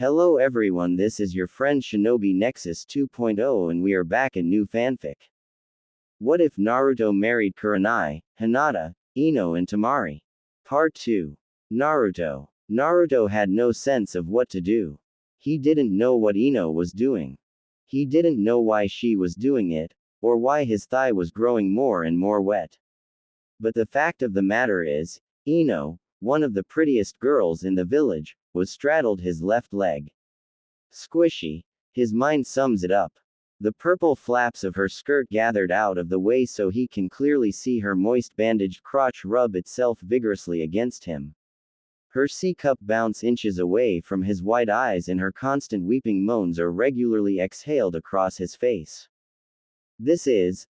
Hello everyone, this is your friend Shinobi Nexus 2.0 and we are back in new fanfic. What if Naruto married Kurenai, Hinata, Ino and Temari? Part 2. Naruto. Naruto had no sense of what to do. He didn't know what Ino was doing. He didn't know why she was doing it, or why his thigh was growing more and more wet. But the fact of the matter is, Ino, one of the prettiest girls in the village, was straddled his left leg. Squishy. His mind sums it up. The purple flaps of her skirt gathered out of the way so he can clearly see her moist bandaged crotch rub itself vigorously against him. Her C-cup bounce inches away from his wide eyes and her constant weeping moans are regularly exhaled across his face. This is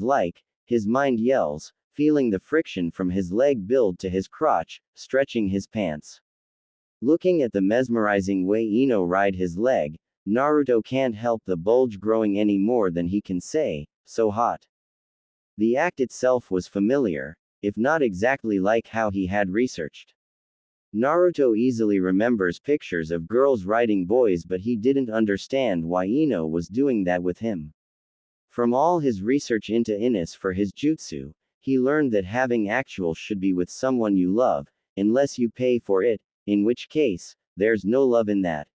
like, his mind yells, feeling the friction from his leg build to his crotch, stretching his pants. Looking at the mesmerizing way Ino ride his leg, Naruto can't help the bulge growing any more than he can say, so hot. The act itself was familiar, if not exactly like how he had researched. Naruto easily remembers pictures of girls riding boys, but he didn't understand why Ino was doing that with him. From all his research into Innis for his jutsu, he learned that having actual should be with someone you love, unless you pay for it, in which case, there's no love in that.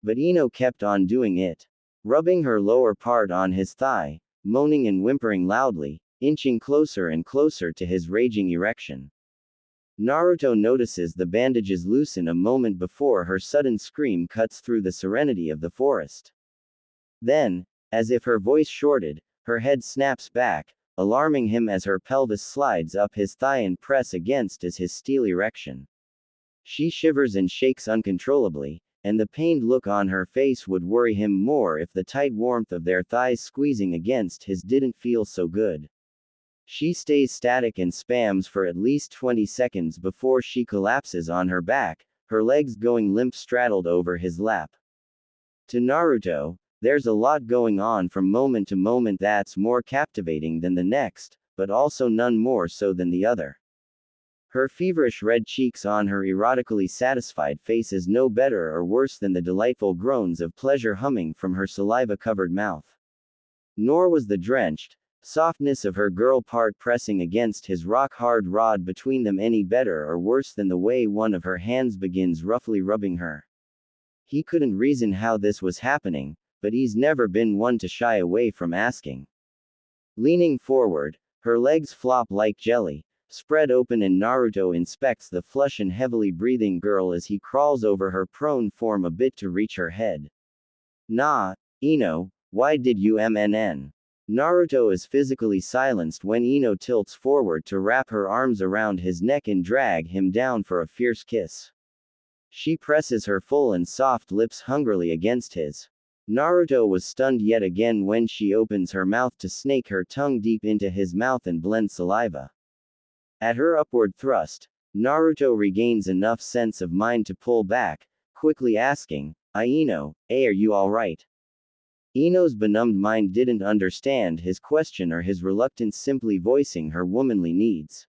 But Ino kept on doing it. Rubbing her lower part on his thigh, moaning and whimpering loudly, inching closer and closer to his raging erection. Naruto notices the bandages loosen a moment before her sudden scream cuts through the serenity of the forest. Then, as if her voice shorted, her head snaps back, alarming him as her pelvis slides up his thigh and press against his steel erection. She shivers and shakes uncontrollably, and the pained look on her face would worry him more if the tight warmth of their thighs squeezing against his didn't feel so good. She stays static and spams for at least 20 seconds before she collapses on her back, her legs going limp straddled over his lap. To Naruto, there's a lot going on from moment to moment that's more captivating than the next, but also none more so than the other. Her feverish red cheeks on her erotically satisfied face is no better or worse than the delightful groans of pleasure humming from her saliva-covered mouth. Nor was the drenched softness of her girl part pressing against his rock-hard rod between them any better or worse than the way one of her hands begins roughly rubbing her. He couldn't reason how this was happening, but he's never been one to shy away from asking. Leaning forward, her legs flop like jelly, spread open, and Naruto inspects the flush and heavily breathing girl as he crawls over her prone form a bit to reach her head. Nah, Ino, why did you MNN? Naruto is physically silenced when Ino tilts forward to wrap her arms around his neck and drag him down for a fierce kiss. She presses her full and soft lips hungrily against his. Naruto was stunned yet again when she opens her mouth to snake her tongue deep into his mouth and blend saliva. At her upward thrust, Naruto regains enough sense of mind to pull back, quickly asking, Ino, are you alright? Ino's benumbed mind didn't understand his question or his reluctance, simply voicing her womanly needs.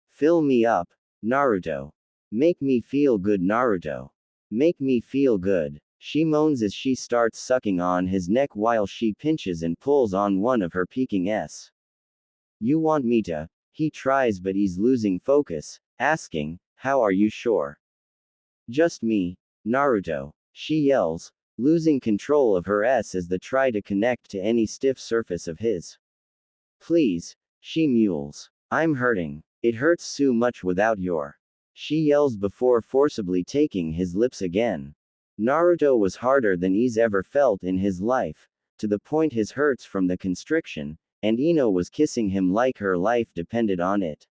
Fill me up, Naruto. Make me feel good, Naruto. Make me feel good. She moans as she starts sucking on his neck while she pinches and pulls on one of her peaking S. You want me to? He tries, but he's losing focus, asking, how are you sure? Just me, Naruto. She yells, losing control of her S as the try to connect to any stiff surface of his. Please, she mewls. I'm hurting. It hurts so much without your. She yells before forcibly taking his lips again. Naruto was harder than he's ever felt in his life, to the point his hurts from the constriction, and Ino was kissing him like her life depended on it.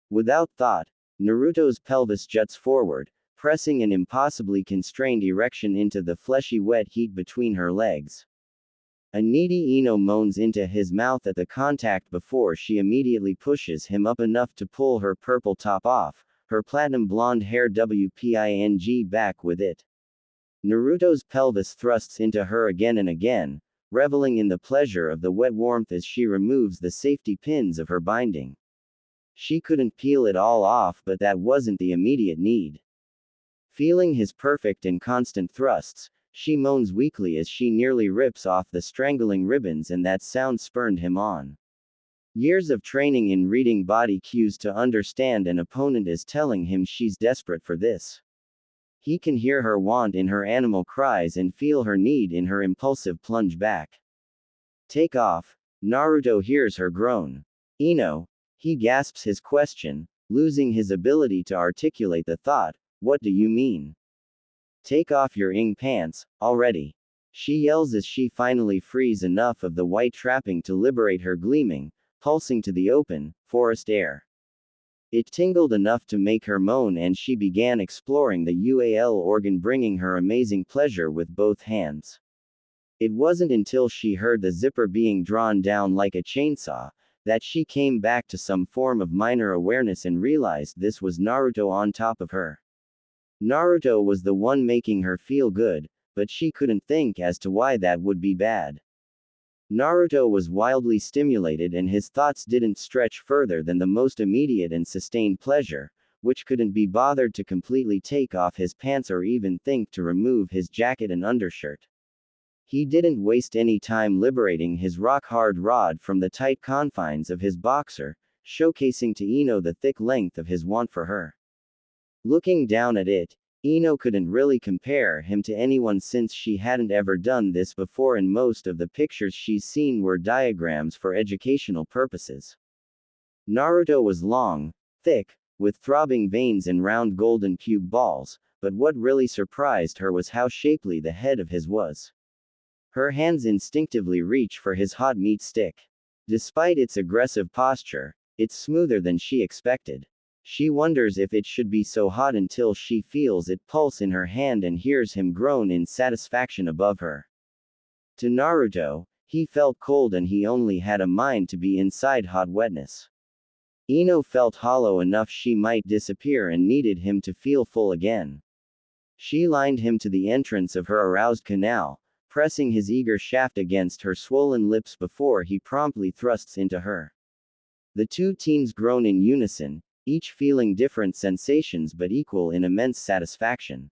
Without thought, Naruto's pelvis juts forward, pressing an impossibly constrained erection into the fleshy wet heat between her legs. A needy Ino moans into his mouth at the contact before she immediately pushes him up enough to pull her purple top off, her platinum blonde hair whipping back with it. Naruto's pelvis thrusts into her again and again, reveling in the pleasure of the wet warmth as she removes the safety pins of her binding. She couldn't peel it all off, but that wasn't the immediate need. Feeling his perfect and constant thrusts, she moans weakly as she nearly rips off the strangling ribbons, and that sound spurned him on. Years of training in reading body cues to understand an opponent is telling him she's desperate for this. He can hear her want in her animal cries and feel her need in her impulsive plunge back. Take off. Naruto hears her groan. Ino. He gasps his question, losing his ability to articulate the thought. What do you mean? Take off your ing pants, already. She yells as she finally frees enough of the white trapping to liberate her gleaming, pulsing to the open, forest air. It tingled enough to make her moan, and she began exploring the UAL organ, bringing her amazing pleasure with both hands. It wasn't until she heard the zipper being drawn down like a chainsaw that she came back to some form of minor awareness and realized this was Naruto on top of her. Naruto was the one making her feel good, but she couldn't think as to why that would be bad. Naruto was wildly stimulated, and his thoughts didn't stretch further than the most immediate and sustained pleasure, which couldn't be bothered to completely take off his pants or even think to remove his jacket and undershirt. He didn't waste any time liberating his rock-hard rod from the tight confines of his boxer, showcasing to Ino the thick length of his want for her. Looking down at it, Ino couldn't really compare him to anyone since she hadn't ever done this before, and most of the pictures she's seen were diagrams for educational purposes. Naruto was long, thick, with throbbing veins and round golden cube balls, but what really surprised her was how shapely the head of his was. Her hands instinctively reach for his hot meat stick. Despite its aggressive posture, it's smoother than she expected. She wonders if it should be so hot until she feels it pulse in her hand and hears him groan in satisfaction above her. To Naruto, he felt cold, and he only had a mind to be inside hot wetness. Ino felt hollow enough she might disappear and needed him to feel full again. She lined him to the entrance of her aroused canal, pressing his eager shaft against her swollen lips before he promptly thrusts into her. The two teens groan in unison, each feeling different sensations but equal in immense satisfaction.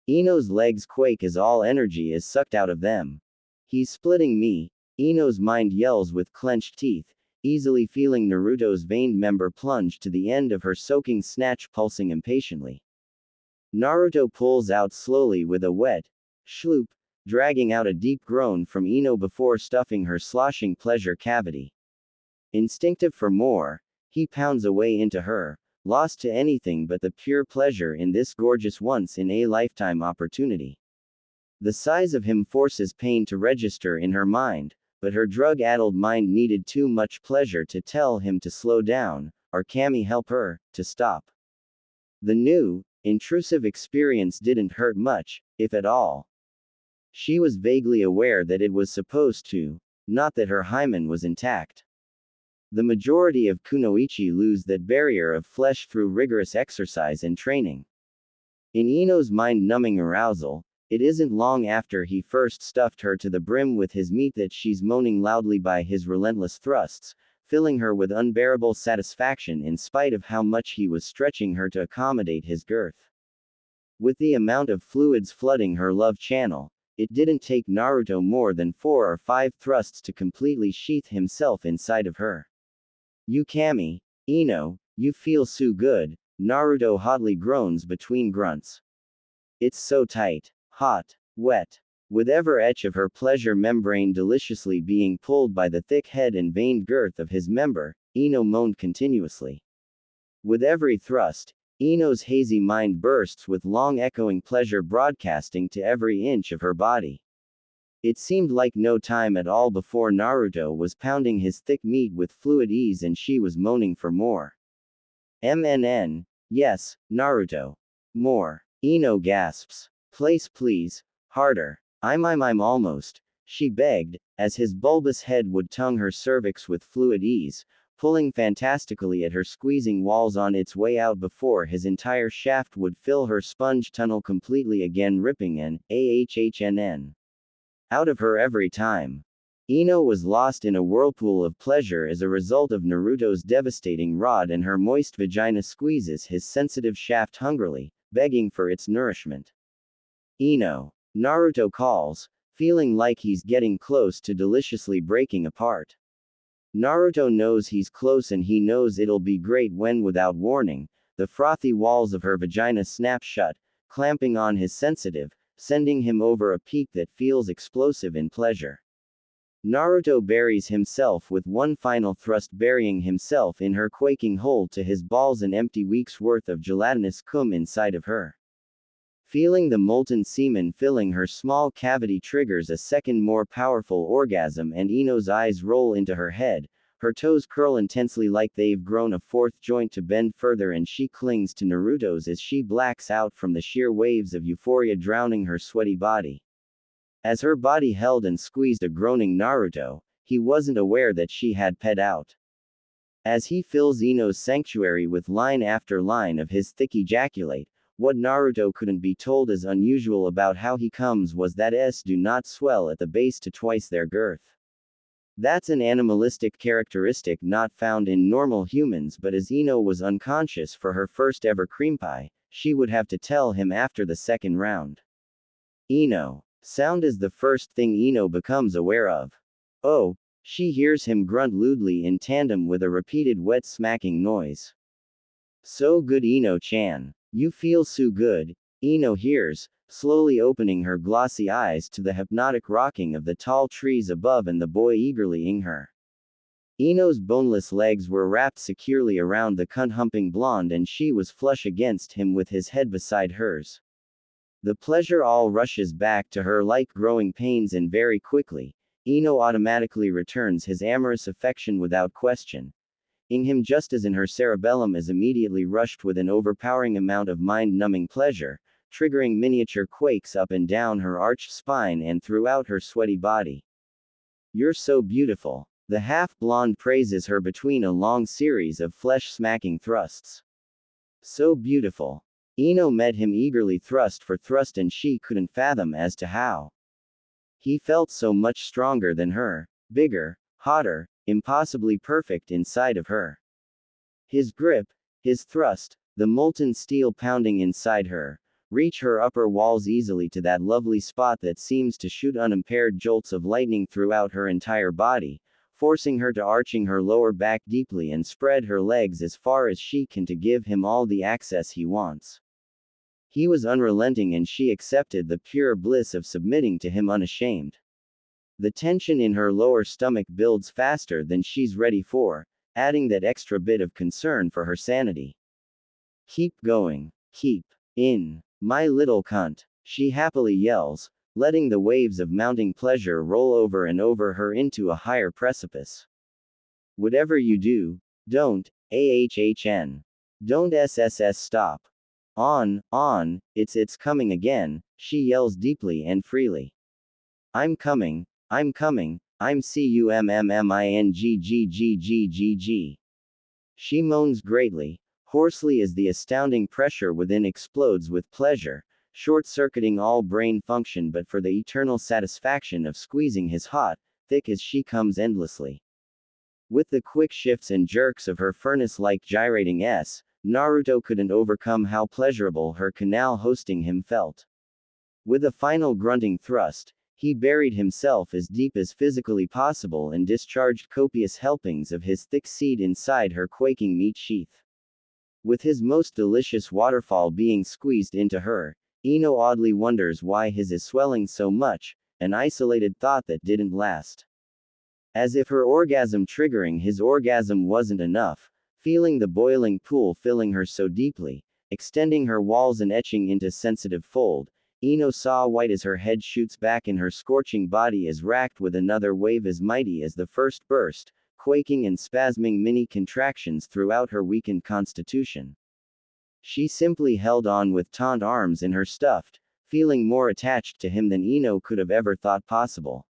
Ino's legs quake as all energy is sucked out of them. He's splitting me, Ino's mind yells with clenched teeth, easily feeling Naruto's veined member plunge to the end of her soaking snatch, pulsing impatiently. Naruto pulls out slowly with a wet schloop, dragging out a deep groan from Ino before stuffing her sloshing pleasure cavity. Instinctive for more, he pounds away into her, lost to anything but the pure pleasure in this gorgeous once-in-a-lifetime opportunity. The size of him forces pain to register in her mind, but her drug-addled mind needed too much pleasure to tell him to slow down, or Kami help her, to stop. The new, intrusive experience didn't hurt much, if at all. She was vaguely aware that it was supposed to, not that her hymen was intact. The majority of kunoichi lose that barrier of flesh through rigorous exercise and training. In Ino's mind-numbing arousal, it isn't long after he first stuffed her to the brim with his meat that she's moaning loudly by his relentless thrusts, filling her with unbearable satisfaction in spite of how much he was stretching her to accommodate his girth. With the amount of fluids flooding her love channel, it didn't take Naruto more than 4 or 5 thrusts to completely sheath himself inside of her. You Kami, Ino, you feel so good, Naruto hotly groans between grunts. It's so tight, hot, wet. With every etch of her pleasure membrane deliciously being pulled by the thick head and veined girth of his member, Ino moaned continuously. With every thrust, Ino's hazy mind bursts with long echoing pleasure broadcasting to every inch of her body. It seemed like no time at all before Naruto was pounding his thick meat with fluid ease and she was moaning for more. MNN. Yes, Naruto. More. Ino gasps. Place please. Harder. I'm almost. She begged, as his bulbous head would tongue her cervix with fluid ease, pulling fantastically at her squeezing walls on its way out before his entire shaft would fill her sponge tunnel completely again, ripping an ahhnn out of her every time. Ino was lost in a whirlpool of pleasure as a result of Naruto's devastating rod, and her moist vagina squeezes his sensitive shaft hungrily, begging for its nourishment. Ino. Naruto calls, feeling like he's getting close to deliciously breaking apart. Naruto knows he's close and he knows it'll be great when, without warning, the frothy walls of her vagina snap shut, clamping on his sensitive, sending him over a peak that feels explosive in pleasure. Naruto buries himself with one final thrust, burying himself in her quaking hold to his balls, an empty week's worth of gelatinous cum inside of her. Feeling the molten semen filling her small cavity triggers a second more powerful orgasm, and Ino's eyes roll into her head, her toes curl intensely like they've grown a fourth joint to bend further, and she clings to Naruto's as she blacks out from the sheer waves of euphoria drowning her sweaty body. As her body held and squeezed a groaning Naruto, he wasn't aware that she had ped out. As he fills Ino's sanctuary with line after line of his thick ejaculate, what Naruto couldn't be told as unusual about how he comes was that do not swell at the base to twice their girth. That's an animalistic characteristic not found in normal humans, but as Ino was unconscious for her first ever cream pie, she would have to tell him after the second round. Ino. Sound is the first thing Ino becomes aware of. Oh, she hears him grunt lewdly in tandem with a repeated wet smacking noise. So good, Ino-chan. You feel so good, Ino hears, slowly opening her glossy eyes to the hypnotic rocking of the tall trees above and the boy eagerly eyeing her. Ino's boneless legs were wrapped securely around the cunt-humping blonde, and she was flush against him with his head beside hers. The pleasure all rushes back to her like growing pains, and very quickly, Ino automatically returns his amorous affection without question. In him just as in her cerebellum is immediately rushed with an overpowering amount of mind-numbing pleasure, triggering miniature quakes up and down her arched spine and throughout her sweaty body. You're so beautiful. The half-blonde praises her between a long series of flesh-smacking thrusts. So beautiful. Ino met him eagerly thrust for thrust, and she couldn't fathom as to how. He felt so much stronger than her, bigger, hotter, impossibly perfect inside of her. His grip, his thrust, the molten steel pounding inside her, reach her upper walls easily to that lovely spot that seems to shoot unimpaired jolts of lightning throughout her entire body, forcing her to arching her lower back deeply and spread her legs as far as she can to give him all the access he wants. He was unrelenting, and she accepted the pure bliss of submitting to him unashamed. The tension in her lower stomach builds faster than she's ready for, adding that extra bit of concern for her sanity. Keep going. Keep in, my little cunt, she happily yells, letting the waves of mounting pleasure roll over and over her into a higher precipice. Whatever you do, don't, ahhn. Don't sss stop. On, it's coming again, she yells deeply and freely. I'm coming, I'm cummingggggggg. She moans greatly, hoarsely, as the astounding pressure within explodes with pleasure, short-circuiting all brain function but for the eternal satisfaction of squeezing his hot, thick as she comes endlessly. With the quick shifts and jerks of her furnace-like gyrating Naruto couldn't overcome how pleasurable her canal hosting him felt. With a final grunting thrust, he buried himself as deep as physically possible and discharged copious helpings of his thick seed inside her quaking meat sheath. With his most delicious waterfall being squeezed into her, Ino oddly wonders why his is swelling so much, an isolated thought that didn't last. As if her orgasm triggering his orgasm wasn't enough, feeling the boiling pool filling her so deeply, extending her walls and etching into sensitive fold, Ino saw white as her head shoots back and her scorching body is racked with another wave as mighty as the first burst, quaking and spasming mini contractions throughout her weakened constitution. She simply held on with taut arms in her stuffed, feeling more attached to him than Ino could have ever thought possible.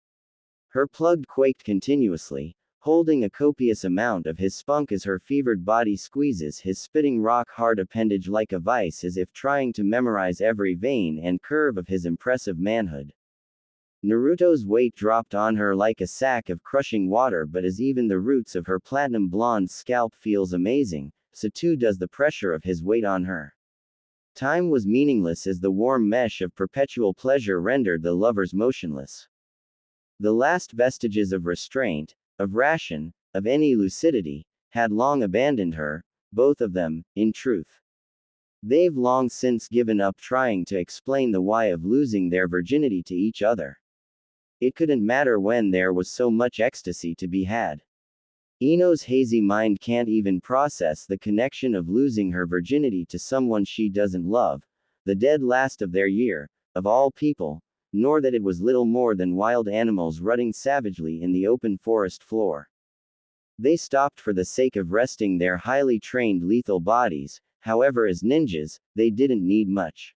Her plug quaked continuously, holding a copious amount of his spunk as her fevered body squeezes his spitting rock-hard appendage like a vice, as if trying to memorize every vein and curve of his impressive manhood. Naruto's weight dropped on her like a sack of crushing water, but as even the roots of her platinum blonde scalp feels amazing, so too does the pressure of his weight on her. Time was meaningless as the warm mesh of perpetual pleasure rendered the lovers motionless. The last vestiges of restraint, of ration, of any lucidity, had long abandoned her, both of them, in truth. They've long since given up trying to explain the why of losing their virginity to each other. It couldn't matter when there was so much ecstasy to be had. Ino's hazy mind can't even process the connection of losing her virginity to someone she doesn't love, the dead last of their year, of all people, nor that it was little more than wild animals rutting savagely in the open forest floor. They stopped for the sake of resting their highly trained lethal bodies, however, as ninjas, they didn't need much.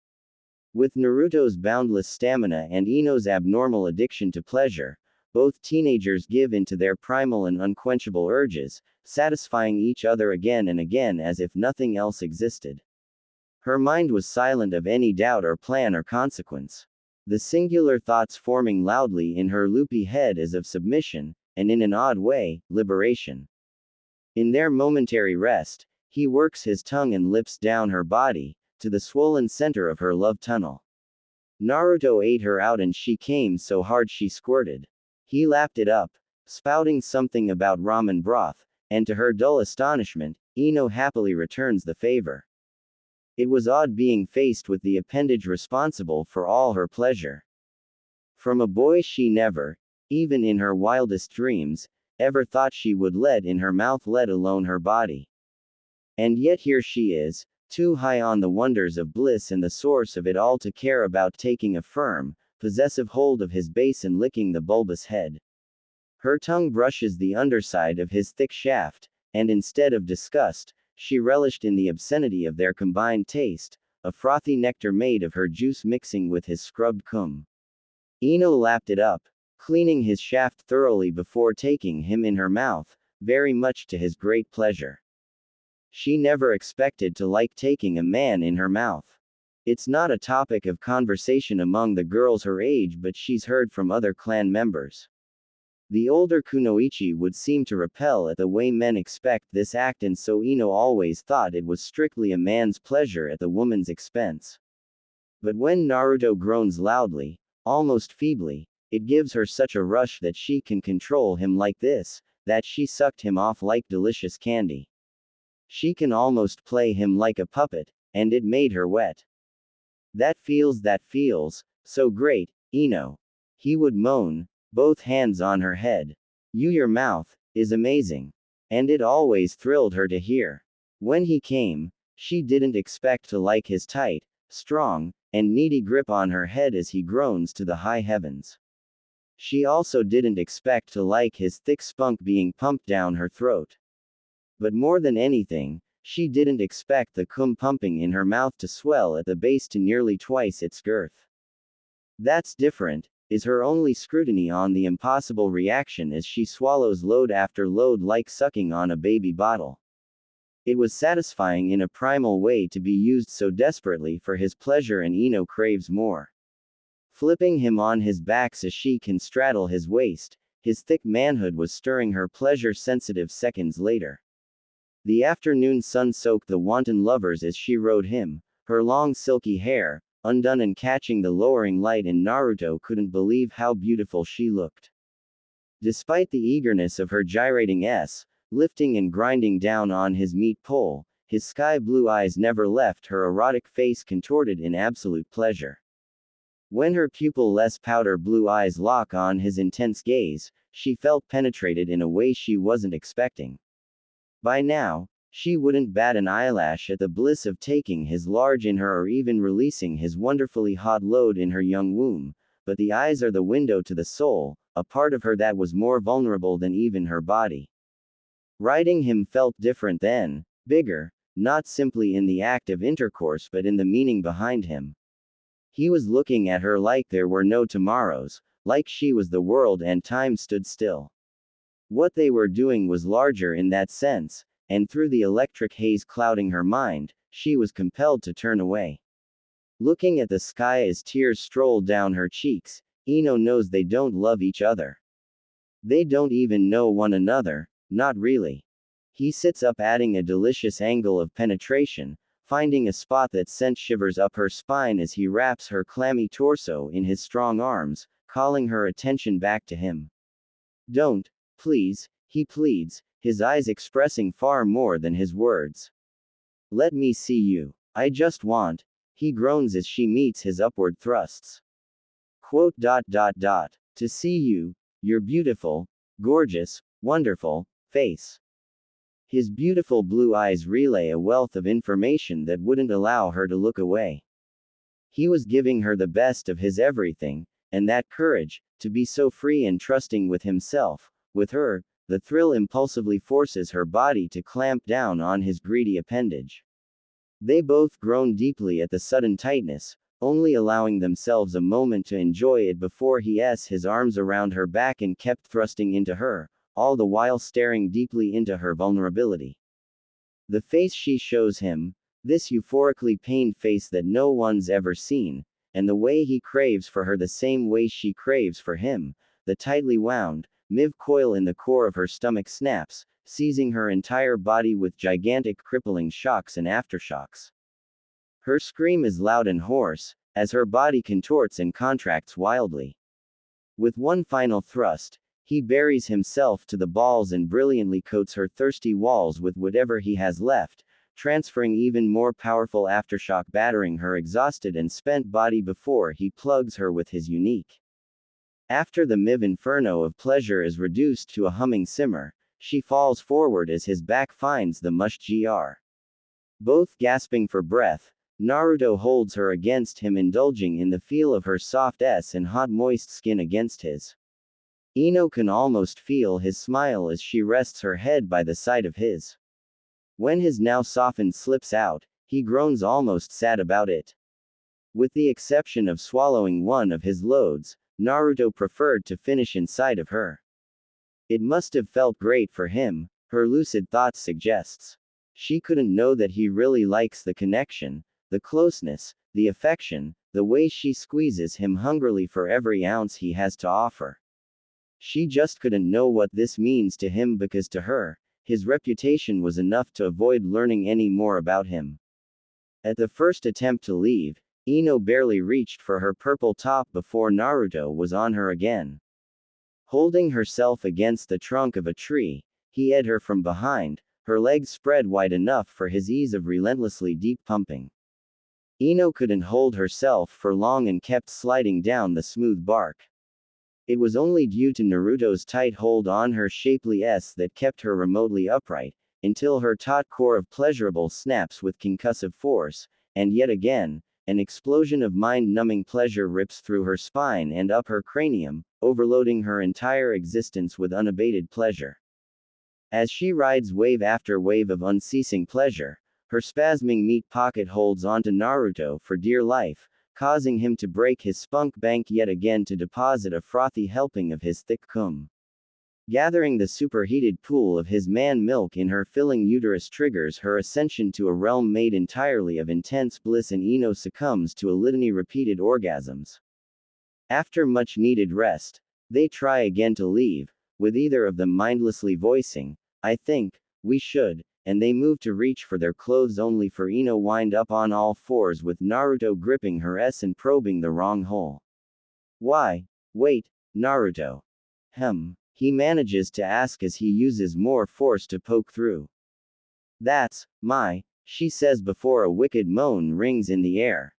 With Naruto's boundless stamina and Ino's abnormal addiction to pleasure, both teenagers give in to their primal and unquenchable urges, satisfying each other again and again as if nothing else existed. Her mind was silent of any doubt or plan or consequence. The singular thoughts forming loudly in her loopy head as of submission, and in an odd way, liberation. In their momentary rest, he works his tongue and lips down her body, to the swollen center of her love tunnel. Naruto ate her out and she came so hard she squirted. He lapped it up, spouting something about ramen broth, and to her dull astonishment, Ino happily returns the favor. It was odd being faced with the appendage responsible for all her pleasure. From a boy she never, even in her wildest dreams, ever thought she would let in her mouth, let alone her body. And yet here she is, too high on the wonders of bliss and the source of it all to care about taking a firm, possessive hold of his base and licking the bulbous head. Her tongue brushes the underside of his thick shaft, and instead of disgust, she relished in the obscenity of their combined taste, a frothy nectar made of her juice mixing with his scrubbed cum. Ino lapped it up, cleaning his shaft thoroughly before taking him in her mouth, very much to his great pleasure. She never expected to like taking a man in her mouth. It's not a topic of conversation among the girls her age, but she's heard from other clan members. The older kunoichi would seem to repel at the way men expect this act, and so Ino always thought it was strictly a man's pleasure at the woman's expense. But when Naruto groans loudly, almost feebly, it gives her such a rush that she can control him like this, that she sucked him off like delicious candy. She can almost play him like a puppet, and it made her wet. That feels, so great, Ino. He would moan, both hands on her head. Your mouth is amazing. And it always thrilled her to hear. When he came, she didn't expect to like his tight, strong, and needy grip on her head as he groans to the high heavens. She also didn't expect to like his thick spunk being pumped down her throat. But more than anything, she didn't expect the cum pumping in her mouth to swell at the base to nearly twice its girth. That's different, is her only scrutiny on the impossible reaction as she swallows load after load like sucking on a baby bottle. It was satisfying in a primal way to be used so desperately for his pleasure, and Ino craves more. Flipping him on his back so she can straddle his waist, his thick manhood was stirring her pleasure-sensitive seconds later. The afternoon sun soaked the wanton lovers as she rode him, her long silky hair, undone and catching the lowering light, and Naruto couldn't believe how beautiful she looked. Despite the eagerness of her gyrating lifting and grinding down on his meat pole, his sky-blue eyes never left her erotic face contorted in absolute pleasure. When her pupil-less powder-blue eyes lock on his intense gaze, she felt penetrated in a way she wasn't expecting. By now, she wouldn't bat an eyelash at the bliss of taking his large in her or even releasing his wonderfully hot load in her young womb, but the eyes are the window to the soul, a part of her that was more vulnerable than even her body. Riding him felt different then, bigger, not simply in the act of intercourse but in the meaning behind him. He was looking at her like there were no tomorrows, like she was the world and time stood still. What they were doing was larger in that sense, and through the electric haze clouding her mind, she was compelled to turn away. Looking at the sky as tears strolled down her cheeks, Ino knows they don't love each other. They don't even know one another, not really. He sits up, adding a delicious angle of penetration, finding a spot that sent shivers up her spine as he wraps her clammy torso in his strong arms, calling her attention back to him. Don't, please, he pleads, his eyes expressing far more than his words. Let me see you. I just want, he groans as she meets his upward thrusts. Quote. To see you, your beautiful, gorgeous, wonderful face. His beautiful blue eyes relay a wealth of information that wouldn't allow her to look away. He was giving her the best of his everything, and that courage, to be so free and trusting with himself, with her, the thrill impulsively forces her body to clamp down on his greedy appendage. They both groan deeply at the sudden tightness, only allowing themselves a moment to enjoy it before he s his arms around her back and kept thrusting into her, all the while staring deeply into her vulnerability. The face she shows him, this euphorically pained face that no one's ever seen, and the way he craves for her the same way she craves for him, the tightly wound, miv coil in the core of her stomach snaps, seizing her entire body with gigantic crippling shocks and aftershocks. Her scream is loud and hoarse, as her body contorts and contracts wildly. With one final thrust, he buries himself to the balls and brilliantly coats her thirsty walls with whatever he has left, transferring even more powerful aftershock battering her exhausted and spent body before he plugs her with his unique. After the miv inferno of pleasure is reduced to a humming simmer, she falls forward as his back finds the mush gr. Both gasping for breath, Naruto holds her against him, indulging in the feel of her soft s and hot moist skin against his. Ino can almost feel his smile as she rests her head by the side of his. When his now softened slips out, he groans almost sad about it. With the exception of swallowing one of his loads, Naruto preferred to finish inside of her. It must have felt great for him, her lucid thoughts suggests. She couldn't know that he really likes the connection, the closeness, the affection, the way she squeezes him hungrily for every ounce he has to offer. She just couldn't know what this means to him because to her, his reputation was enough to avoid learning any more about him. At the first attempt to leave, Ino barely reached for her purple top before Naruto was on her again. Holding herself against the trunk of a tree, he ed her from behind, her legs spread wide enough for his ease of relentlessly deep pumping. Ino couldn't hold herself for long and kept sliding down the smooth bark. It was only due to Naruto's tight hold on her shapely s that kept her remotely upright, until her taut core of pleasurable snaps with concussive force, and yet again, an explosion of mind-numbing pleasure rips through her spine and up her cranium, overloading her entire existence with unabated pleasure. As she rides wave after wave of unceasing pleasure, her spasming meat pocket holds onto Naruto for dear life, causing him to break his spunk bank yet again to deposit a frothy helping of his thick cum. Gathering the superheated pool of his man milk in her filling uterus triggers her ascension to a realm made entirely of intense bliss, and Ino succumbs to a litany repeated orgasms. After much needed rest, they try again to leave, with either of them mindlessly voicing, "I think we should," and they move to reach for their clothes only for Ino wind up on all fours with Naruto gripping her s and probing the wrong hole. "Why? Wait, Naruto." He manages to ask as he uses more force to poke through. "That's my," she says before a wicked moan rings in the air.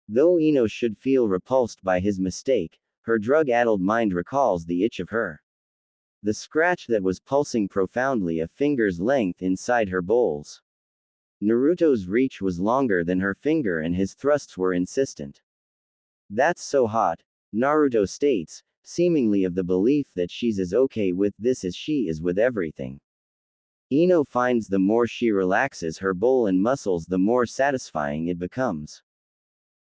Though Ino should feel repulsed by his mistake, her drug-addled mind recalls the itch of the scratch that was pulsing profoundly a finger's length inside her bowls. Naruto's reach was longer than her finger and his thrusts were insistent. "That's so hot," Naruto states, seemingly of the belief that she's as okay with this as she is with everything. Ino finds the more she relaxes her bowl and muscles the more satisfying it becomes.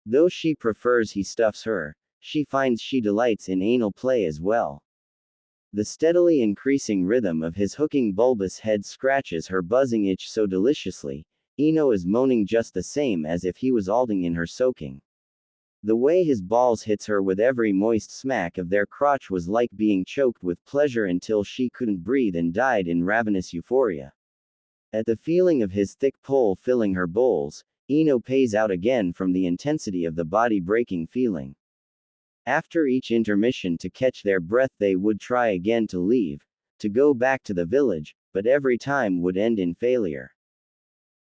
Though she prefers he stuffs her, she finds she delights in anal play as well. The steadily increasing rhythm of his hooking bulbous head scratches her buzzing itch so deliciously, Ino is moaning just the same as if he was alding in her soaking. The way his balls hits her with every moist smack of their crotch was like being choked with pleasure until she couldn't breathe and died in ravenous euphoria. At the feeling of his thick pole filling her bowls, Ino pays out again from the intensity of the body-breaking feeling. After each intermission to catch their breath they would try again to leave, to go back to the village, but every time would end in failure.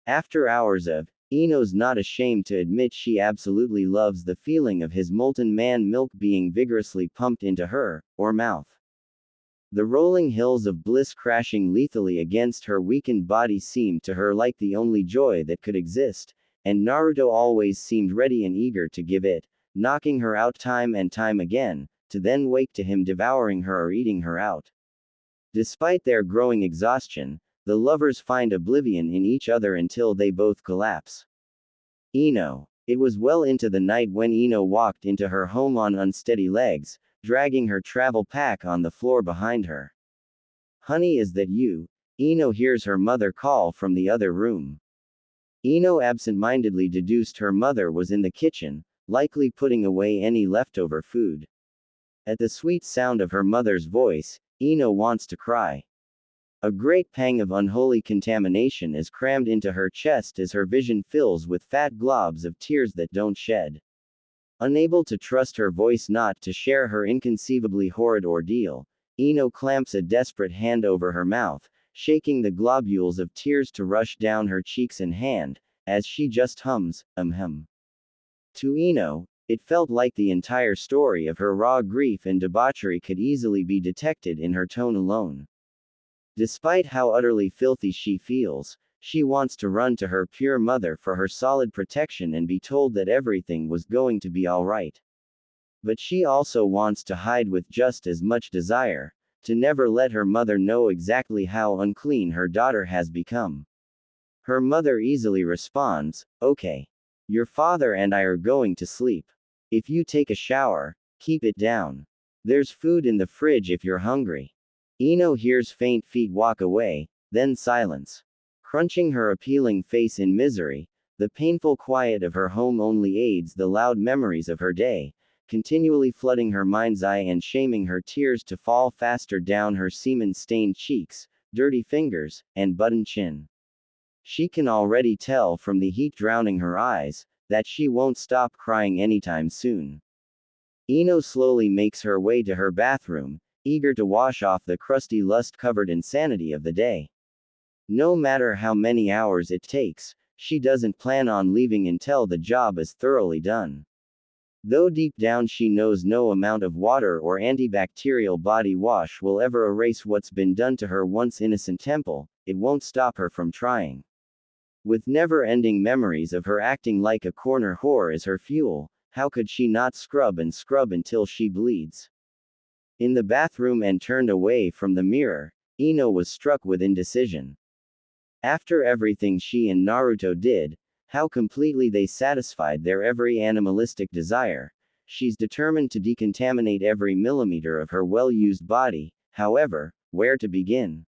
After hours of, Ino's not ashamed to admit she absolutely loves the feeling of his molten man milk being vigorously pumped into her, or mouth. The rolling hills of bliss crashing lethally against her weakened body seemed to her like the only joy that could exist, and Naruto always seemed ready and eager to give it, knocking her out time and time again, to then wake to him devouring her or eating her out. Despite their growing exhaustion, the lovers find oblivion in each other until they both collapse. Ino. It was well into the night when Ino walked into her home on unsteady legs, dragging her travel pack on the floor behind her. "Honey, is that you?" Ino hears her mother call from the other room. Ino absent-mindedly deduced her mother was in the kitchen, likely putting away any leftover food. At the sweet sound of her mother's voice, Ino wants to cry. A great pang of unholy contamination is crammed into her chest as her vision fills with fat globs of tears that don't shed. Unable to trust her voice not to share her inconceivably horrid ordeal, Ino clamps a desperate hand over her mouth, shaking the globules of tears to rush down her cheeks and hand, as she just hums, hum. To Ino, it felt like the entire story of her raw grief and debauchery could easily be detected in her tone alone. Despite how utterly filthy she feels, she wants to run to her pure mother for her solid protection and be told that everything was going to be alright. But she also wants to hide with just as much desire, to never let her mother know exactly how unclean her daughter has become. Her mother easily responds, "Okay. Your father and I are going to sleep. If you take a shower, keep it down. There's food in the fridge if you're hungry." Ino hears faint feet walk away, then silence. Crunching her appealing face in misery, the painful quiet of her home only aids the loud memories of her day, continually flooding her mind's eye and shaming her tears to fall faster down her semen-stained cheeks, dirty fingers, and button chin. She can already tell from the heat drowning her eyes, that she won't stop crying anytime soon. Ino slowly makes her way to her bathroom, eager to wash off the crusty lust-covered insanity of the day. No matter how many hours it takes, she doesn't plan on leaving until the job is thoroughly done. Though deep down she knows no amount of water or antibacterial body wash will ever erase what's been done to her once innocent temple, it won't stop her from trying. With never-ending memories of her acting like a corner whore as her fuel, how could she not scrub and scrub until she bleeds? In the bathroom and turned away from the mirror, Ino was struck with indecision. After everything she and Naruto did, how completely they satisfied their every animalistic desire, she's determined to decontaminate every millimeter of her well-used body. However, where to begin?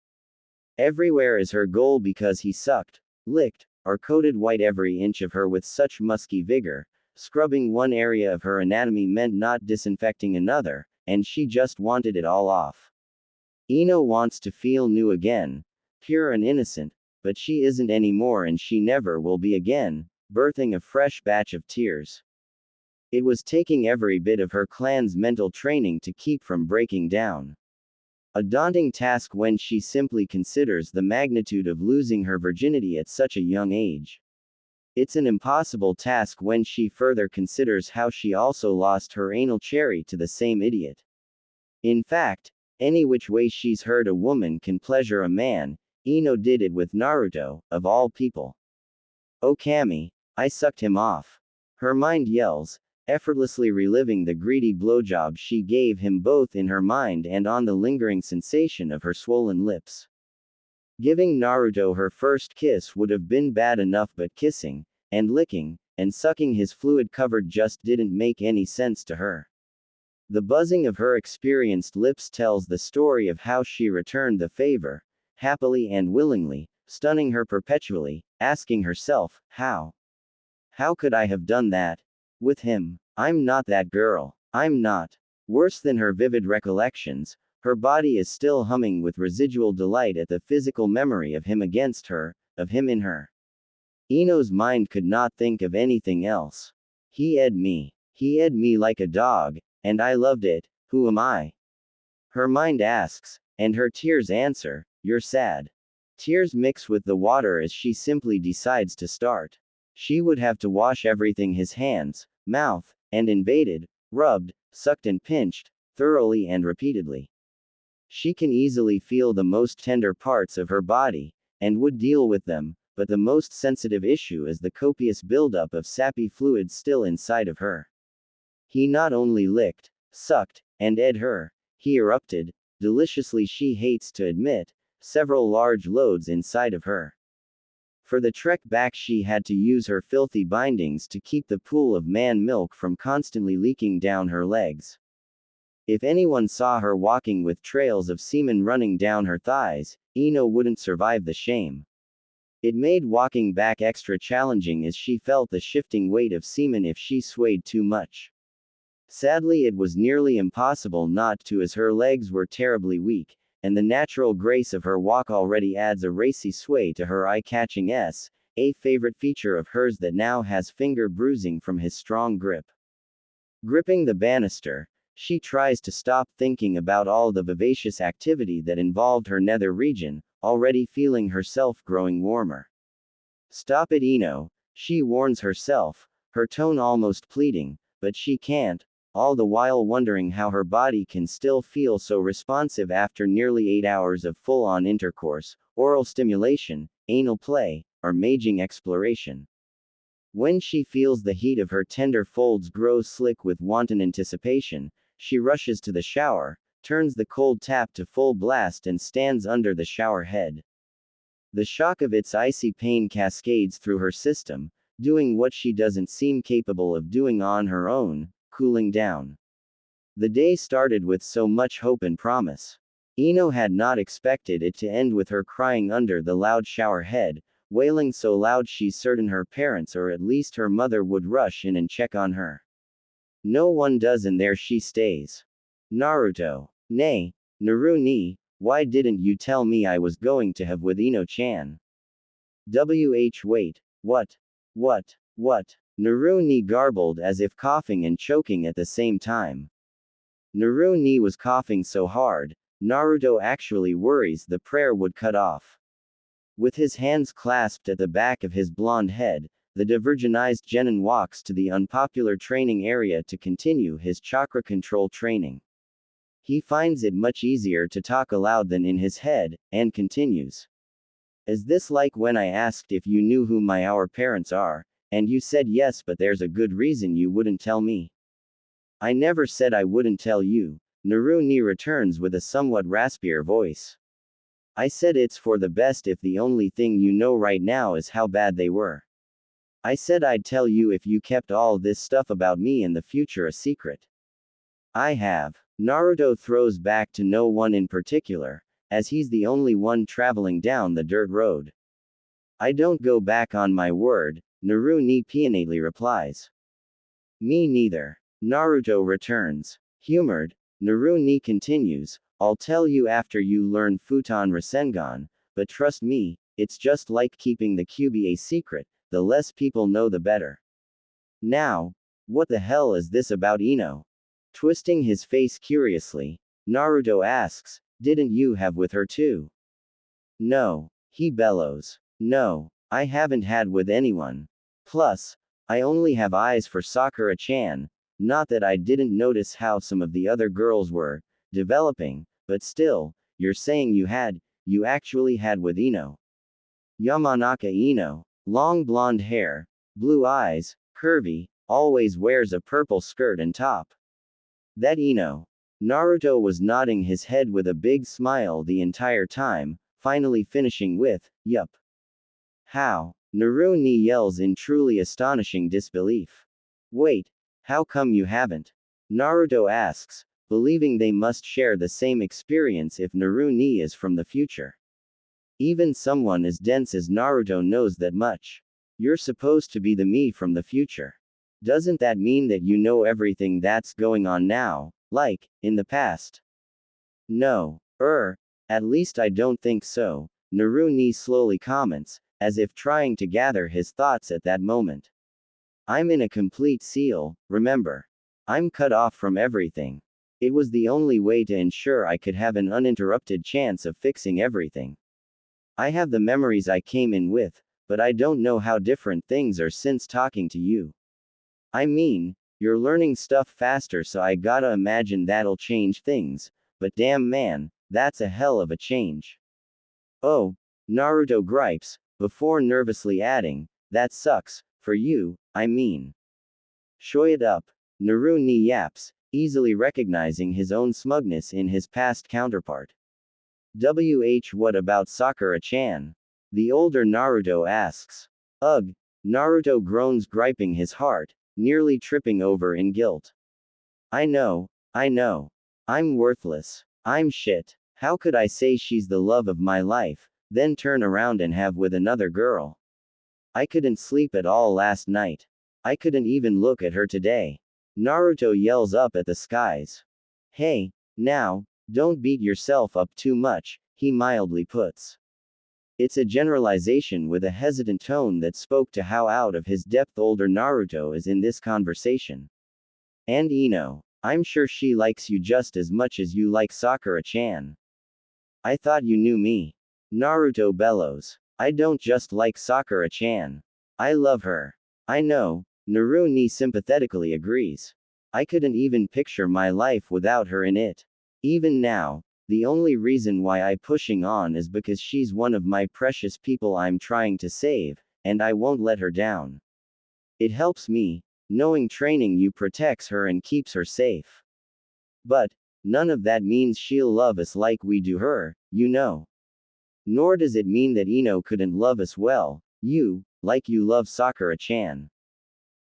Everywhere is her goal because he sucked, licked, or coated white every inch of her with such musky vigor. Scrubbing one area of her anatomy meant not disinfecting another, and she just wanted it all off. Ino wants to feel new again, pure and innocent, but she isn't anymore and she never will be again, birthing a fresh batch of tears. It was taking every bit of her clan's mental training to keep from breaking down. A daunting task when she simply considers the magnitude of losing her virginity at such a young age. It's an impossible task when she further considers how she also lost her anal cherry to the same idiot. In fact, any which way she's heard a woman can pleasure a man, Ino did it with Naruto, of all people. "Oh Kami, I sucked him off." Her mind yells, effortlessly reliving the greedy blowjob she gave him both in her mind and on the lingering sensation of her swollen lips. Giving Naruto her first kiss would have been bad enough, but kissing, and licking, and sucking his fluid-covered just didn't make any sense to her. The buzzing of her experienced lips tells the story of how she returned the favor, happily and willingly, stunning her perpetually, asking herself, how? How could I have done that? With him. I'm not that girl. I'm not. Worse than her vivid recollections, her body is still humming with residual delight at the physical memory of him against her, of him in her. Ino's mind could not think of anything else. He ed me. He ed me like a dog, and I loved it. Who am I? Her mind asks, and her tears answer, you're sad. Tears mix with the water as she simply decides to start. She would have to wash everything his hands, mouth, and invaded, rubbed, sucked and pinched, thoroughly and repeatedly. She can easily feel the most tender parts of her body, and would deal with them, but the most sensitive issue is the copious buildup of sappy fluid still inside of her. He not only licked, sucked, and ed her, he erupted, deliciously she hates to admit, several large loads inside of her. For the trek back she had to use her filthy bindings to keep the pool of man milk from constantly leaking down her legs. If anyone saw her walking with trails of semen running down her thighs, Ino wouldn't survive the shame. It made walking back extra challenging as she felt the shifting weight of semen if she swayed too much. Sadly, it was nearly impossible not to, as her legs were terribly weak, and the natural grace of her walk already adds a racy sway to her eye-catching a favorite feature of hers that now has finger bruising from his strong grip. Gripping the banister, she tries to stop thinking about all the vivacious activity that involved her nether region, already feeling herself growing warmer. Stop it, Ino, she warns herself, her tone almost pleading, but she can't, all the while wondering how her body can still feel so responsive after nearly 8 hours of full-on intercourse, oral stimulation, anal play, or maging exploration. When she feels the heat of her tender folds grow slick with wanton anticipation, she rushes to the shower, turns the cold tap to full blast and stands under the shower head. The shock of its icy pain cascades through her system, doing what she doesn't seem capable of doing on her own, cooling down. The day started with so much hope and promise. Ino had not expected it to end with her crying under the loud shower head, wailing so loud she's certain her parents or at least her mother would rush in and check on her. No one does, and there she stays. Naruto. Nay, Naru-ni, why didn't you tell me I was going to have with Ino-chan? Wait. What? Naru-ni garbled as if coughing and choking at the same time. Naru-ni was coughing so hard, Naruto actually worries the prayer would cut off. With his hands clasped at the back of his blonde head, the divergenized genin walks to the unpopular training area to continue his chakra control training. He finds it much easier to talk aloud than in his head, and continues. Is this like when I asked if you knew who our parents are, and you said yes, but there's a good reason you wouldn't tell me? I never said I wouldn't tell you, Naru-ni returns with a somewhat raspier voice. I said it's for the best if the only thing you know right now is how bad they were. I said I'd tell you if you kept all this stuff about me in the future a secret. I have. Naruto throws back to no one in particular, as he's the only one traveling down the dirt road. I don't go back on my word, Naru-ni pianately replies. Me neither. Naruto returns. Humored, Naru-ni continues, I'll tell you after you learn Futon Rasengan, but trust me, it's just like keeping the QB a secret, the less people know the better. Now, what the hell is this about Ino? Twisting his face curiously, Naruto asks, didn't you have with her too? No, he bellows. No, I haven't had with anyone. Plus, I only have eyes for Sakura-chan, not that I didn't notice how some of the other girls were developing, but still, you're saying you actually had with Ino. Yamanaka Ino, long blonde hair, blue eyes, curvy, always wears a purple skirt and top. That Ino. Naruto was nodding his head with a big smile the entire time, finally finishing with, yup. How? Naru-ni yells in truly astonishing disbelief. Wait, how come you haven't? Naruto asks, believing they must share the same experience if Naru-ni is from the future. Even someone as dense as Naruto knows that much. You're supposed to be the me from the future. Doesn't that mean that you know everything that's going on now, like, in the past? No. At least I don't think so, Naru-ni slowly comments, as if trying to gather his thoughts at that moment. I'm in a complete seal, remember. I'm cut off from everything. It was the only way to ensure I could have an uninterrupted chance of fixing everything. I have the memories I came in with, but I don't know how different things are since talking to you. I mean, you're learning stuff faster, so I gotta imagine that'll change things, but damn man, that's a hell of a change. Oh, Naruto gripes, before nervously adding, that sucks, for you, I mean. Show it up, Naru ni yaps, easily recognizing his own smugness in his past counterpart. What about Sakura-chan? The older Naruto asks. Ugh, Naruto groans, griping his heart, nearly tripping over in guilt. I know. I'm worthless. I'm shit. How could I say she's the love of my life, then turn around and have with another girl? I couldn't sleep at all last night. I couldn't even look at her today. Naruto yells up at the skies. Hey, now, don't beat yourself up too much, he mildly puts. It's a generalization with a hesitant tone that spoke to how out of his depth older Naruto is in this conversation. And Ino, I'm sure she likes you just as much as you like Sakura-chan. I thought you knew me. Naruto bellows. I don't just like Sakura-chan. I love her. I know, Naru ni sympathetically agrees. I couldn't even picture my life without her in it. Even now, the only reason why I'm pushing on is because she's one of my precious people I'm trying to save, and I won't let her down. It helps me, knowing training you protects her and keeps her safe. But, none of that means she'll love us like we do her, you know. Nor does it mean that Ino couldn't love us well, like you love Sakura-chan.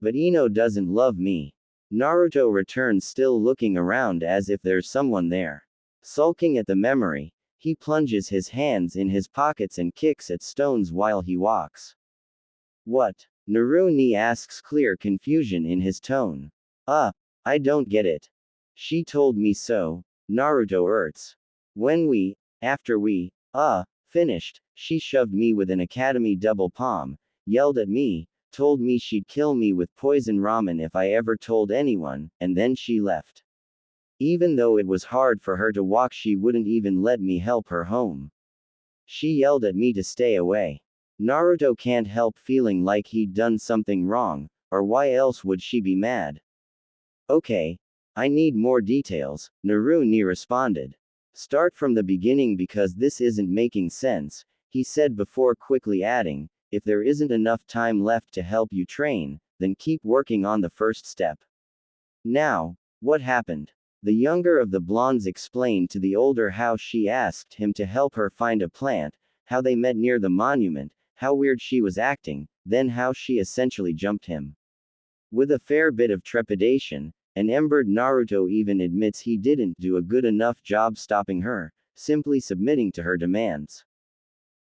But Ino doesn't love me. Naruto returns, still looking around as if there's someone there. Sulking at the memory, he plunges his hands in his pockets and kicks at stones while he walks. What? Naru ni asks, clear confusion in his tone. I don't get it. She told me so, Naruto urts. After we finished, she shoved me with an academy double palm, yelled at me, told me she'd kill me with poison ramen if I ever told anyone, and then she left. Even though it was hard for her to walk, she wouldn't even let me help her home. She yelled at me to stay away. Naruto can't help feeling like he'd done something wrong, or why else would she be mad? Okay. I need more details, Naru ni responded. Start from the beginning because this isn't making sense, he said before quickly adding, if there isn't enough time left to help you train, then keep working on the first step. Now, what happened? The younger of the blondes explained to the older how she asked him to help her find a plant, how they met near the monument, how weird she was acting, then how she essentially jumped him. With a fair bit of trepidation, an embered Naruto even admits he didn't do a good enough job stopping her, simply submitting to her demands.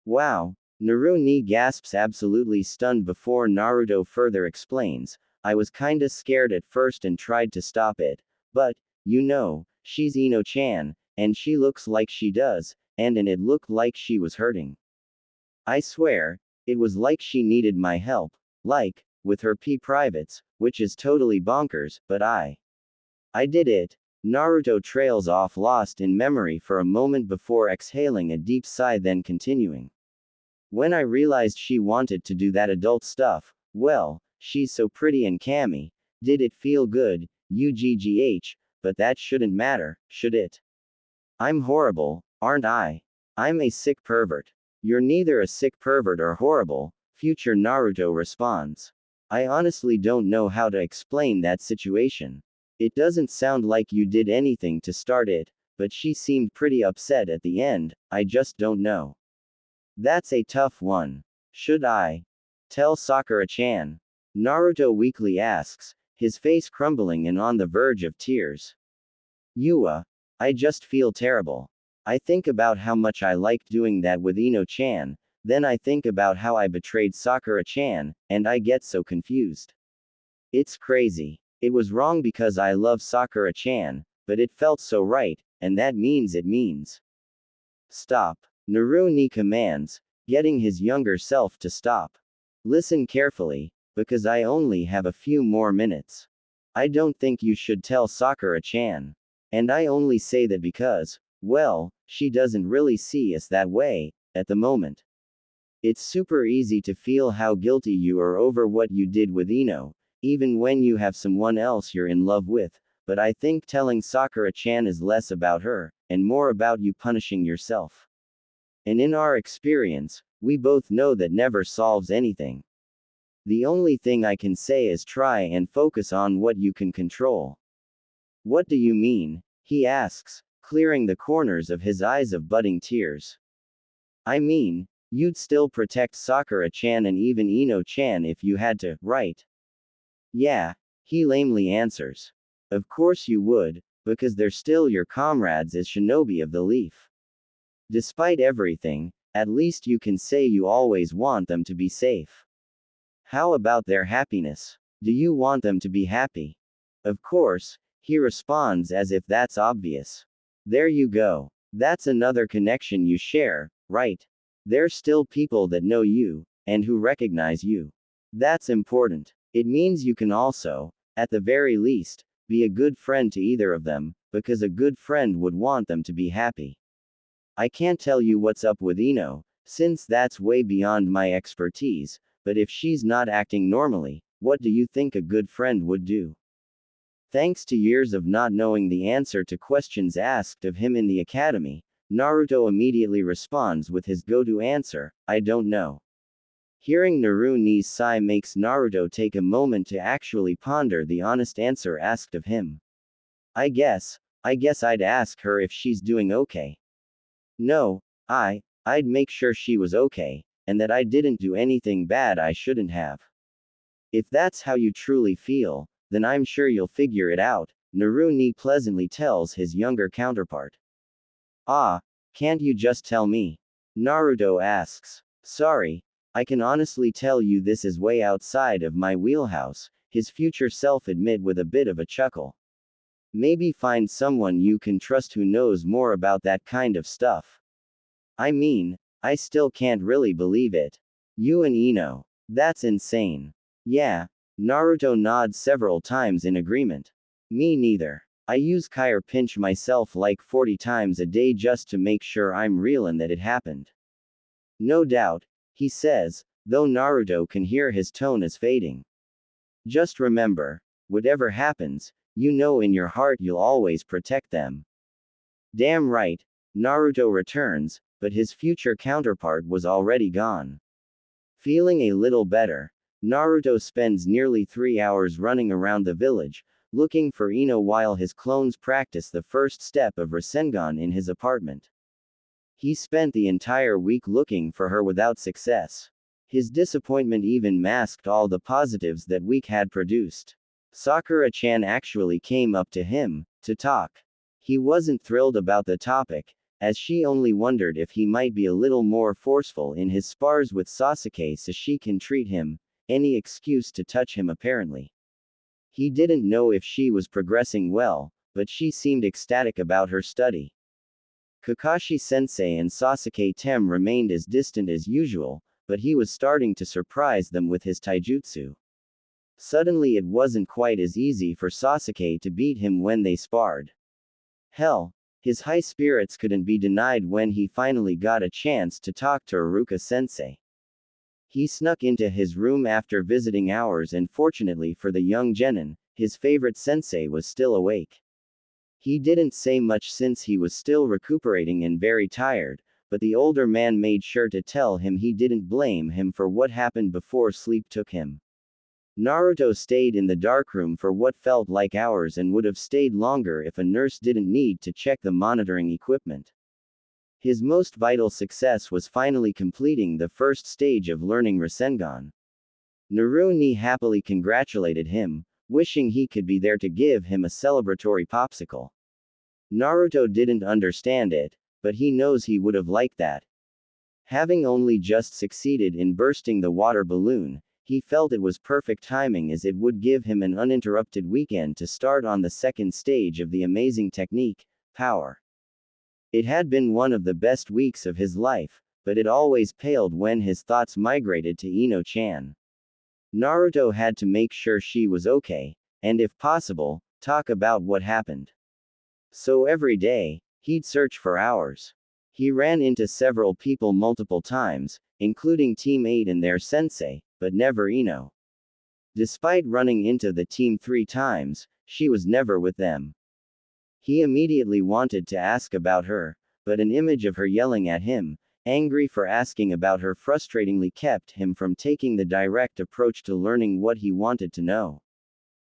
Wow, Naru ni gasps, absolutely stunned before Naruto further explains, I was kinda scared at first and tried to stop it, but, you know, she's Ino-chan, and she looks like she does, and it looked like she was hurting. I swear, it was like she needed my help, like, with her privates, which is totally bonkers, but I did it. Naruto trails off, lost in memory for a moment before exhaling a deep sigh, then continuing. When I realized she wanted to do that adult stuff, well, she's so pretty and cammy, did it feel good, uggh, but that shouldn't matter, should it? I'm horrible, aren't I? I'm a sick pervert. You're neither a sick pervert or horrible, future Naruto responds. I honestly don't know how to explain that situation. It doesn't sound like you did anything to start it, but she seemed pretty upset at the end, I just don't know. That's a tough one. Should I tell Sakura-chan? Naruto weakly asks, his face crumbling and on the verge of tears. I just feel terrible. I think about how much I liked doing that with Ino-chan, then I think about how I betrayed Sakura-chan, and I get so confused. It's crazy. It was wrong because I love Sakura-chan, but it felt so right, and that means it means. Stop. Naru ni commands, getting his younger self to stop. Listen carefully, because I only have a few more minutes. I don't think you should tell Sakura-chan. And I only say that because, well, she doesn't really see us that way, at the moment. It's super easy to feel how guilty you are over what you did with Ino, even when you have someone else you're in love with, but I think telling Sakura-chan is less about her, and more about you punishing yourself. And in our experience, we both know that never solves anything. The only thing I can say is try and focus on what you can control. What do you mean? He asks, clearing the corners of his eyes of budding tears. I mean, you'd still protect Sakura-chan and even Ino-chan if you had to, right? Yeah, he lamely answers. Of course you would, because they're still your comrades as shinobi of the leaf. Despite everything, at least you can say you always want them to be safe. How about their happiness? Do you want them to be happy? Of course, he responds as if that's obvious. There you go. That's another connection you share, right? They're still people that know you, and who recognize you. That's important. It means you can also, at the very least, be a good friend to either of them, because a good friend would want them to be happy. I can't tell you what's up with Ino, since that's way beyond my expertise, but if she's not acting normally, what do you think a good friend would do? Thanks to years of not knowing the answer to questions asked of him in the academy, Naruto immediately responds with his go-to answer, I don't know. Hearing Naruto's sigh makes Naruto take a moment to actually ponder the honest answer asked of him. I guess I'd ask her if she's doing okay. No, I'd make sure she was okay, and that I didn't do anything bad I shouldn't have. If that's how you truly feel, then I'm sure you'll figure it out, Naruto pleasantly tells his younger counterpart. Ah, can't you just tell me? Naruto asks. Sorry, I can honestly tell you this is way outside of my wheelhouse, his future self admit with a bit of a chuckle. Maybe find someone you can trust who knows more about that kind of stuff. I mean, I still can't really believe it. You and Ino. That's insane. Yeah. Naruto nods several times in agreement. Me neither. I use Kyer pinch myself like 40 times a day just to make sure I'm real and that it happened. No doubt, he says, though Naruto can hear his tone is fading. Just remember, whatever happens, you know in your heart you'll always protect them. Damn right, Naruto returns, but his future counterpart was already gone. Feeling a little better, Naruto spends nearly 3 hours running around the village, looking for Ino while his clones practice the first step of Rasengan in his apartment. He spent the entire week looking for her without success. His disappointment even masked all the positives that week had produced. Sakura-chan actually came up to him, to talk. He wasn't thrilled about the topic, as she only wondered if he might be a little more forceful in his spars with Sasuke so she can treat him, any excuse to touch him apparently. He didn't know if she was progressing well, but she seemed ecstatic about her study. Kakashi-sensei and Sasuke-tem remained as distant as usual, but he was starting to surprise them with his taijutsu. Suddenly it wasn't quite as easy for Sasuke to beat him when they sparred. Hell, his high spirits couldn't be denied when he finally got a chance to talk to Iruka-sensei. He snuck into his room after visiting hours and fortunately for the young genin, his favorite sensei was still awake. He didn't say much since he was still recuperating and very tired, but the older man made sure to tell him he didn't blame him for what happened before sleep took him. Naruto stayed in the darkroom for what felt like hours and would have stayed longer if a nurse didn't need to check the monitoring equipment. His most vital success was finally completing the first stage of learning Rasengan. Naruto happily congratulated him, wishing he could be there to give him a celebratory popsicle. Naruto didn't understand it, but he knows he would have liked that. Having only just succeeded in bursting the water balloon, he felt it was perfect timing as it would give him an uninterrupted weekend to start on the second stage of the amazing technique, power. It had been one of the best weeks of his life, but it always paled when his thoughts migrated to Ino-chan. Naruto had to make sure she was okay, and if possible, talk about what happened. So every day, he'd search for hours. He ran into several people multiple times, including Team 8 and their sensei, but never Ino. Despite running into the team 3 times, she was never with them. He immediately wanted to ask about her, but an image of her yelling at him, angry for asking about her, frustratingly kept him from taking the direct approach to learning what he wanted to know.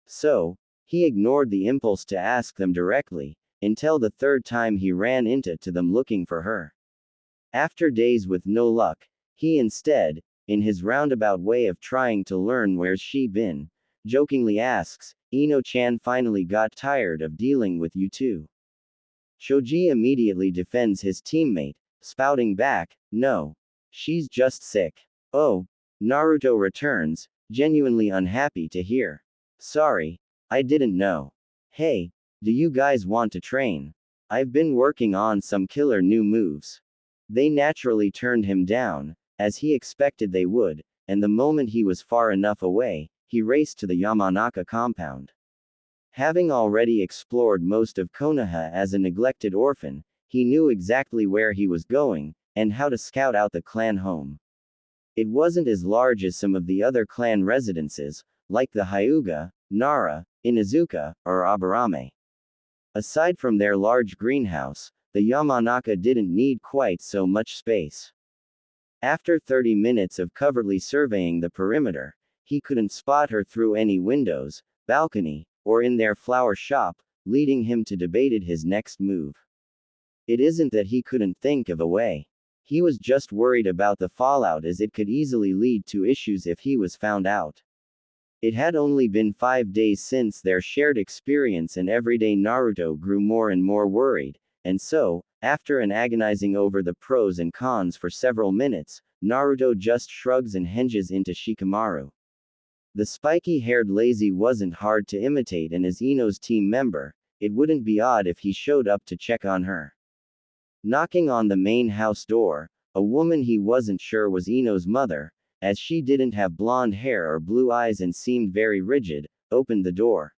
So, he ignored the impulse to ask them directly, until the third time he ran into them looking for her. After days with no luck, he instead, in his roundabout way of trying to learn where's she been, jokingly asks, Ino-chan finally got tired of dealing with you too. Shoji immediately defends his teammate, spouting back, no. She's just sick. Oh. Naruto returns, genuinely unhappy to hear. Sorry. I didn't know. Hey, do you guys want to train? I've been working on some killer new moves. They naturally turned him down, as he expected they would, and the moment he was far enough away, he raced to the Yamanaka compound. Having already explored most of Konoha as a neglected orphan, he knew exactly where he was going, and how to scout out the clan home. It wasn't as large as some of the other clan residences, like the Hyuga, Nara, Inuzuka, or Aburame. Aside from their large greenhouse, the Yamanaka didn't need quite so much space. After 30 minutes of covertly surveying the perimeter, he couldn't spot her through any windows, balcony, or in their flower shop, leading him to debate his next move. It isn't that he couldn't think of a way. He was just worried about the fallout, as it could easily lead to issues if he was found out. It had only been 5 days since their shared experience, and everyday Naruto grew more and more worried, and so, after agonizing over the pros and cons for several minutes, Naruto just shrugs and hinges into Shikamaru. The spiky-haired lazy wasn't hard to imitate, and as Ino's team member, it wouldn't be odd if he showed up to check on her. Knocking on the main house door, a woman he wasn't sure was Ino's mother, as she didn't have blonde hair or blue eyes and seemed very rigid, opened the door.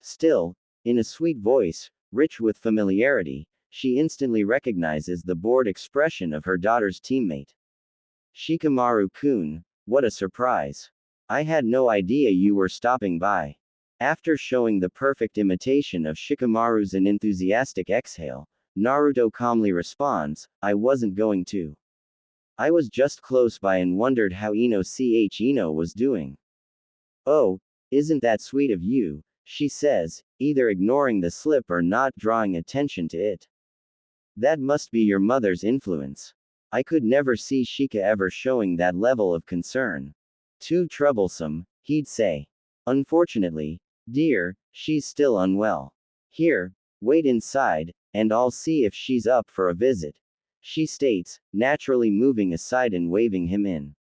Still, in a sweet voice, rich with familiarity, she instantly recognizes the bored expression of her daughter's teammate. Shikamaru-kun, what a surprise. I had no idea you were stopping by. After showing the perfect imitation of Shikamaru's an enthusiastic exhale, Naruto calmly responds, I wasn't going to. I was just close by and wondered how Ino was doing. Oh, isn't that sweet of you, she says, either ignoring the slip or not drawing attention to it. That must be your mother's influence. I could never see Shika ever showing that level of concern. Too troublesome, he'd say. Unfortunately, dear, she's still unwell. Here, wait inside, and I'll see if she's up for a visit, she states, naturally moving aside and waving him in.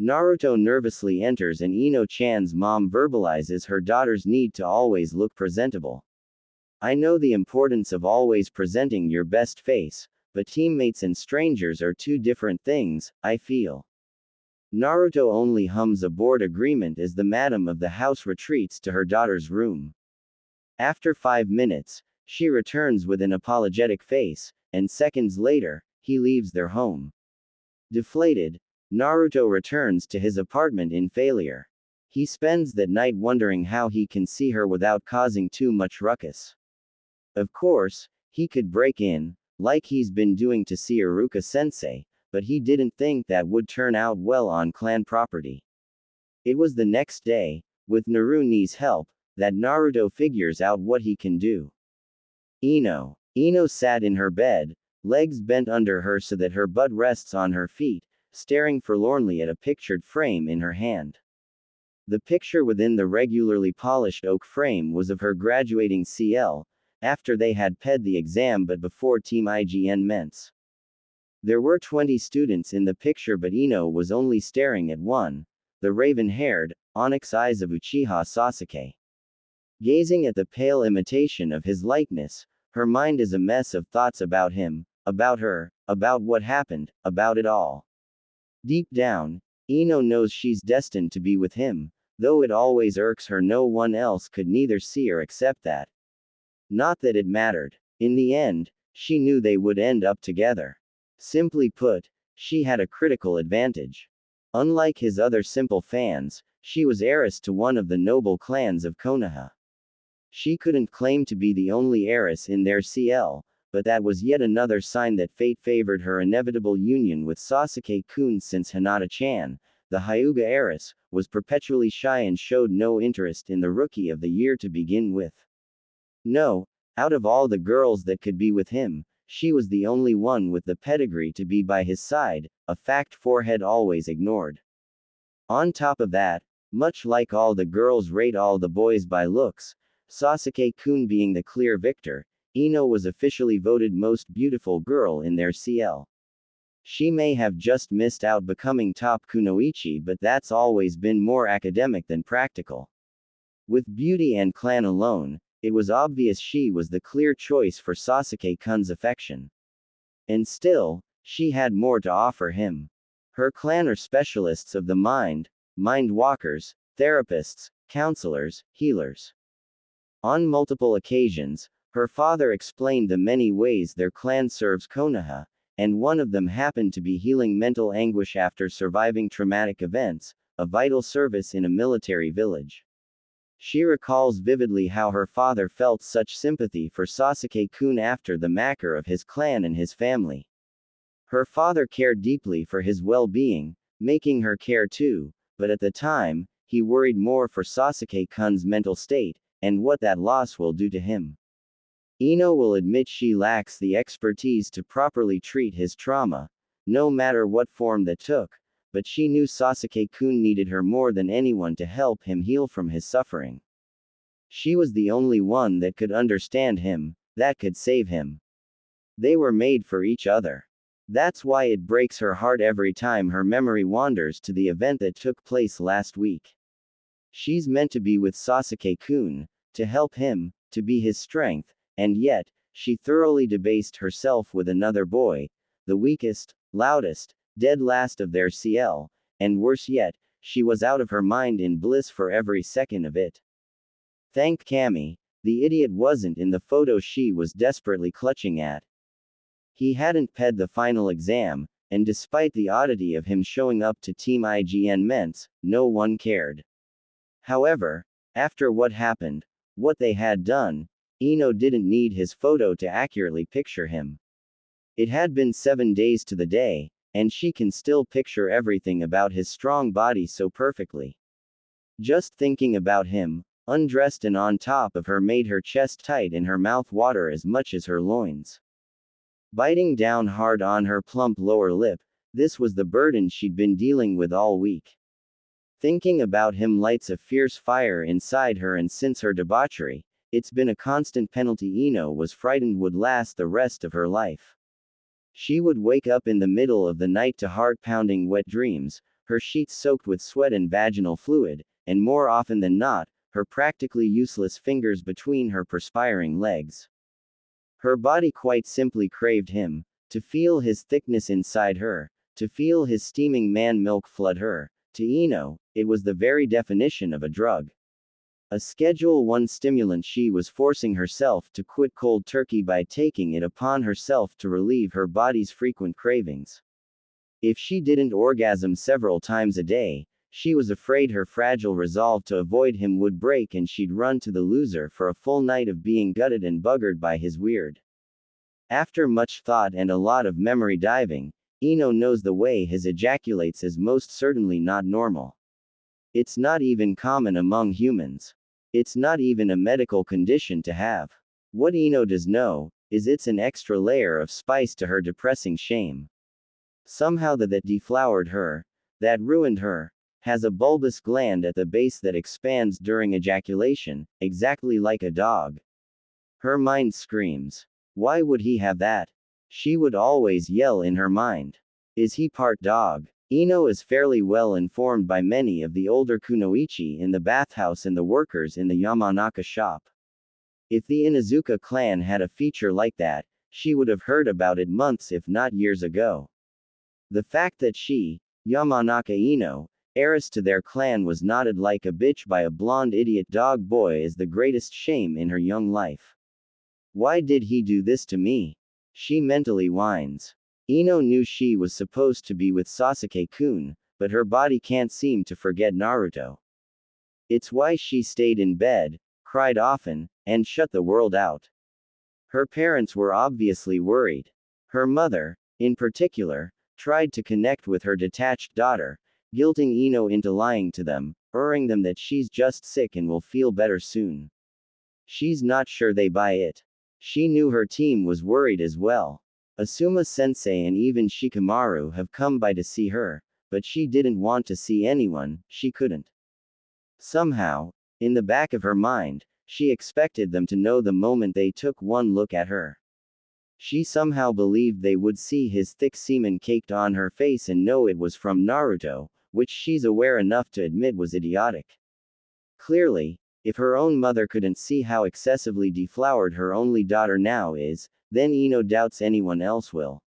Naruto nervously enters, and Ino-chan's mom verbalizes her daughter's need to always look presentable. I know the importance of always presenting your best face, but teammates and strangers are two different things, I feel. Naruto only hums a bored agreement as the madam of the house retreats to her daughter's room. After 5 minutes, she returns with an apologetic face, and seconds later, he leaves their home. Deflated, Naruto returns to his apartment in failure. He spends that night wondering how he can see her without causing too much ruckus. Of course, he could break in, like he's been doing to see Iruka-sensei, but he didn't think that would turn out well on clan property. It was the next day, with Naruto's help, that Naruto figures out what he can do. Ino sat in her bed, legs bent under her so that her butt rests on her feet, staring forlornly at a pictured frame in her hand. The picture within the regularly polished oak frame was of her graduating CL, after they had ped the exam but before Team IGN Ments. There were 20 students in the picture, but Ino was only staring at one, the raven-haired, onyx eyes of Uchiha Sasuke. Gazing at the pale imitation of his likeness, her mind is a mess of thoughts about him, about her, about what happened, about it all. Deep down, Ino knows she's destined to be with him, though it always irks her no one else could neither see or accept that. Not that it mattered. In the end, she knew they would end up together. Simply put, she had a critical advantage. Unlike his other simple fans, she was heiress to one of the noble clans of Konoha. She couldn't claim to be the only heiress in their CL, but that was yet another sign that fate favored her inevitable union with Sasuke-kun, since Hinata-chan, the Hyuga heiress, was perpetually shy and showed no interest in the rookie of the year to begin with. No, out of all the girls that could be with him, she was the only one with the pedigree to be by his side, a fact Forehead always ignored. On top of that, much like all the girls rate all the boys by looks, Sasuke-kun being the clear victor, Ino was officially voted most beautiful girl in their CL. She may have just missed out becoming top kunoichi, but that's always been more academic than practical. With beauty and clan alone, it was obvious she was the clear choice for Sasuke-kun's affection. And still, she had more to offer him. Her clan are specialists of the mind walkers, therapists, counselors, healers. On multiple occasions, her father explained the many ways their clan serves Konoha, and one of them happened to be healing mental anguish after surviving traumatic events, a vital service in a military village. She recalls vividly how her father felt such sympathy for Sasuke-kun after the massacre of his clan and his family. Her father cared deeply for his well-being, making her care too, but at the time, he worried more for Sasuke-kun's mental state, and what that loss will do to him. Ino will admit she lacks the expertise to properly treat his trauma, no matter what form that took, but she knew Sasuke-kun needed her more than anyone to help him heal from his suffering. She was the only one that could understand him, that could save him. They were made for each other. That's why it breaks her heart every time her memory wanders to the event that took place last week. She's meant to be with Sasuke-kun, to help him, to be his strength, and yet, she thoroughly debased herself with another boy, the weakest, loudest, dead last of their CL, and worse yet, she was out of her mind in bliss for every second of it. Thank Kami, the idiot wasn't in the photo she was desperately clutching at. He hadn't ped the final exam, and despite the oddity of him showing up to Team IGN Ments, no one cared. However, after what happened, what they had done, Ino didn't need his photo to accurately picture him. It had been 7 days to the day, and she can still picture everything about his strong body so perfectly. Just thinking about him, undressed and on top of her, made her chest tight and her mouth water as much as her loins. Biting down hard on her plump lower lip, this was the burden she'd been dealing with all week. Thinking about him lights a fierce fire inside her, and since her debauchery, it's been a constant penalty Ino was frightened would last the rest of her life. She would wake up in the middle of the night to heart-pounding wet dreams, her sheets soaked with sweat and vaginal fluid, and more often than not, her practically useless fingers between her perspiring legs. Her body quite simply craved him, to feel his thickness inside her, to feel his steaming man milk flood her. To Ino, it was the very definition of a drug. A Schedule 1 stimulant she was forcing herself to quit cold turkey by taking it upon herself to relieve her body's frequent cravings. If she didn't orgasm several times a day, she was afraid her fragile resolve to avoid him would break and she'd run to the loser for a full night of being gutted and buggered by his weird. After much thought and a lot of memory diving, Ino knows the way his ejaculates is most certainly not normal. It's not even common among humans. It's not even a medical condition to have. What Ino does know, is it's an extra layer of spice to her depressing shame. Somehow that deflowered her, that ruined her, has a bulbous gland at the base that expands during ejaculation, exactly like a dog. Her mind screams. Why would he have that? She would always yell in her mind. Is he part dog? Ino is fairly well informed by many of the older kunoichi in the bathhouse and the workers in the Yamanaka shop. If the Inuzuka clan had a feature like that, she would have heard about it months if not years ago. The fact that she, Yamanaka Ino, heiress to their clan, was knotted like a bitch by a blonde idiot dog boy is the greatest shame in her young life. Why did he do this to me? She mentally whines. Ino knew she was supposed to be with Sasuke-kun, but her body can't seem to forget Naruto. It's why she stayed in bed, cried often, and shut the world out. Her parents were obviously worried. Her mother, in particular, tried to connect with her detached daughter, guilting Ino into lying to them, urging them that she's just sick and will feel better soon. She's not sure they buy it. She knew her team was worried as well. Asuma-sensei and even Shikamaru have come by to see her, but she didn't want to see anyone, she couldn't. Somehow, in the back of her mind, she expected them to know the moment they took one look at her. She somehow believed they would see his thick semen caked on her face and know it was from Naruto, which she's aware enough to admit was idiotic. Clearly, if her own mother couldn't see how excessively deflowered her only daughter now is, then Ino doubts anyone else will.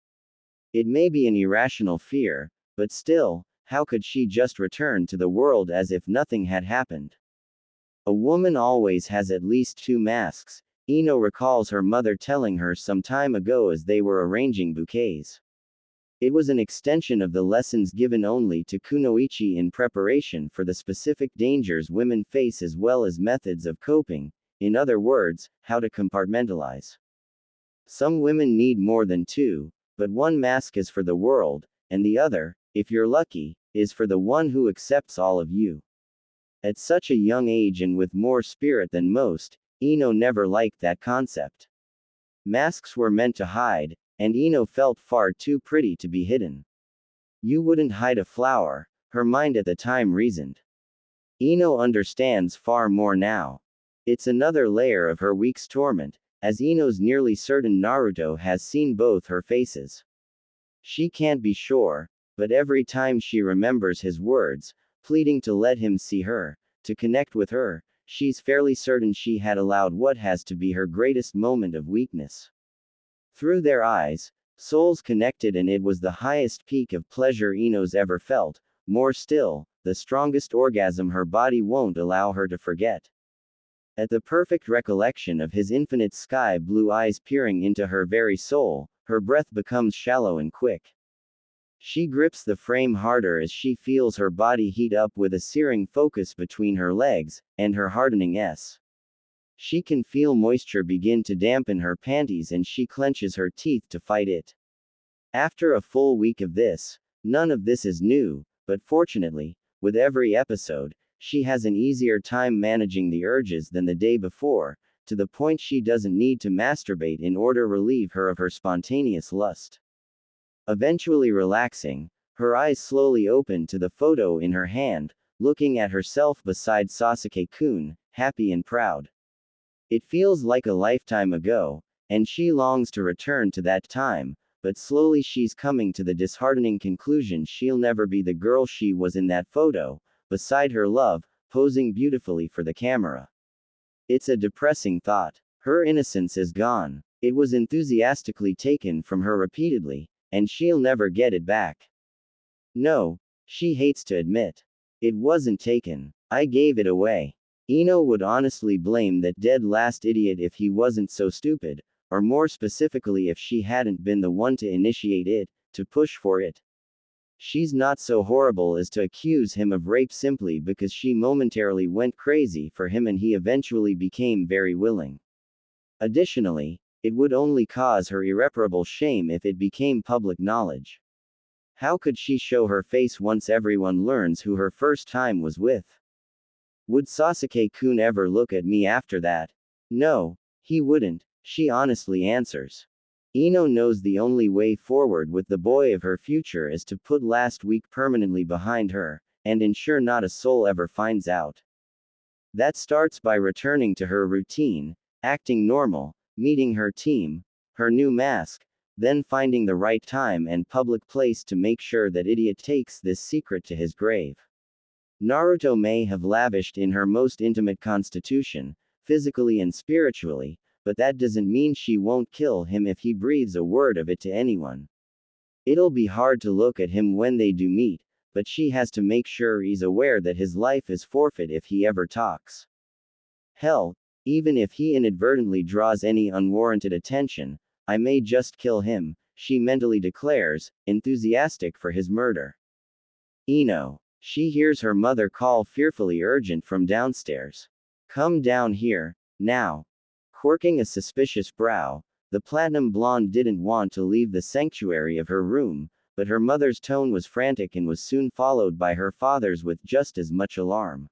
It may be an irrational fear, but still, how could she just return to the world as if nothing had happened? A woman always has at least two masks, Ino recalls her mother telling her some time ago as they were arranging bouquets. It was an extension of the lessons given only to Kunoichi in preparation for the specific dangers women face as well as methods of coping, in other words, how to compartmentalize. Some women need more than two, but one mask is for the world, and the other, if you're lucky, is for the one who accepts all of you. At such a young age and with more spirit than most, Ino never liked that concept. Masks were meant to hide, and Ino felt far too pretty to be hidden. You wouldn't hide a flower, her mind at the time reasoned. Ino understands far more now. It's another layer of her week's torment, as Ino's nearly certain Naruto has seen both her faces. She can't be sure, but every time she remembers his words, pleading to let him see her, to connect with her, she's fairly certain she had allowed what has to be her greatest moment of weakness. Through their eyes, souls connected, and it was the highest peak of pleasure Ino's ever felt, more still, the strongest orgasm her body won't allow her to forget. At the perfect recollection of his infinite sky-blue eyes peering into her very soul, her breath becomes shallow and quick. She grips the frame harder as she feels her body heat up with a searing focus between her legs, and her hardening S. She can feel moisture begin to dampen her panties and she clenches her teeth to fight it. After a full week of this, none of this is new, but fortunately, with every episode, she has an easier time managing the urges than the day before, to the point she doesn't need to masturbate in order to relieve her of her spontaneous lust. Eventually relaxing, her eyes slowly open to the photo in her hand, looking at herself beside Sasuke-kun, happy and proud. It feels like a lifetime ago, and she longs to return to that time, but slowly she's coming to the disheartening conclusion she'll never be the girl she was in that photo, beside her love, posing beautifully for the camera. It's a depressing thought. Her innocence is gone. It was enthusiastically taken from her repeatedly, and she'll never get it back. No, she hates to admit. It wasn't taken. I gave it away. Ino would honestly blame that dead last idiot if he wasn't so stupid, or more specifically if she hadn't been the one to initiate it, to push for it. She's not so horrible as to accuse him of rape simply because she momentarily went crazy for him and he eventually became very willing. Additionally, it would only cause her irreparable shame if it became public knowledge. How could she show her face once everyone learns who her first time was with? Would Sasuke-kun ever look at me after that? No, he wouldn't, she honestly answers. Ino knows the only way forward with the boy of her future is to put last week permanently behind her, and ensure not a soul ever finds out. That starts by returning to her routine, acting normal, meeting her team, her new mask, then finding the right time and public place to make sure that idiot takes this secret to his grave. Naruto may have lavished in her most intimate constitution, physically and spiritually, but that doesn't mean she won't kill him if he breathes a word of it to anyone. It'll be hard to look at him when they do meet, but she has to make sure he's aware that his life is forfeit if he ever talks. Hell, even if he inadvertently draws any unwarranted attention, I may just kill him, she mentally declares, enthusiastic for his murder. Ino. She hears her mother call fearfully urgent from downstairs. Come down here, now. Quirking a suspicious brow, the platinum blonde didn't want to leave the sanctuary of her room, but her mother's tone was frantic and was soon followed by her father's with just as much alarm.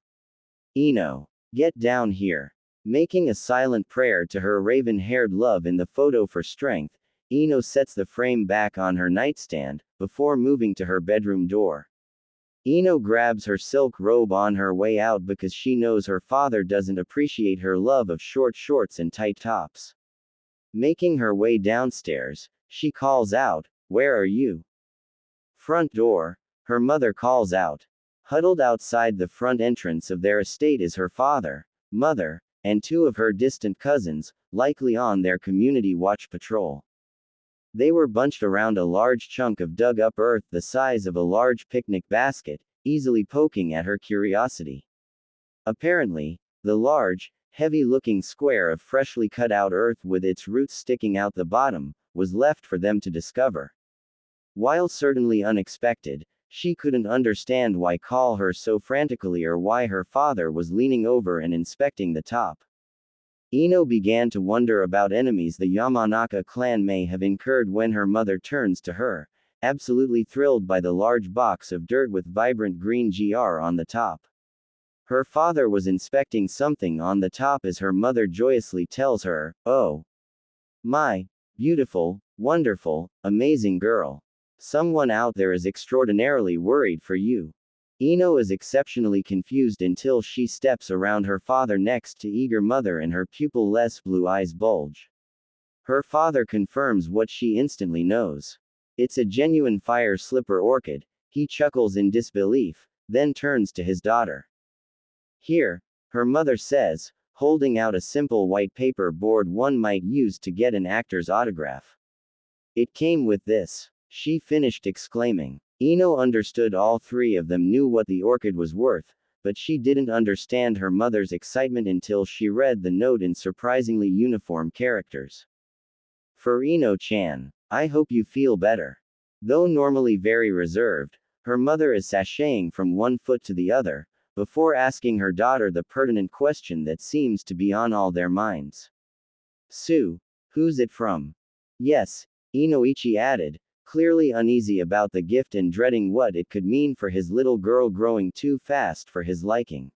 Ino. Get down here. Making a silent prayer to her raven-haired love in the photo for strength, Ino sets the frame back on her nightstand, before moving to her bedroom door. Ino grabs her silk robe on her way out because she knows her father doesn't appreciate her love of short shorts and tight tops. Making her way downstairs, she calls out, "Where are you?" Front door, her mother calls out. Huddled outside the front entrance of their estate is her father, mother, and two of her distant cousins, likely on their community watch patrol. They were bunched around a large chunk of dug-up earth the size of a large picnic basket, easily poking at her curiosity. Apparently, the large, heavy-looking square of freshly cut-out earth with its roots sticking out the bottom, was left for them to discover. While certainly unexpected, she couldn't understand why call her so frantically or why her father was leaning over and inspecting the top. Ino began to wonder about enemies the Yamanaka clan may have incurred when her mother turns to her, absolutely thrilled by the large box of dirt with vibrant green GR on the top. Her father was inspecting something on the top as her mother joyously tells her, "Oh, my beautiful, wonderful, amazing girl. Someone out there is extraordinarily worried for you." Ino is exceptionally confused until she steps around her father next to eager mother and her pupil-less blue eyes bulge. Her father confirms what she instantly knows. It's a genuine fire slipper orchid. He chuckles in disbelief, then turns to his daughter. "Here," her mother says, holding out a simple white paper board one might use to get an actor's autograph. "It came with this," she finished exclaiming. Ino understood all three of them knew what the orchid was worth, but she didn't understand her mother's excitement until she read the note in surprisingly uniform characters. "For Ino-chan, I hope you feel better." Though normally very reserved, her mother is sashaying from one foot to the other, before asking her daughter the pertinent question that seems to be on all their minds. "Sue, who's it from?" "Yes," Inoichi added, clearly uneasy about the gift and dreading what it could mean for his little girl growing too fast for his liking.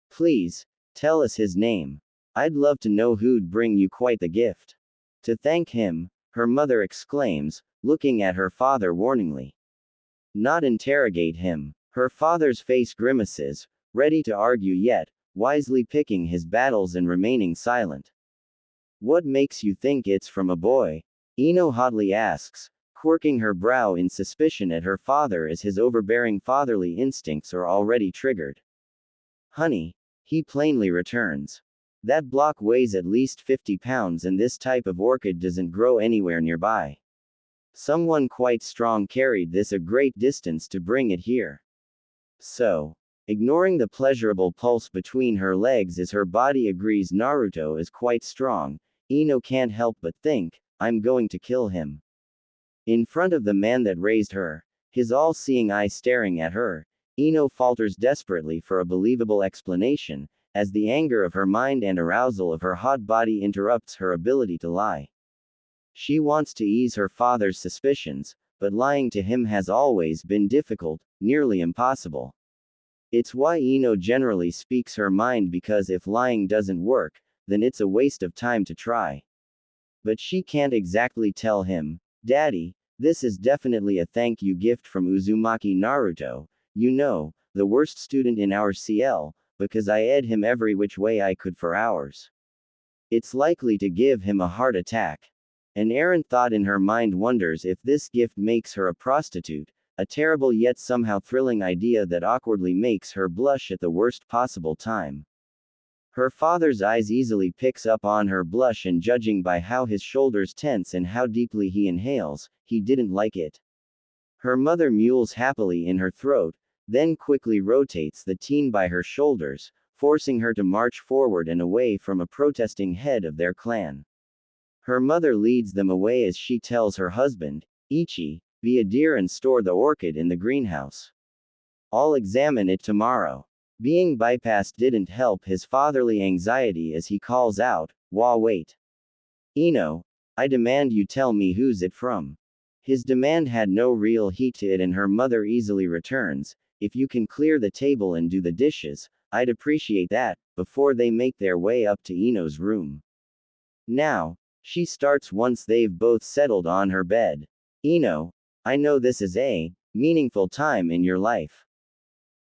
"Please, tell us his name. I'd love to know who'd bring you quite the gift." "To thank him," her mother exclaims, looking at her father warningly. "Not interrogate him." Her father's face grimaces, ready to argue yet, wisely picking his battles and remaining silent. "What makes you think it's from a boy?" Ino hotly asks, quirking her brow in suspicion at her father as his overbearing fatherly instincts are already triggered. "Honey," he plainly returns. "That block weighs at least 50 pounds and this type of orchid doesn't grow anywhere nearby. Someone quite strong carried this a great distance to bring it here." So, ignoring the pleasurable pulse between her legs as her body agrees Naruto is quite strong, Ino can't help but think, "I'm going to kill him." In front of the man that raised her, his all-seeing eye staring at her, Ino falters desperately for a believable explanation, as the anger of her mind and arousal of her hot body interrupts her ability to lie. She wants to ease her father's suspicions, but lying to him has always been difficult, nearly impossible. It's why Ino generally speaks her mind because if lying doesn't work, then it's a waste of time to try. But she can't exactly tell him, "Daddy, this is definitely a thank you gift from Uzumaki Naruto, you know, the worst student in our CL, because I ed him every which way I could for hours. It's likely to give him a heart attack." An errant thought in her mind wonders if this gift makes her a prostitute, a terrible yet somehow thrilling idea that awkwardly makes her blush at the worst possible time. Her father's eyes easily picks up on her blush, and judging by how his shoulders tense and how deeply he inhales, he didn't like it. Her mother mewls happily in her throat, then quickly rotates the teen by her shoulders, forcing her to march forward and away from a protesting head of their clan. Her mother leads them away as she tells her husband, Ichi, be a dear and store the orchid in the greenhouse. I'll examine it tomorrow. Being bypassed didn't help his fatherly anxiety as he calls out, wait. Ino, I demand you tell me who's it from. His demand had no real heat to it, and her mother easily returns, if you can clear the table and do the dishes, I'd appreciate that, before they make their way up to Ino's room. Now, she starts once they've both settled on her bed. Ino, I know this is a meaningful time in your life.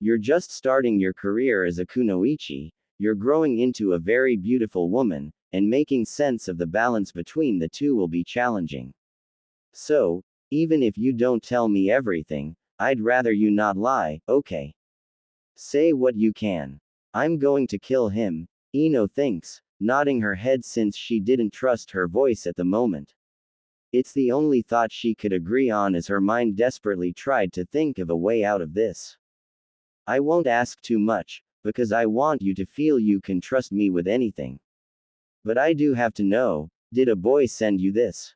You're just starting your career as a kunoichi, you're growing into a very beautiful woman, and making sense of the balance between the two will be challenging. So, even if you don't tell me everything, I'd rather you not lie, okay? Say what you can. I'm going to kill him, Ino thinks, nodding her head since she didn't trust her voice at the moment. It's the only thought she could agree on as her mind desperately tried to think of a way out of this. I won't ask too much, because I want you to feel you can trust me with anything. But I do have to know, did a boy send you this?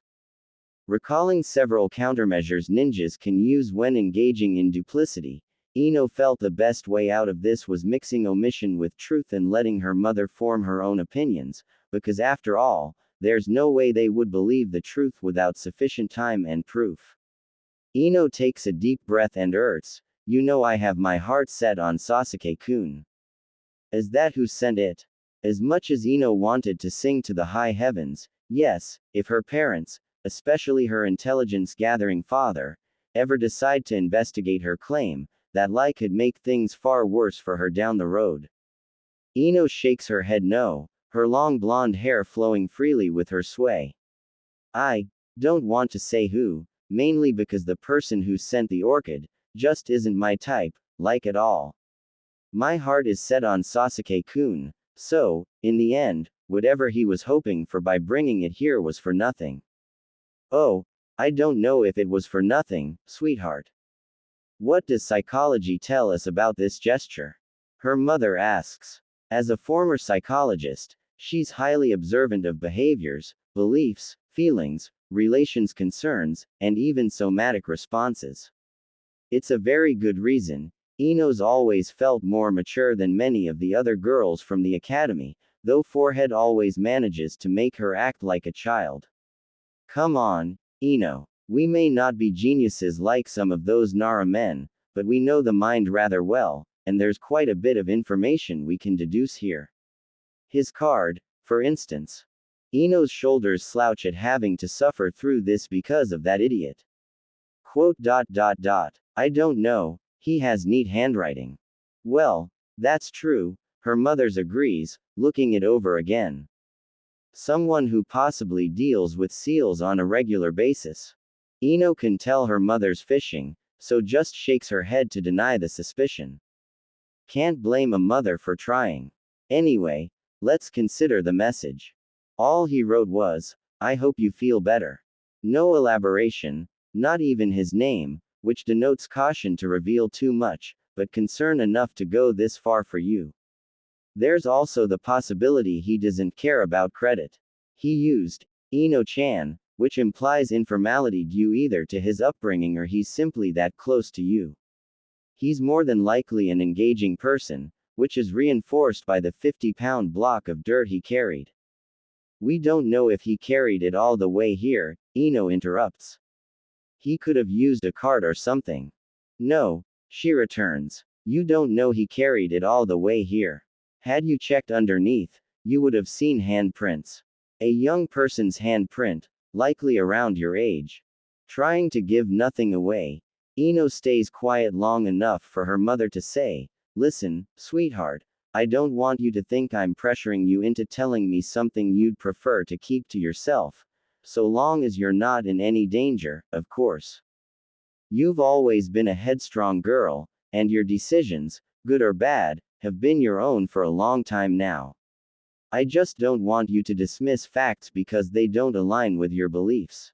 Recalling several countermeasures ninjas can use when engaging in duplicity, Ino felt the best way out of this was mixing omission with truth and letting her mother form her own opinions, because after all, there's no way they would believe the truth without sufficient time and proof. Ino takes a deep breath and urges, you know I have my heart set on Sasuke-kun. Is that who sent it? As much as Ino wanted to sing to the high heavens, yes, if her parents, especially her intelligence-gathering father, ever decide to investigate her claim, that lie could make things far worse for her down the road. Ino shakes her head no, her long blonde hair flowing freely with her sway. I don't want to say who, mainly because the person who sent the orchid just isn't my type, like at all. My heart is set on Sasuke-kun, so, in the end, whatever he was hoping for by bringing it here was for nothing. Oh, I don't know if it was for nothing, sweetheart. What does psychology tell us about this gesture? Her mother asks. As a former psychologist, she's highly observant of behaviors, beliefs, feelings, relations concerns, and even somatic responses. It's a very good reason. Ino's always felt more mature than many of the other girls from the academy, though forehead always manages to make her act like a child. Come on, Ino. We may not be geniuses like some of those Nara men, but we know the mind rather well, and there's quite a bit of information we can deduce here. His card, for instance. Ino's shoulders slouch at having to suffer through this because of that idiot. Quote. I don't know, he has neat handwriting. Well, that's true, her mother's agrees, looking it over again. Someone who possibly deals with seals on a regular basis. Ino can tell her mother's fishing, so just shakes her head to deny the suspicion. Can't blame a mother for trying. Anyway, let's consider the message. All he wrote was, I hope you feel better. No elaboration, not even his name, which denotes caution to reveal too much, but concern enough to go this far for you. There's also the possibility he doesn't care about credit. He used, Ino-chan, which implies informality due either to his upbringing or he's simply that close to you. He's more than likely an engaging person, which is reinforced by the 50-pound block of dirt he carried. We don't know if he carried it all the way here, Ino interrupts. He could have used a cart or something. No, she returns. You don't know he carried it all the way here. Had you checked underneath, you would have seen handprints. A young person's handprint, likely around your age. Trying to give nothing away, Ino stays quiet long enough for her mother to say, listen, sweetheart, I don't want you to think I'm pressuring you into telling me something you'd prefer to keep to yourself, so long as you're not in any danger, of course. You've always been a headstrong girl, and your decisions, good or bad, have been your own for a long time now. I just don't want you to dismiss facts because they don't align with your beliefs.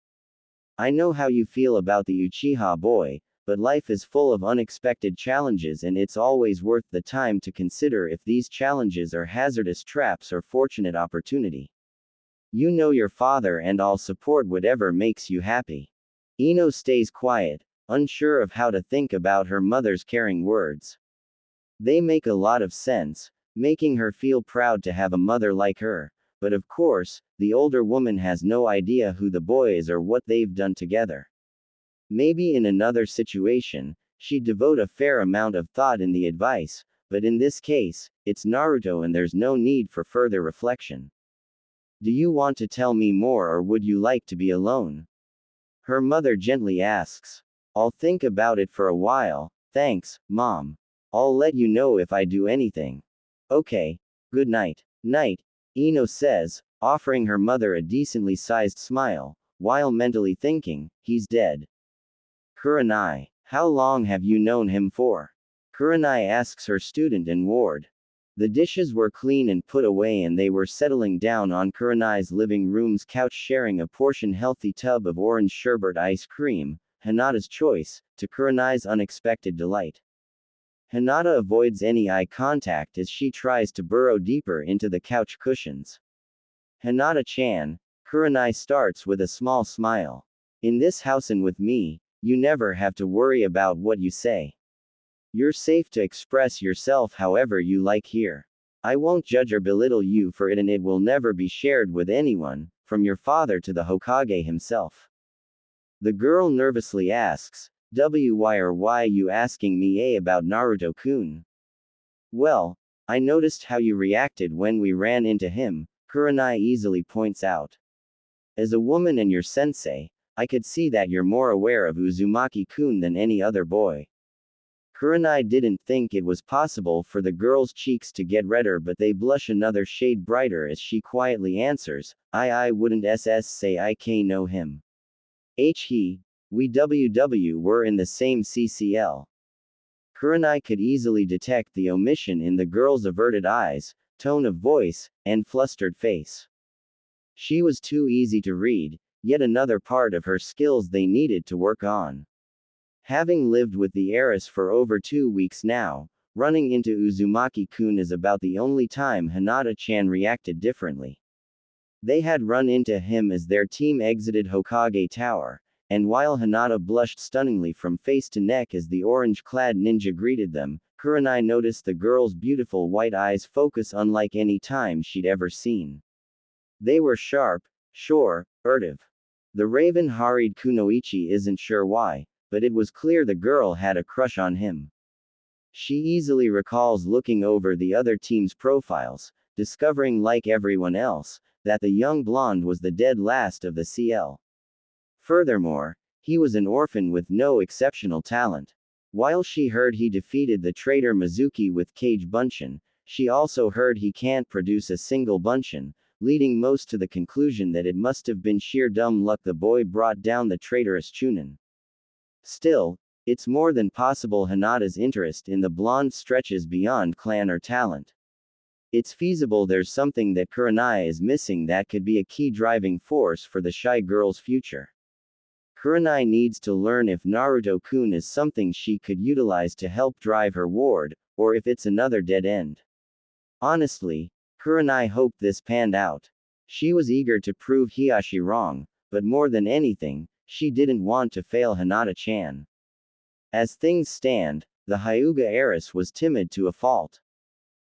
I know how you feel about the Uchiha boy, but life is full of unexpected challenges and it's always worth the time to consider if these challenges are hazardous traps or fortunate opportunity. You know your father and I'll support whatever makes you happy. Ino stays quiet, unsure of how to think about her mother's caring words. They make a lot of sense, making her feel proud to have a mother like her, but of course, the older woman has no idea who the boy is or what they've done together. Maybe in another situation, she'd devote a fair amount of thought in the advice, but in this case, it's Naruto and there's no need for further reflection. Do you want to tell me more or would you like to be alone? Her mother gently asks. I'll think about it for a while, thanks, Mom. I'll let you know if I do anything. Okay, good night. Night, Ino says, offering her mother a decently sized smile, while mentally thinking, he's dead. Kurenai, how long have you known him for? Kurenai asks her student and ward. The dishes were clean and put away and they were settling down on Kurenai's living room's couch sharing a portion-healthy tub of orange sherbet ice cream, Hinata's choice, to Kurenai's unexpected delight. Hinata avoids any eye contact as she tries to burrow deeper into the couch cushions. Hinata-chan, Kurenai starts with a small smile. In this house and with me, you never have to worry about what you say. You're safe to express yourself however you like here. I won't judge or belittle you for it and it will never be shared with anyone, from your father to the Hokage himself. The girl nervously asks, why are you asking me about Naruto-kun? Well, I noticed how you reacted when we ran into him, Kurenai easily points out. As a woman and your sensei, I could see that you're more aware of Uzumaki-kun than any other boy. Kurenai didn't think it was possible for the girl's cheeks to get redder but they blush another shade brighter as she quietly answers, I wouldn't say I know him. We were in the same CCL. Kurenai could easily detect the omission in the girl's averted eyes, tone of voice, and flustered face. She was too easy to read, yet another part of her skills they needed to work on. Having lived with the heiress for over 2 weeks now, running into Uzumaki-kun is about the only time Hinata-chan reacted differently. They had run into him as their team exited Hokage Tower, and while Hinata blushed stunningly from face to neck as the orange-clad ninja greeted them, Kurenai noticed the girl's beautiful white eyes focus unlike any time she'd ever seen. They were sharp, sure, furtive. The raven hurried Kunoichi isn't sure why, but it was clear the girl had a crush on him. She easily recalls looking over the other team's profiles, discovering like everyone else, that the young blonde was the dead last of the CL. Furthermore, he was an orphan with no exceptional talent. While she heard he defeated the traitor Mizuki with Kage Bunshin, she also heard he can't produce a single Bunshin, leading most to the conclusion that it must have been sheer dumb luck the boy brought down the traitorous Chunin. Still, it's more than possible Hinata's interest in the blonde stretches beyond clan or talent. It's feasible there's something that Kurenai is missing that could be a key driving force for the shy girl's future. Kurenai needs to learn if Naruto-kun is something she could utilize to help drive her ward, or if it's another dead end. Honestly, Kurenai hoped this panned out. She was eager to prove Hiashi wrong, but more than anything, she didn't want to fail Hinata-chan. As things stand, the Hyuga heiress was timid to a fault.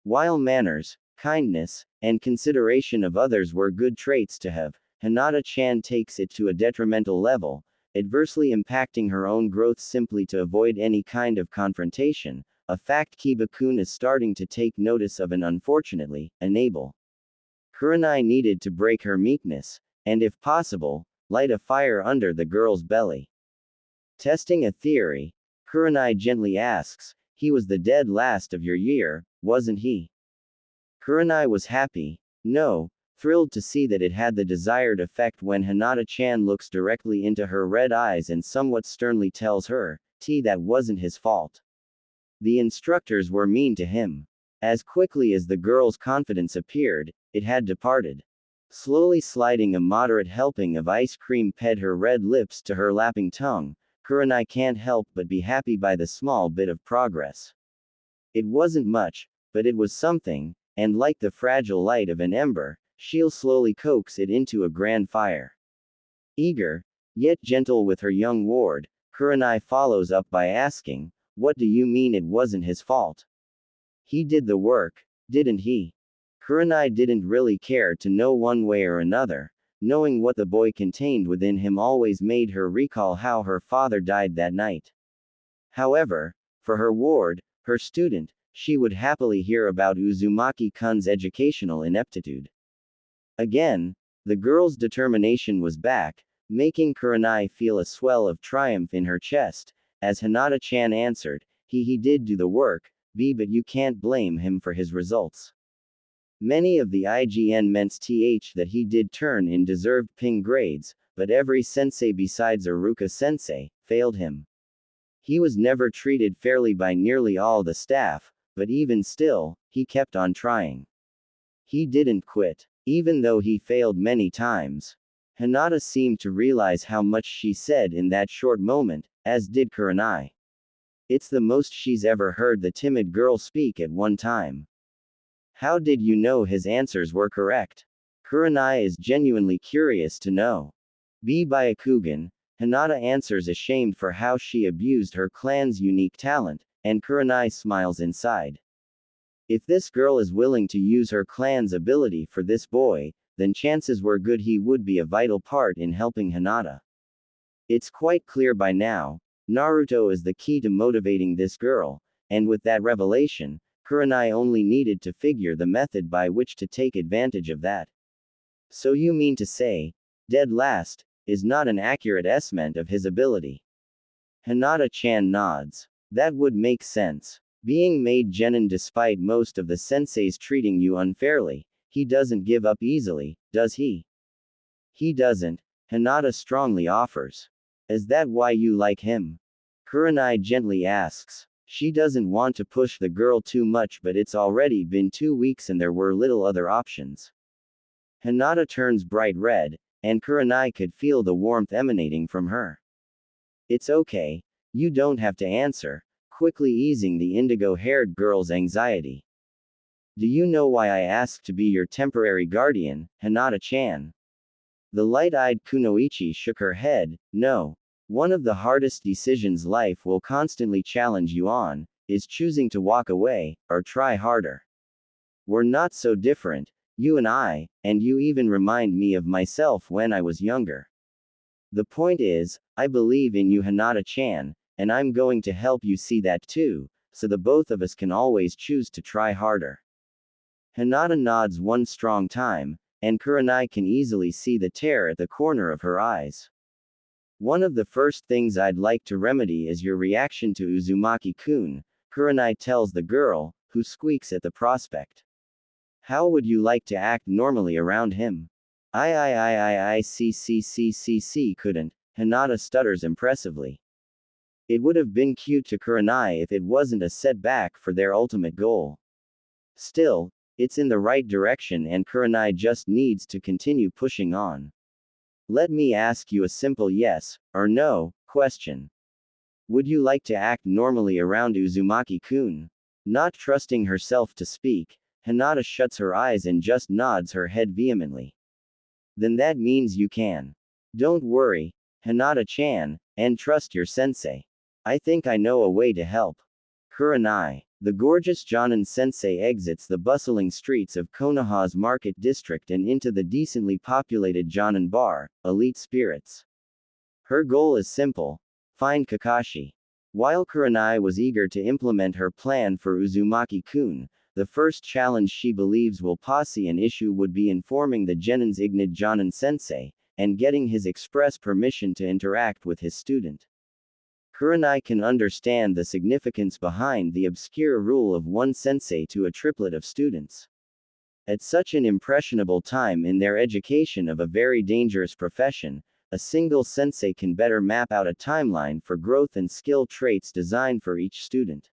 While manners, kindness, and consideration of others were good traits to have, Hinata-chan takes it to a detrimental level, adversely impacting her own growth simply to avoid any kind of confrontation, a fact Kiba-kun is starting to take notice of and unfortunately, enable. Kurenai needed to break her meekness, and if possible, light a fire under the girl's belly. Testing a theory, Kurenai gently asks, he was the dead last of your year, wasn't he? Kurenai was happy, no, thrilled to see that it had the desired effect when Hinata-chan looks directly into her red eyes and somewhat sternly tells her, that wasn't his fault. The instructors were mean to him. As quickly as the girl's confidence appeared, it had departed. Slowly sliding a moderate helping of ice cream ped her red lips to her lapping tongue, Kurenai can't help but be happy by the small bit of progress. It wasn't much, but it was something, and like the fragile light of an ember, she'll slowly coax it into a grand fire. Eager, yet gentle with her young ward, Kurenai follows up by asking, "What do you mean it wasn't his fault? He did the work, didn't he?" Kurenai didn't really care to know one way or another. Knowing what the boy contained within him always made her recall how her father died that night. However, for her ward, her student, she would happily hear about Uzumaki-kun's educational ineptitude. Again, the girl's determination was back, making Kurenai feel a swell of triumph in her chest, as Hinata-chan answered, he did do the work, but you can't blame him for his results. Many of the IGN meant that he did turn in deserved ping grades, but every sensei besides Aruka-sensei failed him. He was never treated fairly by nearly all the staff, but even still, he kept on trying. He didn't quit, even though he failed many times. Hinata seemed to realize how much she said in that short moment, as did Kurenai. It's the most she's ever heard the timid girl speak at one time. How did you know his answers were correct? Kurenai is genuinely curious to know. Byakugan, Hinata answers ashamed for how she abused her clan's unique talent, and Kurenai smiles inside. If this girl is willing to use her clan's ability for this boy, then chances were good he would be a vital part in helping Hinata. It's quite clear by now, Naruto is the key to motivating this girl, and with that revelation, Kurenai only needed to figure the method by which to take advantage of that. So you mean to say, dead last, is not an accurate estimate of his ability? Hinata-chan nods. That would make sense. Being made genin despite most of the senseis treating you unfairly, he doesn't give up easily, does he? He doesn't, Hinata strongly offers. Is that why you like him? Kurenai gently asks. She doesn't want to push the girl too much, but it's already been 2 weeks and there were little other options. Hinata turns bright red, and Kurenai could feel the warmth emanating from her. It's okay, you don't have to answer, quickly easing the indigo-haired girl's anxiety. Do you know why I asked to be your temporary guardian, Hinata-chan? The light-eyed Kunoichi shook her head. No. One of the hardest decisions life will constantly challenge you on, is choosing to walk away, or try harder. We're not so different, you and you even remind me of myself when I was younger. The point is, I believe in you, Hinata-chan, and I'm going to help you see that too, so the both of us can always choose to try harder. Hinata nods one strong time, and Kurenai can easily see the tear at the corner of her eyes. One of the first things I'd like to remedy is your reaction to Uzumaki-kun, Kurenai tells the girl, who squeaks at the prospect. How would you like to act normally around him? I couldn't, Hinata stutters impressively. It would have been cute to Kurenai if it wasn't a setback for their ultimate goal. Still, it's in the right direction and Kurenai just needs to continue pushing on. Let me ask you a simple yes, or no, question. Would you like to act normally around Uzumaki-kun? Not trusting herself to speak, Hinata shuts her eyes and just nods her head vehemently. Then that means you can. Don't worry, Hinata-chan, and trust your sensei. I think I know a way to help. Kurenai. The gorgeous Jonin sensei exits the bustling streets of Konoha's market district and into the decently populated Jonin bar, Elite Spirits. Her goal is simple: find Kakashi. While Kurenai was eager to implement her plan for Uzumaki-kun, the first challenge she believes will pose an issue would be informing the Genin's Ignid Jonin sensei, and getting his express permission to interact with his student. Kurenai can understand the significance behind the obscure rule of one sensei to a triplet of students. At such an impressionable time in their education of a very dangerous profession, a single sensei can better map out a timeline for growth and skill traits designed for each student.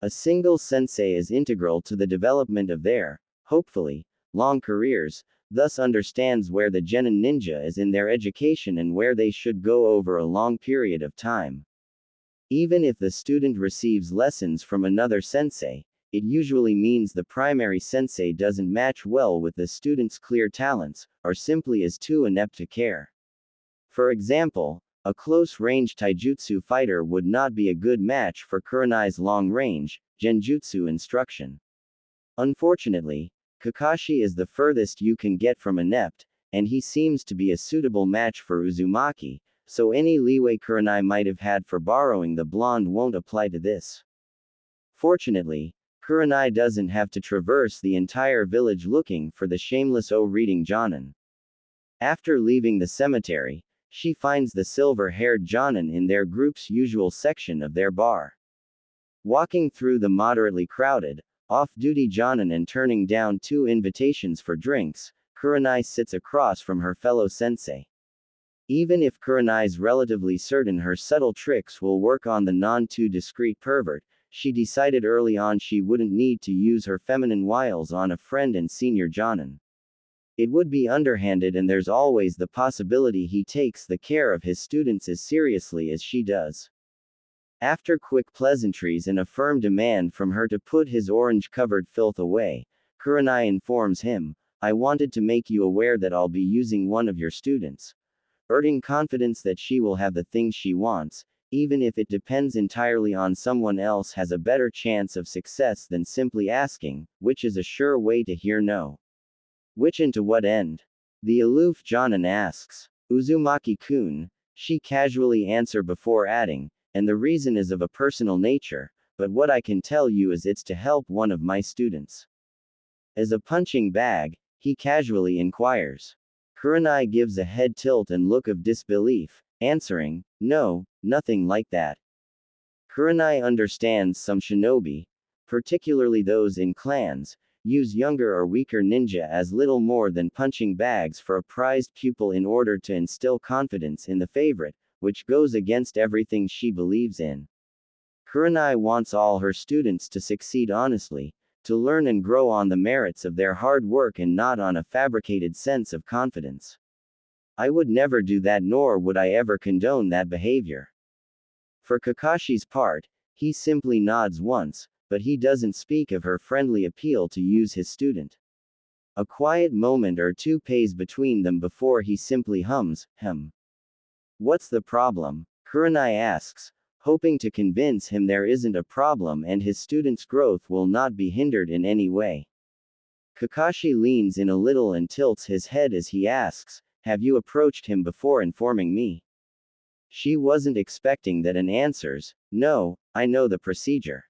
A single sensei is integral to the development of their, hopefully, long careers, thus understands where the genin ninja is in their education and where they should go over a long period of time. Even if the student receives lessons from another sensei, it usually means the primary sensei doesn't match well with the student's clear talents, or simply is too inept to care. For example, a close-range taijutsu fighter would not be a good match for Kurenai's long-range, genjutsu instruction. Unfortunately, Kakashi is the furthest you can get from inept, and he seems to be a suitable match for Uzumaki, so any leeway Kurenai might have had for borrowing the blonde won't apply to this. Fortunately, Kurenai doesn't have to traverse the entire village looking for the shameless reading Jonin. After leaving the cemetery, she finds the silver-haired Jonin in their group's usual section of their bar. Walking through the moderately crowded, off-duty Jonin and turning down 2 invitations for drinks, Kurenai sits across from her fellow sensei. Even if Kurenai's relatively certain her subtle tricks will work on the non-too-discreet pervert, she decided early on she wouldn't need to use her feminine wiles on a friend and senior Jonin. It would be underhanded, and there's always the possibility he takes the care of his students as seriously as she does. After quick pleasantries and a firm demand from her to put his orange-covered filth away, Kurenai informs him, "I wanted to make you aware that I'll be using one of your students," urging confidence that she will have the things she wants, even if it depends entirely on someone else has a better chance of success than simply asking, which is a sure way to hear no. "Which and to what end?" the aloof Jonin asks. "Uzumaki-kun," she casually answer before adding, "and the reason is of a personal nature, but what I can tell you is it's to help one of my students." As a punching bag, he casually inquires. Kurenai gives a head tilt and look of disbelief, answering, "No, nothing like that." Kurenai understands some shinobi, particularly those in clans, use younger or weaker ninja as little more than punching bags for a prized pupil in order to instill confidence in the favorite, which goes against everything she believes in. Kurenai wants all her students to succeed honestly, to learn and grow on the merits of their hard work and not on a fabricated sense of confidence. "I would never do that, nor would I ever condone that behavior." For Kakashi's part, he simply nods once, but he doesn't speak of her friendly appeal to use his student. A quiet moment or two pays between them before he simply hums, "What's the problem?" Kurenai asks, hoping to convince him there isn't a problem and his student's growth will not be hindered in any way. Kakashi leans in a little and tilts his head as he asks, "Have you approached him before informing me?" She wasn't expecting that and answers, "No, I know the procedure."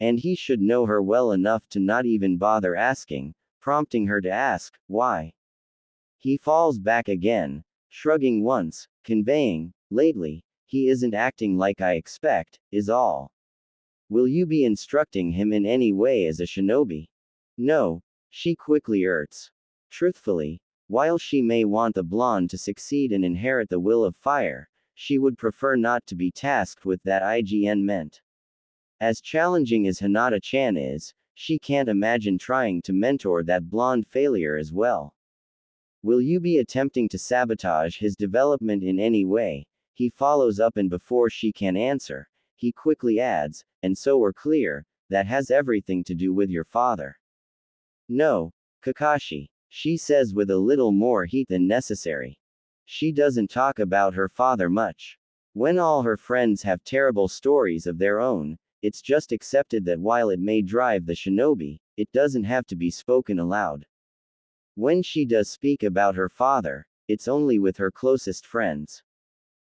And he should know her well enough to not even bother asking, prompting her to ask, "Why?" He falls back again, shrugging once, conveying, "Lately, he isn't acting like I expect, is all." "Will you be instructing him in any way as a shinobi?" "No," she quickly urts. Truthfully, while she may want the blonde to succeed and inherit the will of fire, she would prefer not to be tasked with that IGN meant. As challenging as Hinata-chan is, she can't imagine trying to mentor that blonde failure as well. "Will you be attempting to sabotage his development in any way?" He follows up, and before she can answer, he quickly adds, "And so we're clear, that has everything to do with your father." "No, Kakashi," she says with a little more heat than necessary. She doesn't talk about her father much. When all her friends have terrible stories of their own, it's just accepted that while it may drive the shinobi, it doesn't have to be spoken aloud. When she does speak about her father, it's only with her closest friends.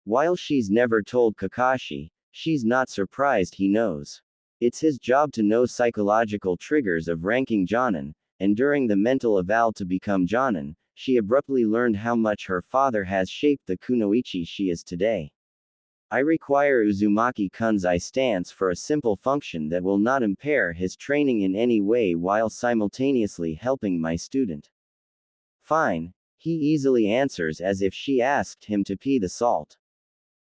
While she's never told Kakashi, she's not surprised he knows. It's his job to know psychological triggers of ranking Jonin, and during the mental eval to become Jonin, she abruptly learned how much her father has shaped the kunoichi she is today. "I require Uzumaki-kun's stance for a simple function that will not impair his training in any way while simultaneously helping my student." "Fine," he easily answers as if she asked him to pea the salt.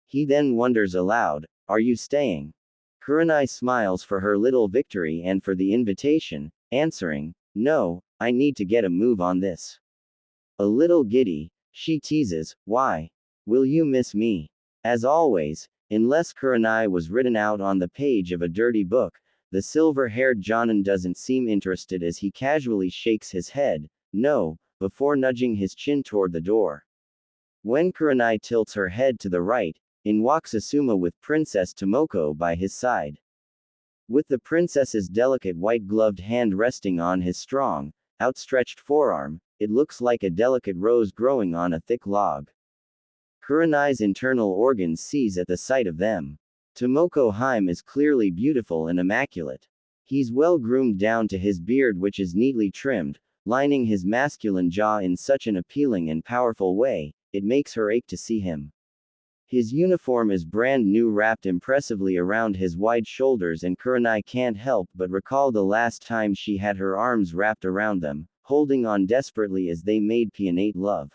He then wonders aloud, "Are you staying?" Kurenai smiles for her little victory and for the invitation, answering, "No, I need to get a move on this. A little giddy, she teases, why? Will you miss me? As always, unless Kurenai was written out on the page of a dirty book, the silver-haired Jonin doesn't seem interested as he casually shakes his head, no, before nudging his chin toward the door. When Kurenai tilts her head to the right, in walks Asuma with Princess Tomoko by his side. With the princess's delicate white-gloved hand resting on his strong, outstretched forearm, it looks like a delicate rose growing on a thick log. Kurenai's internal organs seize at the sight of them. Tomoko Heim is clearly beautiful and immaculate. He's well groomed down to his beard, which is neatly trimmed, lining his masculine jaw in such an appealing and powerful way, it makes her ache to see him. His uniform is brand new, wrapped impressively around his wide shoulders, and Kurenai can't help but recall the last time she had her arms wrapped around them, holding on desperately as they made pianate love.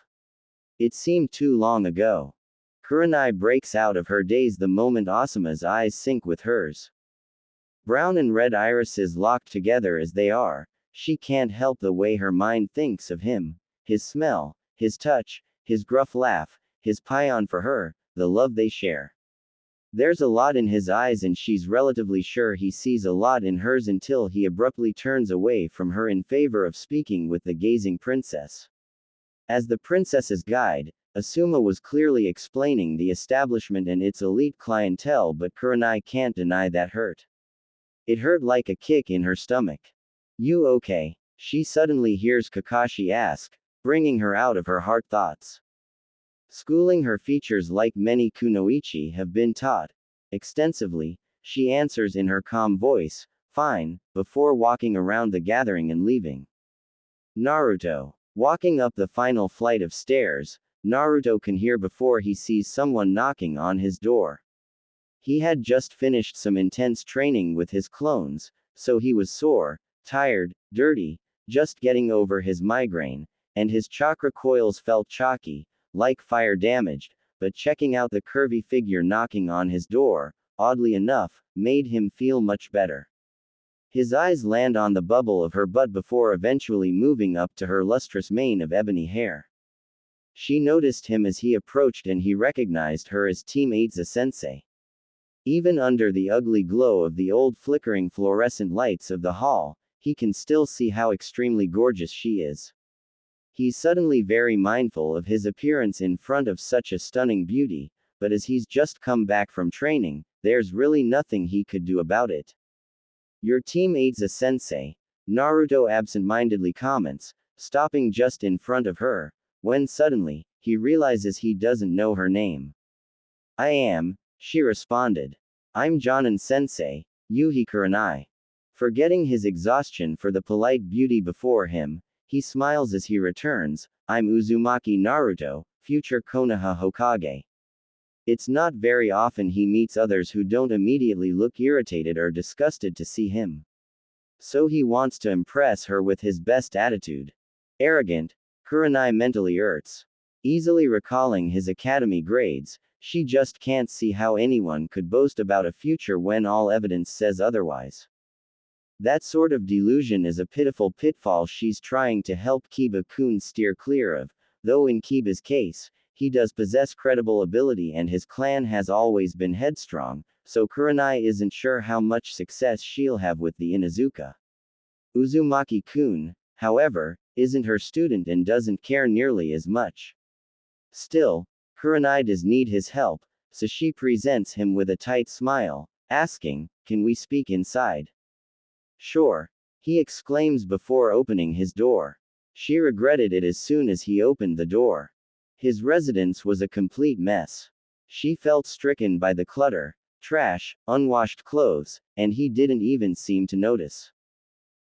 It seemed too long ago. Kurenai breaks out of her daze the moment Asuma's eyes sync with hers. Brown and red irises locked together as they are, she can't help the way her mind thinks of him, his smell, his touch, his gruff laugh, his paean for her, the love they share. There's a lot in his eyes, and she's relatively sure he sees a lot in hers until he abruptly turns away from her in favor of speaking with the gazing princess. As the princess's guide, Asuma was clearly explaining the establishment and its elite clientele, but Kurenai can't deny that hurt. It hurt like a kick in her stomach. You okay? She suddenly hears Kakashi ask, bringing her out of her heart thoughts. Schooling her features, like many kunoichi, have been taught extensively, she answers in her calm voice, fine, before walking around the gathering and leaving. Naruto. Walking up the final flight of stairs, Naruto can hear before he sees someone knocking on his door. He had just finished some intense training with his clones, so he was sore, tired, dirty, just getting over his migraine, and his chakra coils felt chalky, like fire damaged, but checking out the curvy figure knocking on his door, oddly enough, made him feel much better. His eyes land on the bubble of her butt before eventually moving up to her lustrous mane of ebony hair. She noticed him as he approached, and he recognized her as Team 8's sensei. Even under the ugly glow of the old flickering fluorescent lights of the hall, he can still see how extremely gorgeous she is. He's suddenly very mindful of his appearance in front of such a stunning beauty, but as he's just come back from training, there's really nothing he could do about it. Your Team 8's sensei, Naruto absent-mindedly comments, stopping just in front of her, when suddenly, he realizes he doesn't know her name. I am, she responded. I'm Jonin Sensei, Yuhi Kurenai. Forgetting his exhaustion for the polite beauty before him, he smiles as he returns, I'm Uzumaki Naruto, future Konoha Hokage. It's not very often he meets others who don't immediately look irritated or disgusted to see him. So he wants to impress her with his best attitude. Arrogant, Kurenai mentally urts. Easily recalling his academy grades, she just can't see how anyone could boast about a future when all evidence says otherwise. That sort of delusion is a pitiful pitfall she's trying to help Kiba-kun steer clear of, though in Kiba's case, he does possess credible ability and his clan has always been headstrong, so Kurenai isn't sure how much success she'll have with the Inuzuka. Uzumaki-kun, however, isn't her student and doesn't care nearly as much. Still, Kurenai does need his help, so she presents him with a tight smile, asking, can we speak inside? Sure, he exclaims before opening his door. She regretted it as soon as he opened the door. His residence was a complete mess. She felt stricken by the clutter, trash, unwashed clothes, and he didn't even seem to notice.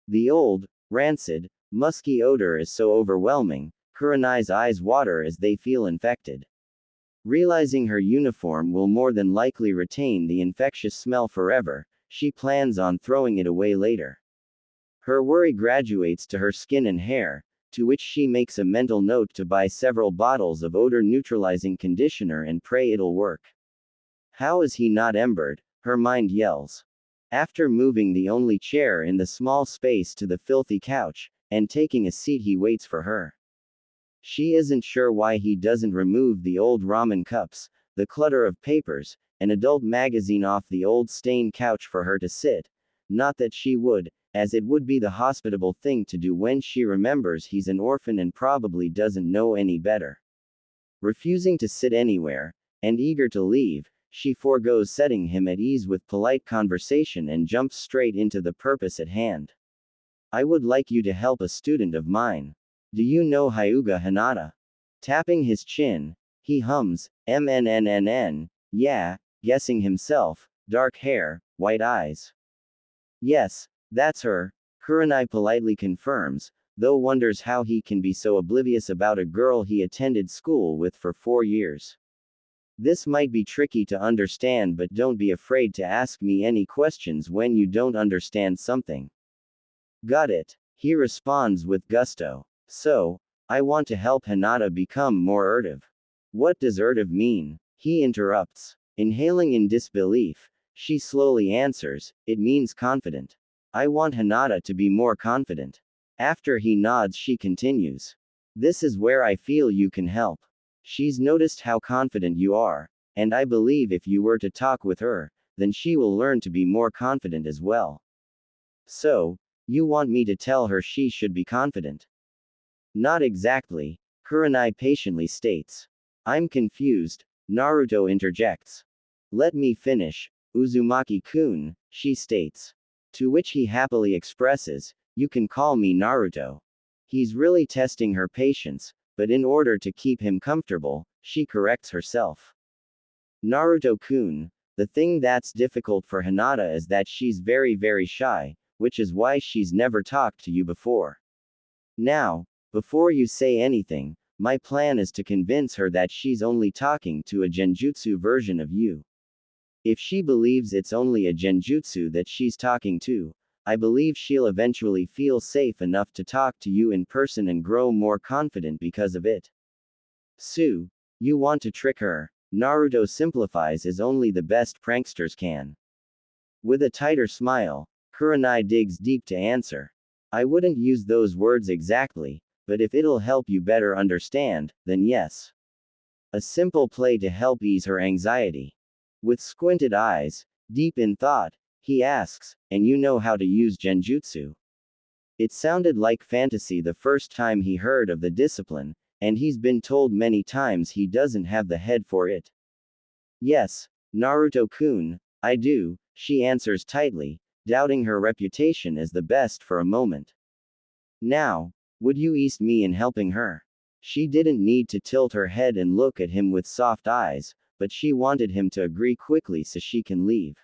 The old, rancid, musky odor is so overwhelming, Kurenai's eyes water as they feel infected. Realizing her uniform will more than likely retain the infectious smell forever, she plans on throwing it away later. Her worry graduates to her skin and hair, to which she makes a mental note to buy several bottles of odor-neutralizing conditioner and pray it'll work. How is he not embered? Her mind yells. After moving the only chair in the small space to the filthy couch, and taking a seat he waits for her. She isn't sure why he doesn't remove the old ramen cups, the clutter of papers, an adult magazine off the old stained couch for her to sit. Not that she would, as it would be the hospitable thing to do when she remembers he's an orphan and probably doesn't know any better. Refusing to sit anywhere, and eager to leave, she forgoes setting him at ease with polite conversation and jumps straight into the purpose at hand. I would like you to help a student of mine. Do you know Hyuga Hinata? Tapping his chin, he hums, MNNNN, yeah, guessing himself, dark hair, white eyes. Yes, that's her, Kurenai politely confirms, though wonders how he can be so oblivious about a girl he attended school with for 4 years. This might be tricky to understand, but don't be afraid to ask me any questions when you don't understand something. Got it, he responds with gusto. So, I want to help Hinata become more assertive. What does assertive mean? He interrupts. Inhaling in disbelief, she slowly answers, it means confident. I want Hinata to be more confident. After he nods, she continues. This is where I feel you can help. She's noticed how confident you are, and I believe if you were to talk with her, then she will learn to be more confident as well. So, you want me to tell her she should be confident? Not exactly, Kurenai patiently states. I'm confused, Naruto interjects. Let me finish, Uzumaki-kun, she states. To which he happily expresses, you can call me Naruto. He's really testing her patience, but in order to keep him comfortable, she corrects herself. Naruto-kun, the thing that's difficult for Hinata is that she's very shy, which is why she's never talked to you before. Now, before you say anything, my plan is to convince her that she's only talking to a genjutsu version of you. If she believes it's only a genjutsu that she's talking to, I believe she'll eventually feel safe enough to talk to you in person and grow more confident because of it. Sue, you want to trick her, Naruto simplifies as only the best pranksters can. With a tighter smile, Kurenai digs deep to answer. I wouldn't use those words exactly, but if it'll help you better understand, then yes. A simple play to help ease her anxiety. With squinted eyes, deep in thought, he asks, and you know how to use genjutsu? It sounded like fantasy the first time he heard of the discipline, and he's been told many times he doesn't have the head for it. Yes, Naruto-kun, I do, she answers tightly, doubting her reputation as the best for a moment. Now, would you ease me in helping her? She didn't need to tilt her head and look at him with soft eyes, but she wanted him to agree quickly so she can leave.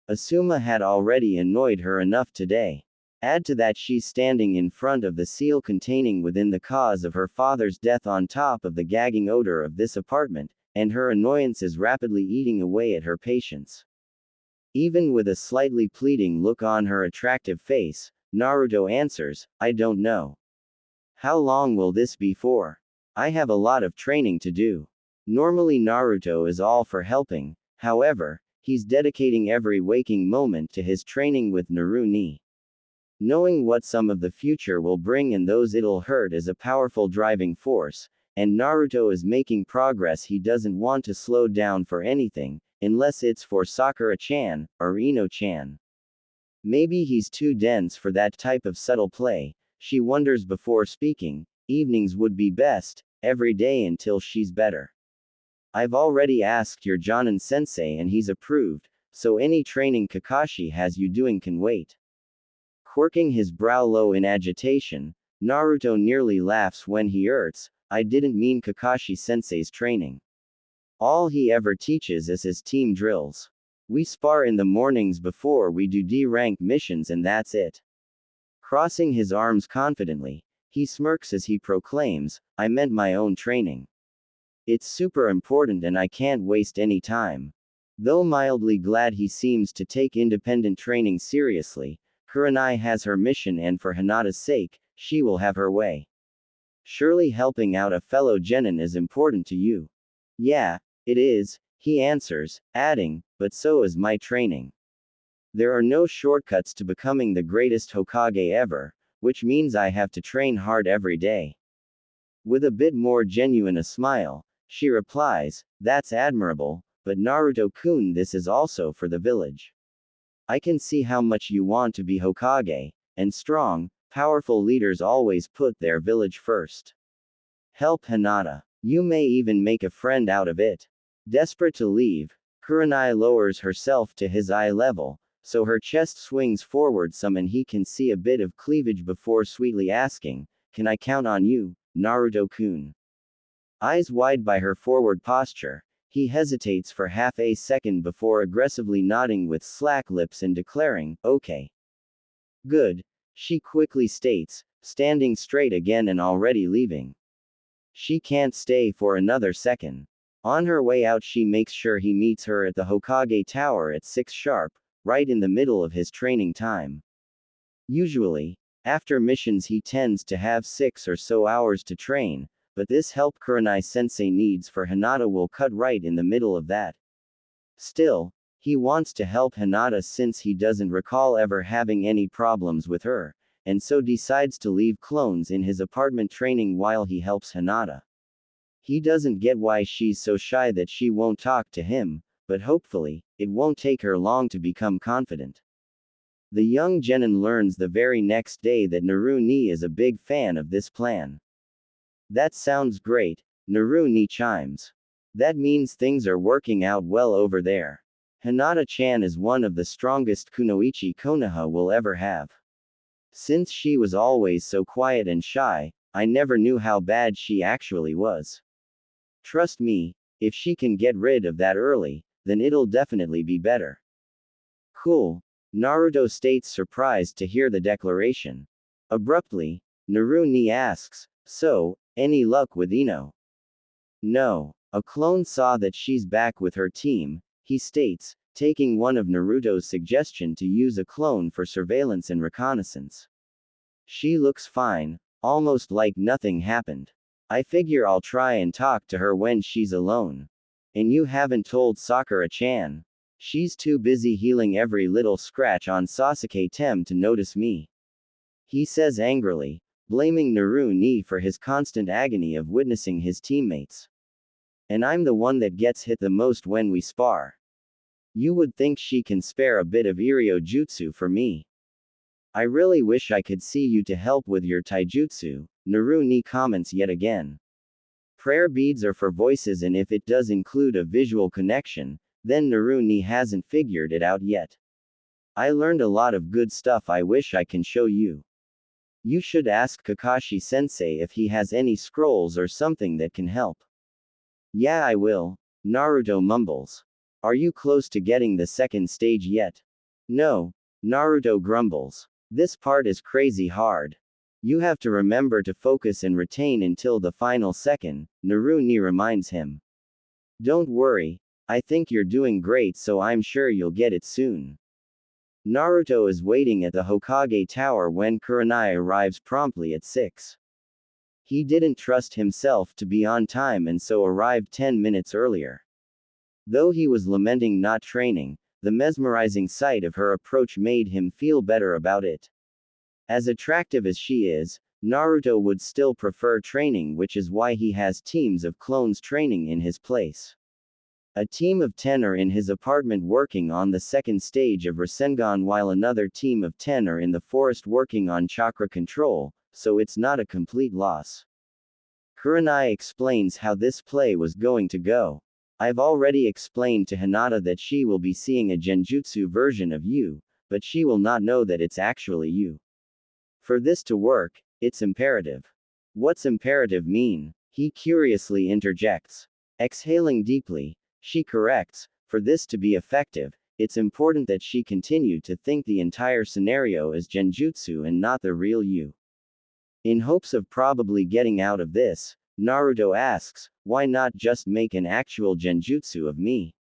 Asuma had already annoyed her enough today. Add to that she's standing in front of the seal containing within the cause of her father's death on top of the gagging odor of this apartment, and her annoyance is rapidly eating away at her patience. Even with a slightly pleading look on her attractive face, Naruto answers, I don't know. How long will this be for? I have a lot of training to do. Normally Naruto is all for helping, however, he's dedicating every waking moment to his training with Naru-ni. Knowing what some of the future will bring and those it'll hurt is a powerful driving force, and Naruto is making progress. He doesn't want to slow down for anything, unless it's for Sakura-chan, or Ino-chan. Maybe he's too dense for that type of subtle play, she wonders before speaking. Evenings would be best, every day until she's better. I've already asked your Jonin-sensei and he's approved, so any training Kakashi has you doing can wait. Quirking his brow low in agitation, Naruto nearly laughs when he urts, I didn't mean Kakashi-sensei's training. All he ever teaches is his team drills. We spar in the mornings before we do D-rank missions and that's it. Crossing his arms confidently, he smirks as he proclaims, I meant my own training. It's super important and I can't waste any time. Though mildly glad he seems to take independent training seriously, Kurenai has her mission and for Hinata's sake, she will have her way. Surely helping out a fellow genin is important to you. Yeah, it is, he answers, adding, but so is my training. There are no shortcuts to becoming the greatest Hokage ever, which means I have to train hard every day. With a bit more genuine a smile, she replies, that's admirable, but Naruto-kun, this is also for the village. I can see how much you want to be Hokage, and strong, powerful leaders always put their village first. Help Hinata. You may even make a friend out of it. Desperate to leave, Kurenai lowers herself to his eye level, so her chest swings forward some and he can see a bit of cleavage before sweetly asking, can I count on you, Naruto-kun? Eyes wide by her forward posture, he hesitates for half a second before aggressively nodding with slack lips and declaring, okay. Good, she quickly states, standing straight again and already leaving. She can't stay for another second. On her way out, she makes sure he meets her at the Hokage Tower at 6 sharp, right in the middle of his training time. Usually, after missions he tends to have 6 or so hours to train, but this help Kurenai sensei needs for Hinata will cut right in the middle of that. Still, he wants to help Hinata since he doesn't recall ever having any problems with her, and so decides to leave clones in his apartment training while he helps Hinata. He doesn't get why she's so shy that she won't talk to him, but hopefully, it won't take her long to become confident. The young genin learns the very next day that Naru-ni is a big fan of this plan. That sounds great, Naru-ni chimes. That means things are working out well over there. Hinata-chan is one of the strongest kunoichi Konoha will ever have. Since she was always so quiet and shy, I never knew how bad she actually was. Trust me, if she can get rid of that early, then it'll definitely be better. Cool, Naruto states, surprised to hear the declaration. Abruptly, Naru-ni asks, so, any luck with Ino? No. A clone saw that she's back with her team, he states, taking one of Naruto's suggestion to use a clone for surveillance and reconnaissance. She looks fine, almost like nothing happened. I figure I'll try and talk to her when she's alone. And you haven't told Sakura-chan? She's too busy healing every little scratch on Sasuke-tem to notice me. He says angrily, blaming Naru-ni for his constant agony of witnessing his teammates. And I'm the one that gets hit the most when we spar. You would think she can spare a bit of Iryo Jutsu for me. I really wish I could see you to help with your taijutsu, Naru-ni comments yet again. Prayer beads are for voices, and if it does include a visual connection, then Naru-ni hasn't figured it out yet. I learned a lot of good stuff I wish I can show you. You should ask Kakashi-sensei if he has any scrolls or something that can help. Yeah, I will, Naruto mumbles. Are you close to getting the second stage yet? No, Naruto grumbles. This part is crazy hard. You have to remember to focus and retain until the final second, Naru-ni reminds him. Don't worry, I think you're doing great, so I'm sure you'll get it soon. Naruto is waiting at the Hokage Tower when Kurenai arrives promptly at 6. He didn't trust himself to be on time and so arrived 10 minutes earlier. Though he was lamenting not training, the mesmerizing sight of her approach made him feel better about it. As attractive as she is, Naruto would still prefer training, which is why he has teams of clones training in his place. A team of 10 are in his apartment working on the second stage of Rasengan, while another team of 10 are in the forest working on chakra control, so it's not a complete loss. Kurenai explains how this play was going to go. I've already explained to Hinata that she will be seeing a genjutsu version of you, but she will not know that it's actually you. For this to work, it's imperative. What's imperative mean? He curiously interjects. Exhaling deeply, she corrects, for this to be effective, it's important that she continue to think the entire scenario is genjutsu and not the real you. In hopes of probably getting out of this, Naruto asks, why not just make an actual genjutsu of me?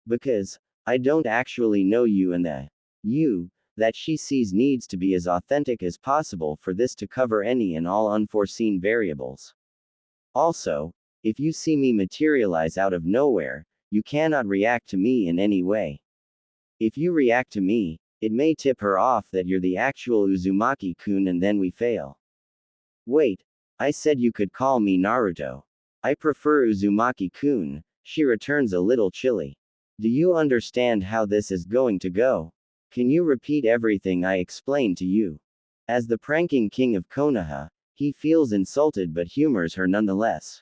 Because, I don't actually know you, and the you that she sees needs to be as authentic as possible for this to cover any and all unforeseen variables. Also, if you see me materialize out of nowhere, you cannot react to me in any way. If you react to me, It may tip her off that you're the actual Uzumaki-kun and then we fail. Wait, I said you could call me Naruto. I prefer Uzumaki-kun, she returns a little chilly. Do you understand how this is going to go? Can you repeat everything I explained to you? As the pranking king of Konoha, he feels insulted but humors her nonetheless.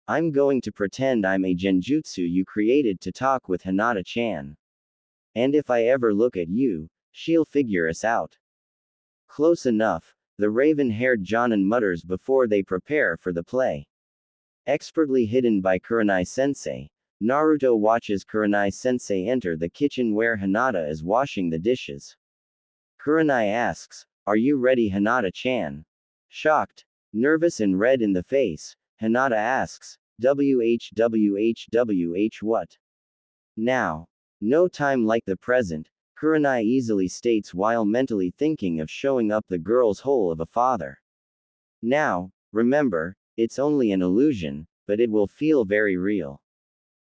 I'm going to pretend I'm a genjutsu you created to talk with Hinata-chan. And if I ever look at you, she'll figure us out. Close enough, the raven-haired Jonin mutters before they prepare for the play. Expertly hidden by Kurenai-sensei, Naruto watches Kurenai-sensei enter the kitchen where Hinata is washing the dishes. Kurenai asks, "Are you ready, Hinata-chan?" Shocked, nervous and red in the face, Hinata asks, WH what? Now. No time like the present, Kurenai easily states while mentally thinking of showing up the girl's hole of a father. Now, remember, it's only an illusion, but it will feel very real.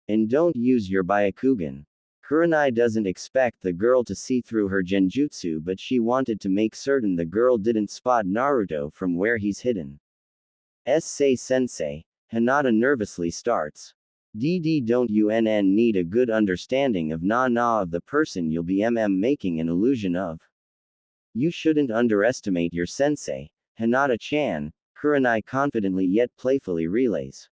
And don't use your Byakugan. Kurenai doesn't expect the girl to see through her genjutsu, but she wanted to make certain the girl didn't spot Naruto from where he's hidden. Say sensei, Hinata nervously starts. Don't you need a good understanding of of the person you'll be making an illusion of. You shouldn't underestimate your sensei, Hinata-chan, Kurenai confidently yet playfully relays.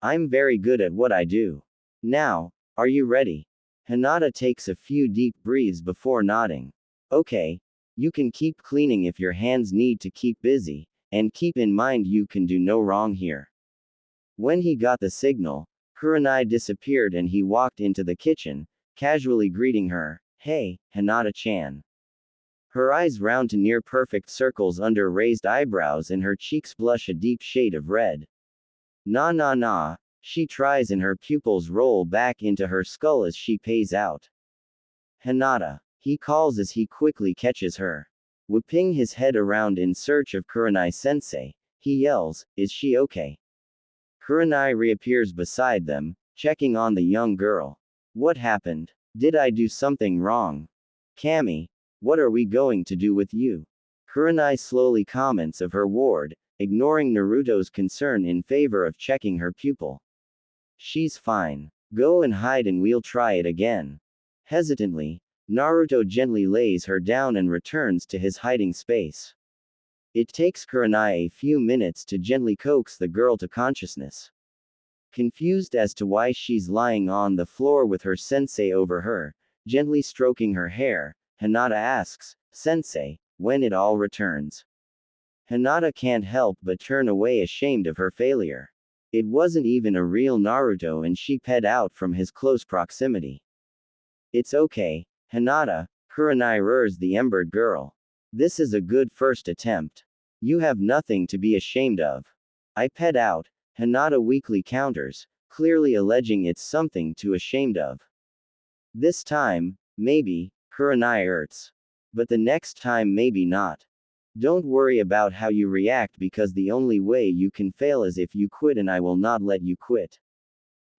I'm very good at what I do. Now, are you ready? Hinata takes a few deep breaths before nodding. Okay. You can keep cleaning if your hands need to keep busy, and keep in mind you can do no wrong here. When he got the signal, Kurenai disappeared and he walked into the kitchen, casually greeting her, "Hey, Hinata-chan." Her eyes round to near-perfect circles under raised eyebrows and her cheeks blush a deep shade of red. Nah, she tries and her pupils roll back into her skull as she pays out. Hinata, he calls as he quickly catches her. Whipping his head around in search of Kurenai-sensei, he yells, "Is she okay?" Kurenai reappears beside them, checking on the young girl. What happened? Did I do something wrong? Kami, what are we going to do with you? Kurenai slowly comments of her ward, ignoring Naruto's concern in favor of checking her pupil. She's fine. Go and hide and we'll try it again. Hesitantly, Naruto gently lays her down and returns to his hiding space. It takes Kurenai a few minutes to gently coax the girl to consciousness. Confused as to why she's lying on the floor with her sensei over her, gently stroking her hair, Hinata asks, "Sensei, when it all returns?" Hinata can't help but turn away ashamed of her failure. It wasn't even a real Naruto and she ped out from his close proximity. It's okay, Hinata, Kurenai urges the embered girl. This is a good first attempt. You have nothing to be ashamed of. I ped out, Hinata weakly counters, clearly alleging it's something to ashamed of. This time, maybe, Kurenai urges. But the next time maybe not. Don't worry about how you react because the only way you can fail is if you quit and I will not let you quit.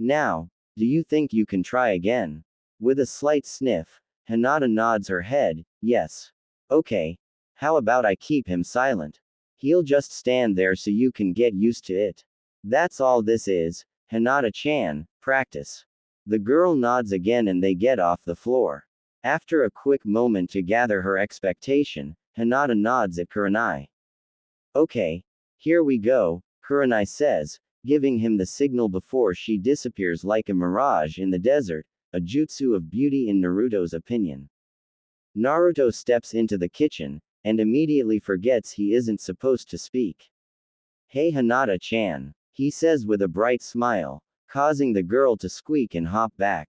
Now, do you think you can try again? With a slight sniff, Hinata nods her head, yes. Okay. How about I keep him silent? He'll just stand there so you can get used to it. That's all this is, Hinata-chan, practice. The girl nods again and they get off the floor. After a quick moment to gather her expectation, Hinata nods at Kurenai. Okay. Here we go, Kurenai says, giving him the signal before she disappears like a mirage in the desert, a jutsu of beauty in Naruto's opinion. Naruto steps into the kitchen, and immediately forgets he isn't supposed to speak. Hey Hinata-chan, he says with a bright smile, causing the girl to squeak and hop back.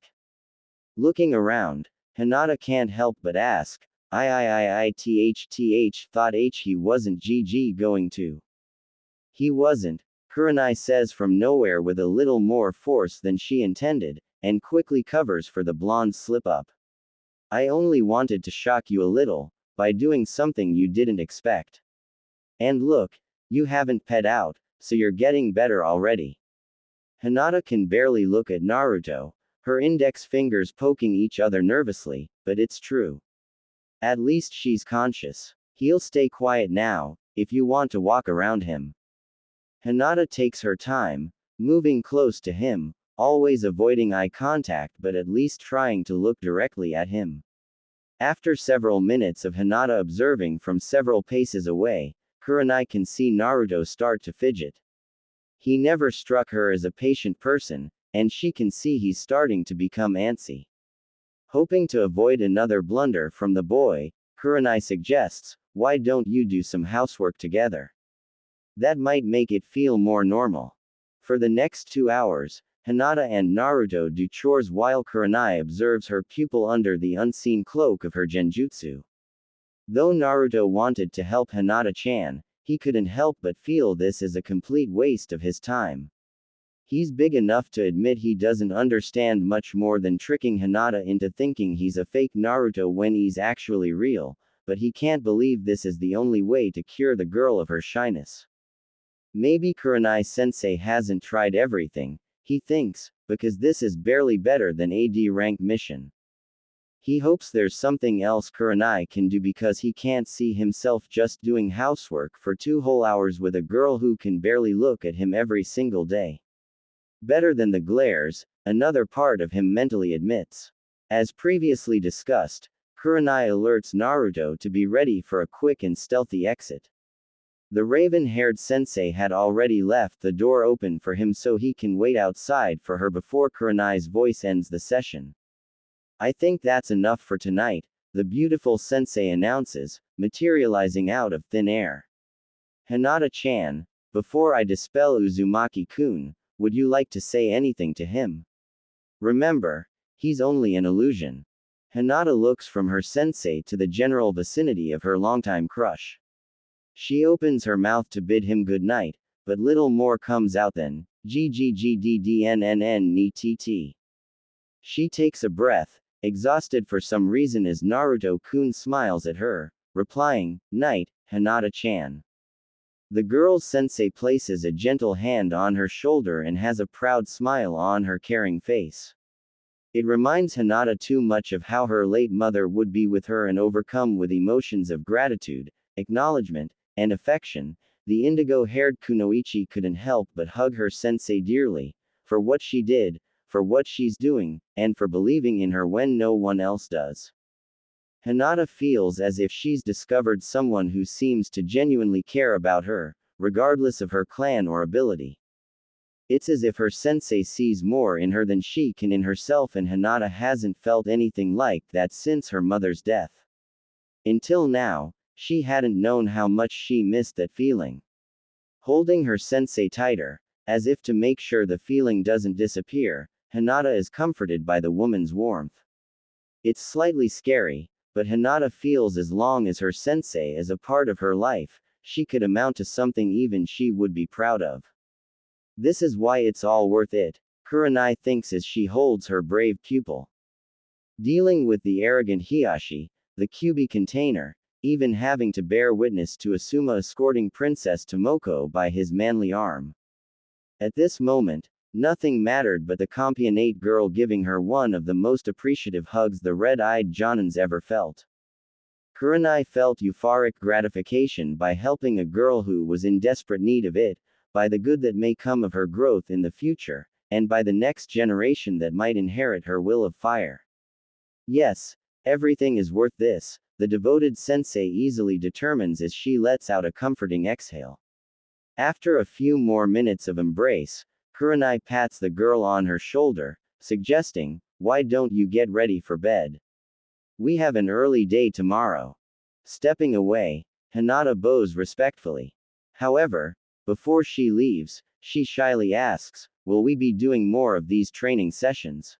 Looking around, Hinata can't help but ask, thought he wasn't going to. He wasn't, Kurenai says from nowhere with a little more force than she intended, and quickly covers for the blonde slip-up. I only wanted to shock you a little, by doing something you didn't expect. And look, you haven't ped out, so you're getting better already. Hinata can barely look at Naruto, her index fingers poking each other nervously, but it's true. At least she's conscious. He'll stay quiet now, if you want to walk around him. Hinata takes her time, moving close to him, always avoiding eye contact but at least trying to look directly at him. After several minutes of Hinata observing from several paces away, Kurenai can see Naruto start to fidget. He never struck her as a patient person, and she can see he's starting to become antsy. Hoping to avoid another blunder from the boy, Kurenai suggests, "Why don't you do some housework together? That might make it feel more normal." For the next 2 hours, Hinata and Naruto do chores while Kurenai observes her pupil under the unseen cloak of her genjutsu. Though Naruto wanted to help Hinata-chan, he couldn't help but feel this is a complete waste of his time. He's big enough to admit he doesn't understand much more than tricking Hinata into thinking he's a fake Naruto when he's actually real, but he can't believe this is the only way to cure the girl of her shyness. Maybe Kurenai-sensei hasn't tried everything, he thinks, because this is barely better than a D-rank mission. He hopes there's something else Kurenai can do because he can't see himself just doing housework for 2 whole hours with a girl who can barely look at him every single day. Better than the glares, another part of him mentally admits. As previously discussed, Kurenai alerts Naruto to be ready for a quick and stealthy exit. The raven-haired sensei had already left the door open for him so he can wait outside for her before Kurenai's voice ends the session. "I think that's enough for tonight," the beautiful sensei announces, materializing out of thin air. "Hinata-chan, before I dispel Uzumaki-kun, would you like to say anything to him? Remember, he's only an illusion." Hinata looks from her sensei to the general vicinity of her longtime crush. She opens her mouth to bid him good night, but little more comes out than, "Ggggddnnn ni tt." She takes a breath, exhausted for some reason as Naruto-kun smiles at her, replying, "Night, Hinata-chan." The girl's sensei places a gentle hand on her shoulder and has a proud smile on her caring face. It reminds Hinata too much of how her late mother would be with her and overcome with emotions of gratitude, acknowledgement, and affection. The indigo-haired kunoichi couldn't help but hug her sensei dearly, for what she did, for what she's doing, and for believing in her when no one else does. Hinata feels as if she's discovered someone who seems to genuinely care about her, regardless of her clan or ability. It's as if her sensei sees more in her than she can in herself, and Hinata hasn't felt anything like that since her mother's death. Until now, she hadn't known how much she missed that feeling. Holding her sensei tighter, as if to make sure the feeling doesn't disappear, Hinata is comforted by the woman's warmth. It's slightly scary, but Hinata feels as long as her sensei is a part of her life, she could amount to something even she would be proud of. This is why it's all worth it, Kurenai thinks as she holds her brave pupil. Dealing with the arrogant Hiyashi, the Kyuubi container, even having to bear witness to Asuma escorting Princess Tomoko by his manly arm. At this moment, nothing mattered but the compionate girl giving her one of the most appreciative hugs the red-eyed Jonins ever felt. Kurenai felt euphoric gratification by helping a girl who was in desperate need of it, by the good that may come of her growth in the future, and by the next generation that might inherit her will of fire. Yes, everything is worth this, the devoted sensei easily determines as she lets out a comforting exhale. After a few more minutes of embrace, Kurenai pats the girl on her shoulder, suggesting, "Why don't you get ready for bed? We have an early day tomorrow." Stepping away, Hinata bows respectfully. However, before she leaves, she shyly asks, "Will we be doing more of these training sessions?"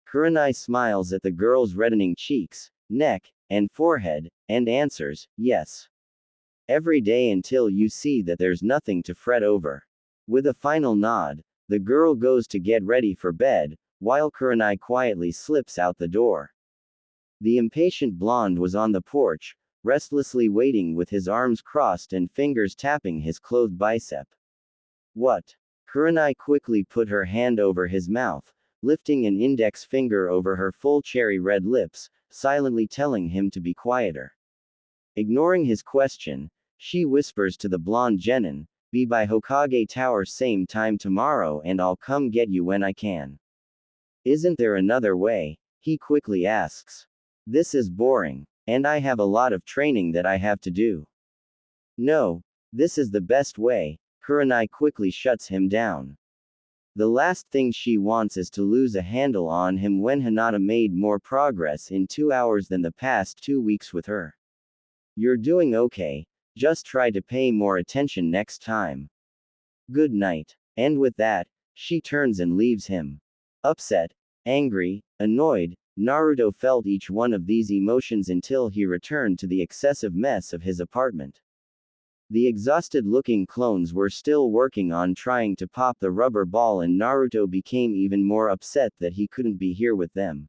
Kurenai smiles at the girl's reddening cheeks, neck, and forehead, and answers, "Yes. Every day until you see that there's nothing to fret over." With a final nod, the girl goes to get ready for bed, while Kurenai quietly slips out the door. The impatient blonde was on the porch, restlessly waiting with his arms crossed and fingers tapping his clothed bicep. "What?" Kurenai quickly put her hand over his mouth, lifting an index finger over her full cherry-red lips, silently telling him to be quieter. Ignoring his question, she whispers to the blonde genin, "Be by Hokage Tower same time tomorrow and I'll come get you when I can." "Isn't there another way?" he quickly asks. "This is boring. And I have a lot of training that I have to do." "No, this is the best way," Kurenai quickly shuts him down. The last thing she wants is to lose a handle on him when Hinata made more progress in 2 hours than the past 2 weeks with her. "You're doing okay, just try to pay more attention next time. Good night." And with that, she turns and leaves him. Upset, angry, annoyed, Naruto felt each one of these emotions until he returned to the excessive mess of his apartment. The exhausted-looking clones were still working on trying to pop the rubber ball and Naruto became even more upset that he couldn't be here with them.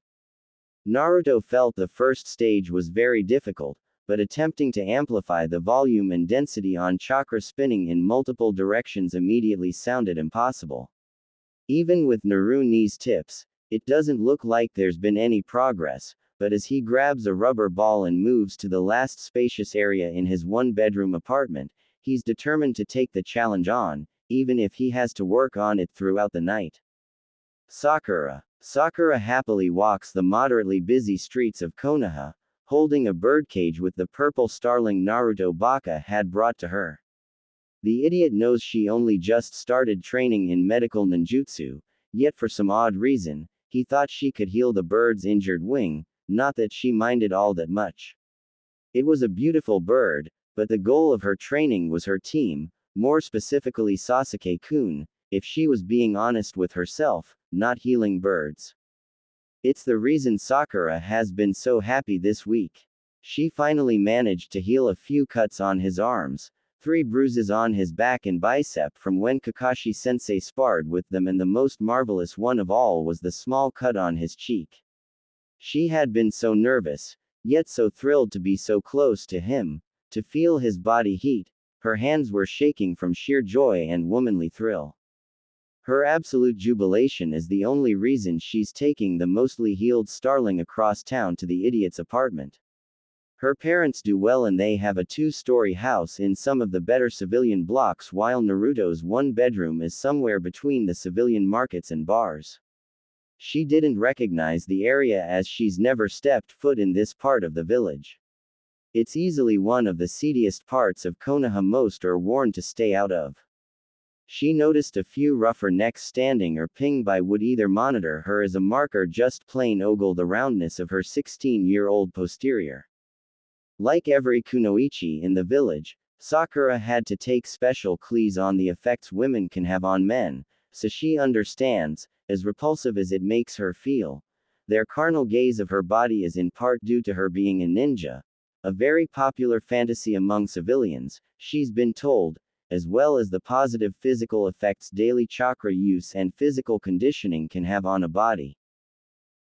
Naruto felt the first stage was very difficult, but attempting to amplify the volume and density on chakra spinning in multiple directions immediately sounded impossible. Even with Naruni's tips, it doesn't look like there's been any progress, but as he grabs a rubber ball and moves to the last spacious area in his one-bedroom apartment, he's determined to take the challenge on, even if he has to work on it throughout the night. Sakura. Sakura happily walks the moderately busy streets of Konoha, holding a birdcage with the purple starling Naruto Baka had brought to her. The idiot knows she only just started training in medical ninjutsu, yet for some odd reason, he thought she could heal the bird's injured wing, not that she minded all that much. It was a beautiful bird, but the goal of her training was her team, more specifically Sasuke-kun, if she was being honest with herself, not healing birds. It's the reason Sakura has been so happy this week. She finally managed to heal a few cuts on his arms, 3 bruises on his back and bicep from when Kakashi-sensei sparred with them, and the most marvelous one of all was the small cut on his cheek. She had been so nervous, yet so thrilled to be so close to him, to feel his body heat, her hands were shaking from sheer joy and womanly thrill. Her absolute jubilation is the only reason she's taking the mostly healed starling across town to the idiot's apartment. Her parents do well and they have a 2-story house in some of the better civilian blocks, while Naruto's one bedroom is somewhere between the civilian markets and bars. She didn't recognize the area as she's never stepped foot in this part of the village. It's easily one of the seediest parts of Konoha, most are warned to stay out of. She noticed a few rougher necks standing or ping by would either monitor her as a marker just plain ogle the roundness of her 16-year-old posterior. Like every kunoichi in the village, Sakura had to take special classes on the effects women can have on men, so she understands, as repulsive as it makes her feel, their carnal gaze of her body is in part due to her being a ninja, a very popular fantasy among civilians, she's been told, as well as the positive physical effects daily chakra use and physical conditioning can have on a body.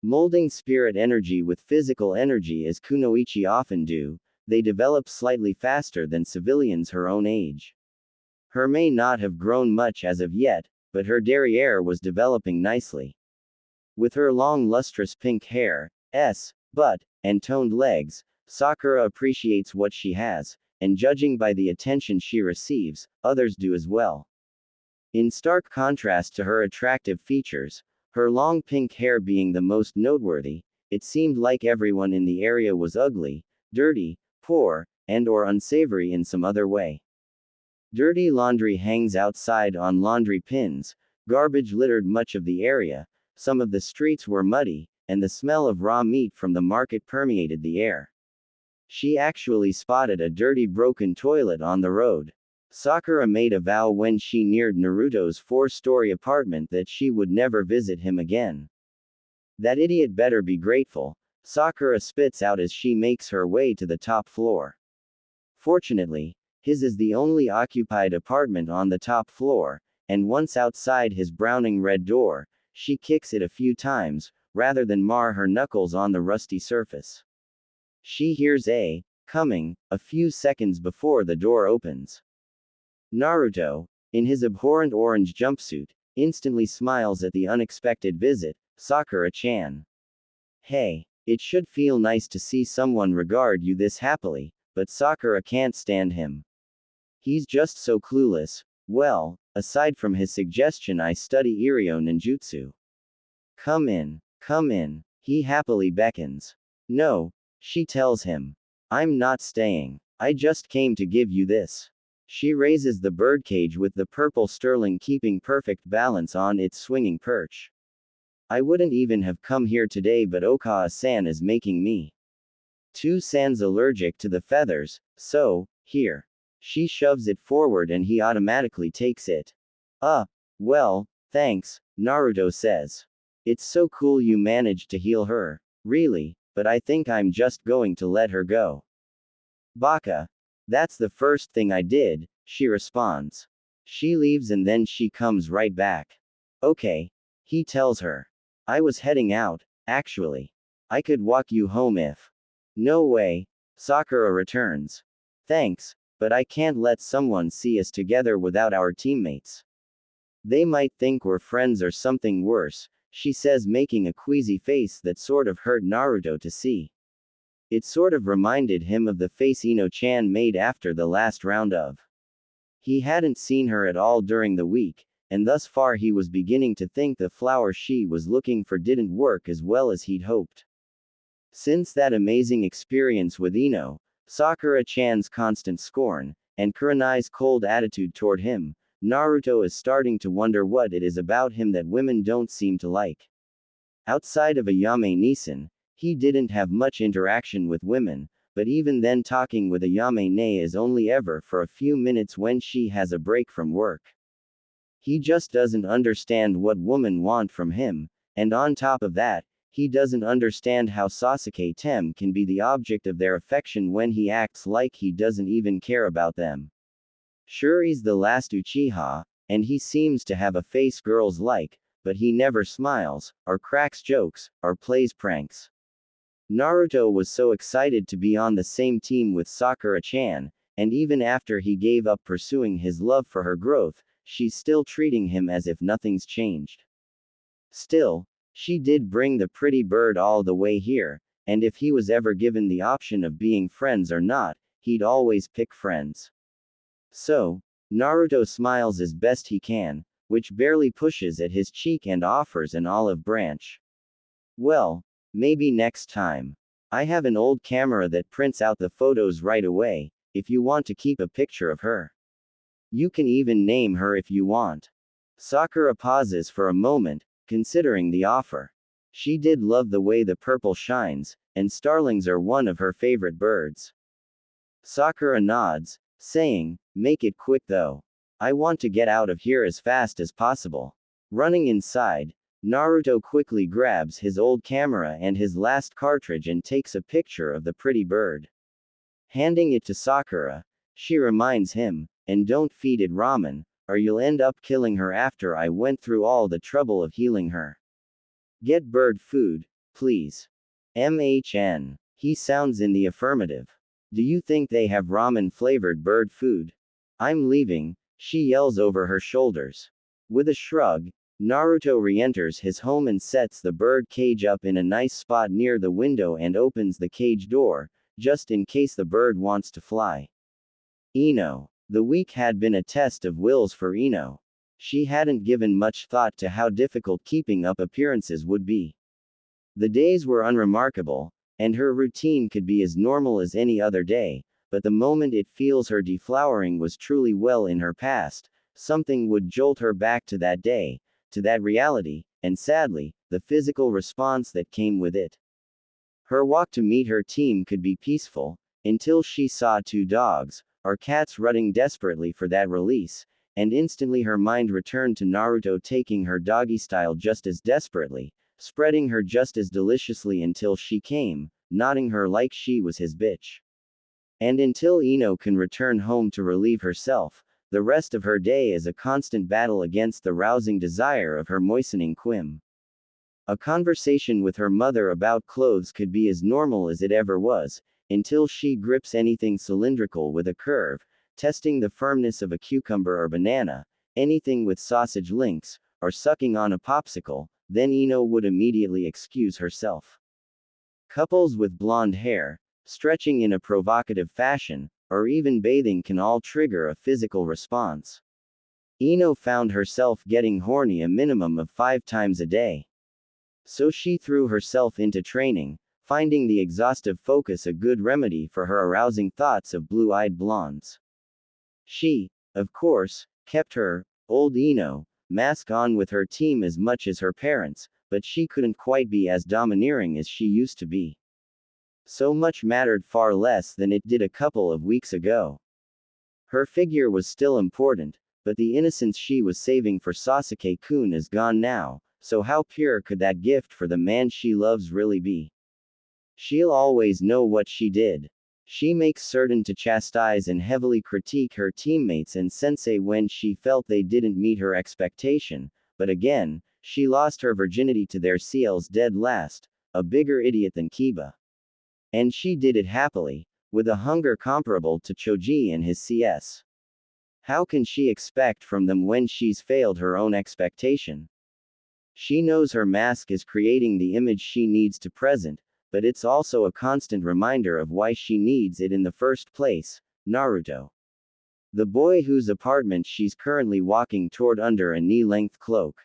Molding spirit energy with physical energy as kunoichi often do, they develop slightly faster than civilians her own age. Her may not have grown much as of yet, but her derriere was developing nicely. With her long lustrous pink hair, butt, and toned legs, Sakura appreciates what she has, and judging by the attention she receives, others do as well. In stark contrast to her attractive features, her long pink hair being the most noteworthy, it seemed like everyone in the area was ugly, dirty, poor, and/or unsavory in some other way. Dirty laundry hangs outside on laundry pins, garbage littered much of the area, some of the streets were muddy, and the smell of raw meat from the market permeated the air. She actually spotted a dirty broken toilet on the road. Sakura made a vow when she neared Naruto's 4-story apartment that she would never visit him again. That idiot better be grateful, Sakura spits out as she makes her way to the top floor. Fortunately, his is the only occupied apartment on the top floor, and once outside his browning red door, she kicks it a few times, rather than mar her knuckles on the rusty surface. She hears coming, a few seconds before the door opens. Naruto, in his abhorrent orange jumpsuit, instantly smiles at the unexpected visit, Sakura-chan. Hey. It should feel nice to see someone regard you this happily, but Sakura can't stand him. He's just so clueless. Well, aside from his suggestion I study Iryo ninjutsu. Come in, come in, he happily beckons. No, she tells him. I'm not staying. I just came to give you this. She raises the birdcage with the purple sterling keeping perfect balance on its swinging perch. I wouldn't even have come here today, but Okawa-san is making me. 2-san's allergic to the feathers, so, here. She shoves it forward and he automatically takes it. Well, thanks, Naruto says. It's so cool you managed to heal her. Really, but I think I'm just going to let her go. Baka. That's the first thing I did, she responds. She leaves and then she comes right back. Okay. He tells her. I was heading out, actually. I could walk you home if. No way. Sakura returns. Thanks, but I can't let someone see us together without our teammates. They might think we're friends or something worse, she says, making a queasy face that sort of hurt Naruto to see. It sort of reminded him of the face Ino-chan made after the last round of. He hadn't seen her at all during the week, and thus far he was beginning to think the flower she was looking for didn't work as well as he'd hoped. Since that amazing experience with Ino, Sakura-chan's constant scorn, and Kurenai's cold attitude toward him, Naruto is starting to wonder what it is about him that women don't seem to like. Outside of Ayame Nisan, he didn't have much interaction with women, but even then talking with Ayame Ne is only ever for a few minutes when she has a break from work. He just doesn't understand what women want from him, and on top of that, he doesn't understand how Sasuke Tem can be the object of their affection when he acts like he doesn't even care about them. Sure, he's the last Uchiha, and he seems to have a face girls like, but he never smiles, or cracks jokes, or plays pranks. Naruto was so excited to be on the same team with Sakura-chan, and even after he gave up pursuing his love for her growth, she's still treating him as if nothing's changed. Still, she did bring the pretty bird all the way here, and if he was ever given the option of being friends or not, he'd always pick friends. So, Naruto smiles as best he can, which barely pushes at his cheek, and offers an olive branch. Well, maybe next time. I have an old camera that prints out the photos right away, if you want to keep a picture of her. You can even name her if you want. Sakura pauses for a moment, considering the offer. She did love the way the purple shines, and starlings are one of her favorite birds. Sakura nods, saying, make it quick though. I want to get out of here as fast as possible. Running inside, Naruto quickly grabs his old camera and his last cartridge and takes a picture of the pretty bird. Handing it to Sakura, she reminds him, and don't feed it ramen, or you'll end up killing her after I went through all the trouble of healing her. Get bird food, please. MHN. He sounds in the affirmative. Do you think they have ramen flavored bird food? I'm leaving, she yells over her shoulders. With a shrug, Naruto re-enters his home and sets the bird cage up in a nice spot near the window and opens the cage door, just in case the bird wants to fly. Ino. The week had been a test of wills for Ino. She hadn't given much thought to how difficult keeping up appearances would be. The days were unremarkable, and her routine could be as normal as any other day, but the moment it feels her deflowering was truly well in her past, something would jolt her back to that day, to that reality, and sadly, the physical response that came with it. Her walk to meet her team could be peaceful, until she saw 2 dogs, or cats running desperately for that release, and instantly her mind returned to Naruto taking her doggy style just as desperately, spreading her just as deliciously until she came, nodding her like she was his bitch. And until Ino can return home to relieve herself, the rest of her day is a constant battle against the rousing desire of her moistening quim. A conversation with her mother about clothes could be as normal as it ever was, until she grips anything cylindrical with a curve, testing the firmness of a cucumber or banana, anything with sausage links, or sucking on a popsicle, then Ino would immediately excuse herself. Couples with blonde hair, stretching in a provocative fashion, or even bathing can all trigger a physical response. Ino found herself getting horny a minimum of 5 times a day. So she threw herself into training, finding the exhaustive focus a good remedy for her arousing thoughts of blue-eyed blondes. She, of course, kept her, old Ino, mask on with her team as much as her parents, but she couldn't quite be as domineering as she used to be. So much mattered far less than it did a couple of weeks ago. Her figure was still important, but the innocence she was saving for Sasuke-kun is gone now, so how pure could that gift for the man she loves really be? She'll always know what she did. She makes certain to chastise and heavily critique her teammates and sensei when she felt they didn't meet her expectation, but again, she lost her virginity to their CL's dead last, a bigger idiot than Kiba. And she did it happily, with a hunger comparable to Choji and his CS. How can she expect from them when she's failed her own expectation? She knows her mask is creating the image she needs to present, but it's also a constant reminder of why she needs it in the first place, Naruto. The boy whose apartment she's currently walking toward under a knee-length cloak.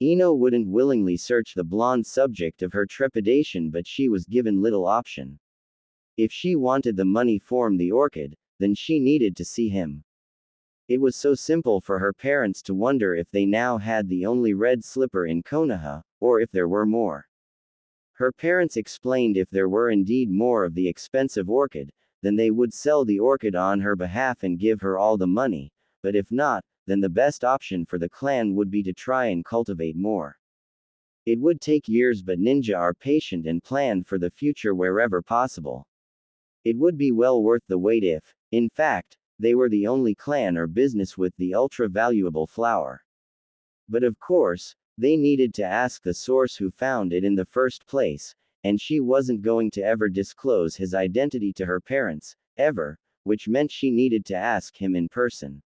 Ino wouldn't willingly search the blonde subject of her trepidation, but she was given little option. If she wanted the money from the orchid, then she needed to see him. It was so simple for her parents to wonder if they now had the only red slipper in Konoha, or if there were more. Her parents explained if there were indeed more of the expensive orchid, then they would sell the orchid on her behalf and give her all the money, but if not, then the best option for the clan would be to try and cultivate more. It would take years, but ninja are patient and plan for the future wherever possible. It would be well worth the wait if, in fact, they were the only clan or business with the ultra-valuable flower. But of course, they needed to ask the source who found it in the first place, and she wasn't going to ever disclose his identity to her parents, ever, which meant she needed to ask him in person.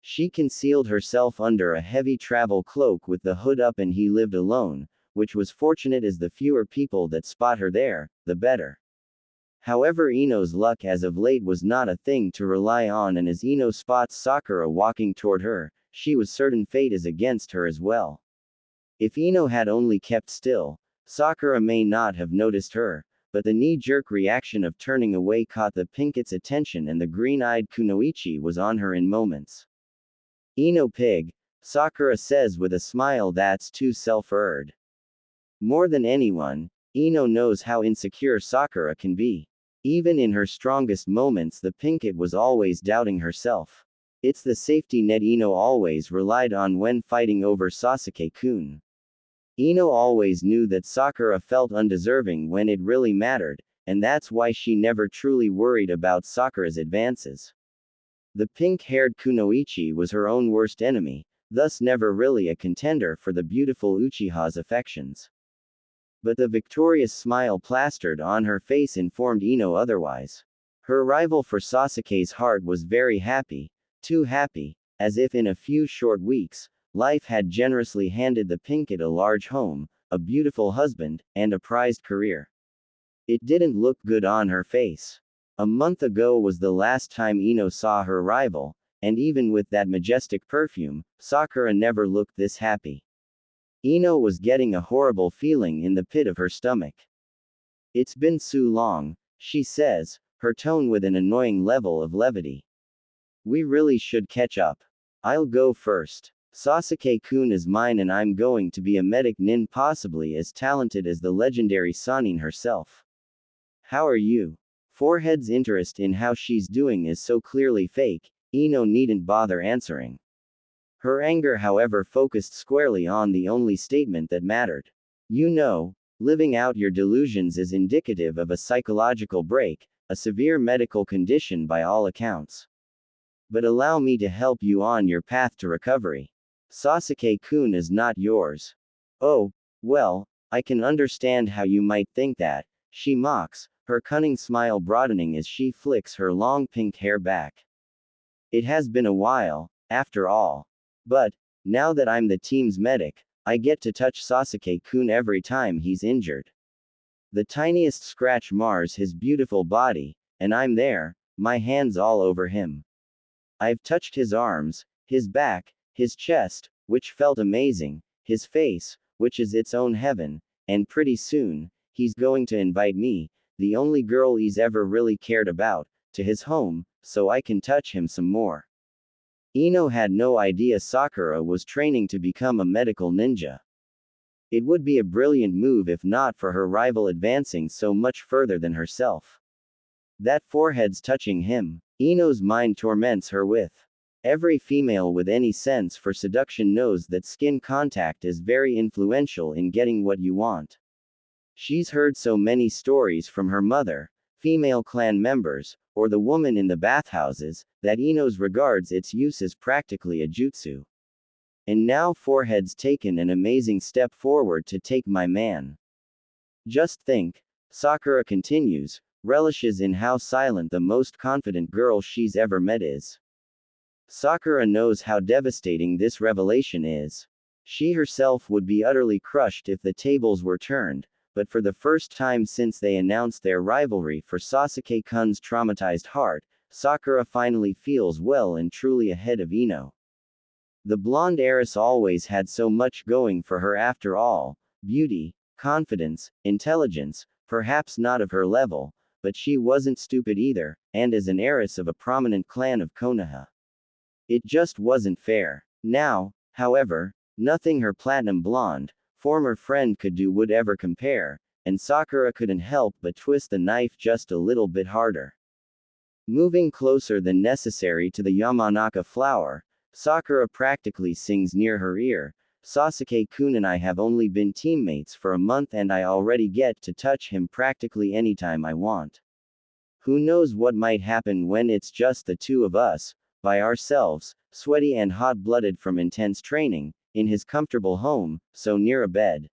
She concealed herself under a heavy travel cloak with the hood up, and he lived alone, which was fortunate, as the fewer people that spot her there, the better. However, Ino's luck as of late was not a thing to rely on, and as Ino spots Sakura walking toward her, she was certain fate is against her as well. If Ino had only kept still, Sakura may not have noticed her, but the knee-jerk reaction of turning away caught the pinket's attention, and the green-eyed Kunoichi was on her in moments. Ino pig, Sakura says with a smile that's too self-assured. More than anyone, Ino knows how insecure Sakura can be. Even in her strongest moments, the pinket was always doubting herself. It's the safety net Ino always relied on when fighting over Sasuke-kun. Ino always knew that Sakura felt undeserving when it really mattered, and that's why she never truly worried about Sakura's advances. The pink-haired Kunoichi was her own worst enemy, thus never really a contender for the beautiful Uchiha's affections. But the victorious smile plastered on her face informed Ino otherwise. Her rival for Sasuke's heart was very happy, too happy, as if in a few short weeks, life had generously handed the pinket a large home, a beautiful husband, and a prized career. It didn't look good on her face. A month ago was the last time Ino saw her rival, and even with that majestic perfume, Sakura never looked this happy. Ino was getting a horrible feeling in the pit of her stomach. It's been so long, she says, her tone with an annoying level of levity. We really should catch up. I'll go first. Sasuke-kun is mine, and I'm going to be a medic nin, possibly as talented as the legendary Sanin herself. How are you? Forehead's interest in how she's doing is so clearly fake, Ino needn't bother answering. Her anger, however, focused squarely on the only statement that mattered. You know, living out your delusions is indicative of a psychological break, a severe medical condition by all accounts. But allow me to help you on your path to recovery. Sasuke-kun is not yours. Oh, well, I can understand how you might think that, she mocks, her cunning smile broadening as she flicks her long pink hair back. It has been a while, after all. But, now that I'm the team's medic, I get to touch Sasuke-kun every time he's injured. The tiniest scratch mars his beautiful body, and I'm there, my hands all over him. I've touched his arms, his back, his chest, which felt amazing, his face, which is its own heaven, and pretty soon, he's going to invite me, the only girl he's ever really cared about, to his home, so I can touch him some more. Ino had no idea Sakura was training to become a medical ninja. It would be a brilliant move if not for her rival advancing so much further than herself. That forehead's touching him, Ino's mind torments her with. Every female with any sense for seduction knows that skin contact is very influential in getting what you want. She's heard so many stories from her mother, female clan members, or the woman in the bathhouses, that Ino's regards its use as practically a jutsu. And now forehead's taken an amazing step forward to take my man. Just think, Sakura continues, relishes in how silent the most confident girl she's ever met is. Sakura knows how devastating this revelation is. She herself would be utterly crushed if the tables were turned, but for the first time since they announced their rivalry for Sasuke-kun's traumatized heart, Sakura finally feels well and truly ahead of Ino. The blonde heiress always had so much going for her after all: beauty, confidence, intelligence, perhaps not of her level, but she wasn't stupid either, and as an heiress of a prominent clan of Konoha. It just wasn't fair. Now, however, nothing her platinum blonde, former friend could do would ever compare, and Sakura couldn't help but twist the knife just a little bit harder. Moving closer than necessary to the Yamanaka flower, Sakura practically sings near her ear, "Sasuke-kun and I have only been teammates for a month and I already get to touch him practically anytime I want. Who knows what might happen when it's just the two of us, by ourselves, sweaty and hot-blooded from intense training, in his comfortable home, so near a bed."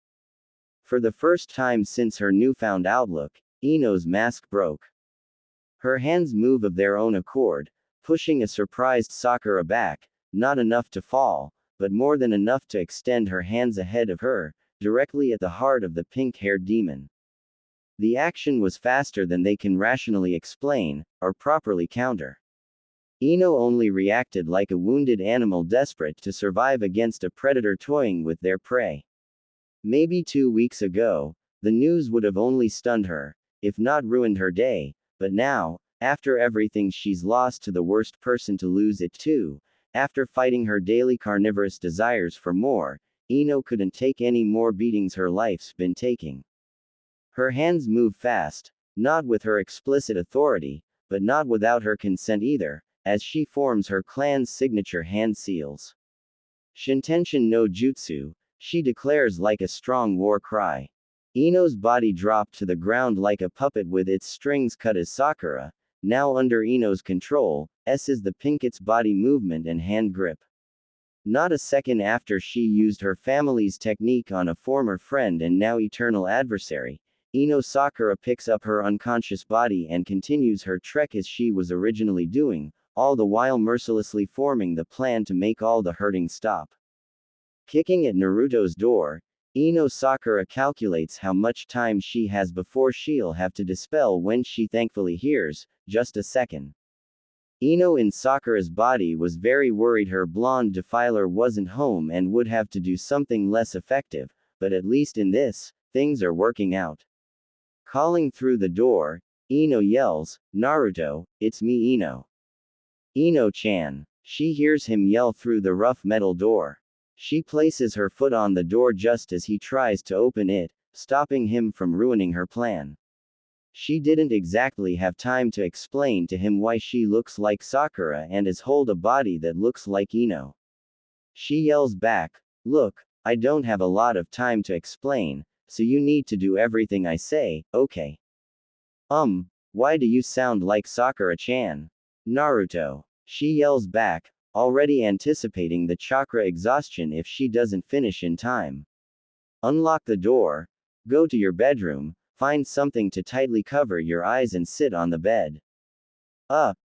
For the first time since her newfound outlook, Ino's mask broke. Her hands move of their own accord, pushing a surprised Sakura back, not enough to fall, but more than enough to extend her hands ahead of her, directly at the heart of the pink-haired demon. The action was faster than they can rationally explain, or properly counter. Ino only reacted like a wounded animal desperate to survive against a predator toying with their prey. Maybe 2 weeks ago, the news would have only stunned her, if not ruined her day, but now, after everything she's lost to the worst person to lose it to, after fighting her daily carnivorous desires for more, Ino couldn't take any more beatings her life's been taking. Her hands move fast, not with her explicit authority, but not without her consent either, as she forms her clan's signature hand seals. Shintenshin no Jutsu, she declares like a strong war cry. Ino's body dropped to the ground like a puppet with its strings cut as Sakura, now under Ino's control, is the pinket's body movement and hand grip. Not a second after she used her family's technique on a former friend and now eternal adversary, Ino Sakura picks up her unconscious body and continues her trek as she was originally doing, all the while mercilessly forming the plan to make all the hurting stop. Kicking at Naruto's door, Ino Sakura calculates how much time she has before she'll have to dispel when she thankfully hears, "Just a second." Ino in Sakura's body was very worried her blonde defiler wasn't home and would have to do something less effective, but at least in this, things are working out. Calling through the door, Ino yells, "Naruto, it's me Ino." "Ino-chan." She hears him yell through the rough metal door. She places her foot on the door just as he tries to open it, stopping him from ruining her plan. She didn't exactly have time to explain to him why she looks like Sakura and has hold a body that looks like Ino. She yells back, "Look, I don't have a lot of time to explain, so you need to do everything I say, okay?" Why do you sound like Sakura-chan? Naruto. She yells back, already anticipating the chakra exhaustion if she doesn't finish in time. Unlock the door, go to your bedroom, find something to tightly cover your eyes and sit on the bed.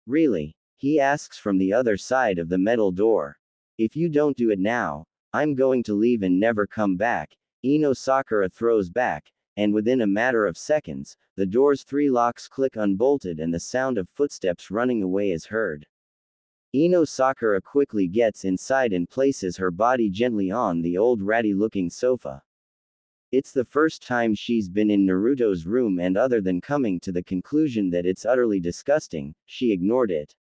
Really? He asks from the other side of the metal door. "If you don't do it now, I'm going to leave and never come back," Ino Sakura throws back, and within a matter of seconds, the door's 3 locks click unbolted and the sound of footsteps running away is heard. Sakura quickly gets inside and places her body gently on the old ratty-looking sofa. It's the first time she's been in Naruto's room, and other than coming to the conclusion that it's utterly disgusting, she ignored it.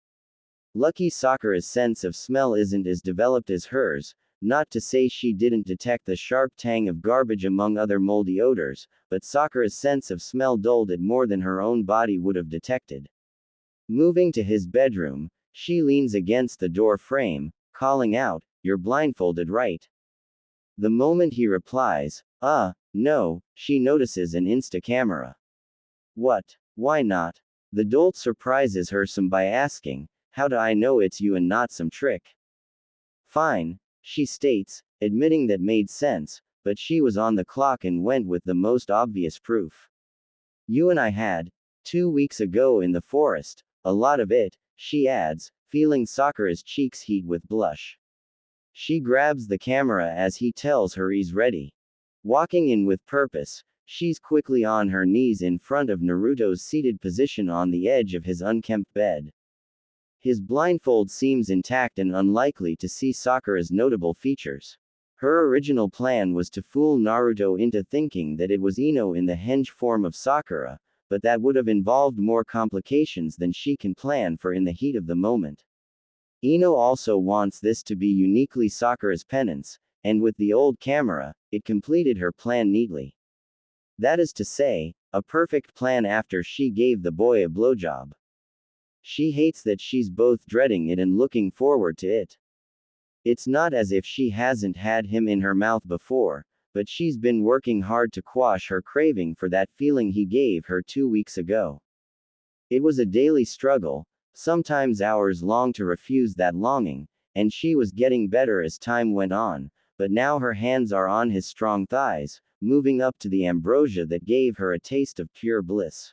Lucky Sakura's sense of smell isn't as developed as hers, not to say she didn't detect the sharp tang of garbage among other moldy odors, but Sakura's sense of smell dulled it more than her own body would have detected. Moving to his bedroom, she leans against the door frame, calling out, "You're blindfolded, right?" The moment he replies, no, she notices an Insta-camera. "What? Why not?" The dolt surprises her some by asking, "How do I know it's you and not some trick?" "Fine," she states, admitting that made sense, but she was on the clock and went with the most obvious proof. "You and I had, 2 weeks ago in the forest, a lot of it," she adds, feeling Sakura's cheeks heat with blush. She grabs the camera as he tells her he's ready. Walking in with purpose, she's quickly on her knees in front of Naruto's seated position on the edge of his unkempt bed. His blindfold seems intact and unlikely to see Sakura's notable features. Her original plan was to fool Naruto into thinking that it was Ino in the henge form of Sakura, but that would have involved more complications than she can plan for in the heat of the moment. Ino also wants this to be uniquely Sakura's penance, and with the old camera, it completed her plan neatly. That is to say, a perfect plan after she gave the boy a blowjob. She hates that she's both dreading it and looking forward to it. It's not as if she hasn't had him in her mouth before, but she's been working hard to quash her craving for that feeling he gave her 2 weeks ago. It was a daily struggle, sometimes hours long to refuse that longing, and she was getting better as time went on, but now her hands are on his strong thighs, moving up to the ambrosia that gave her a taste of pure bliss.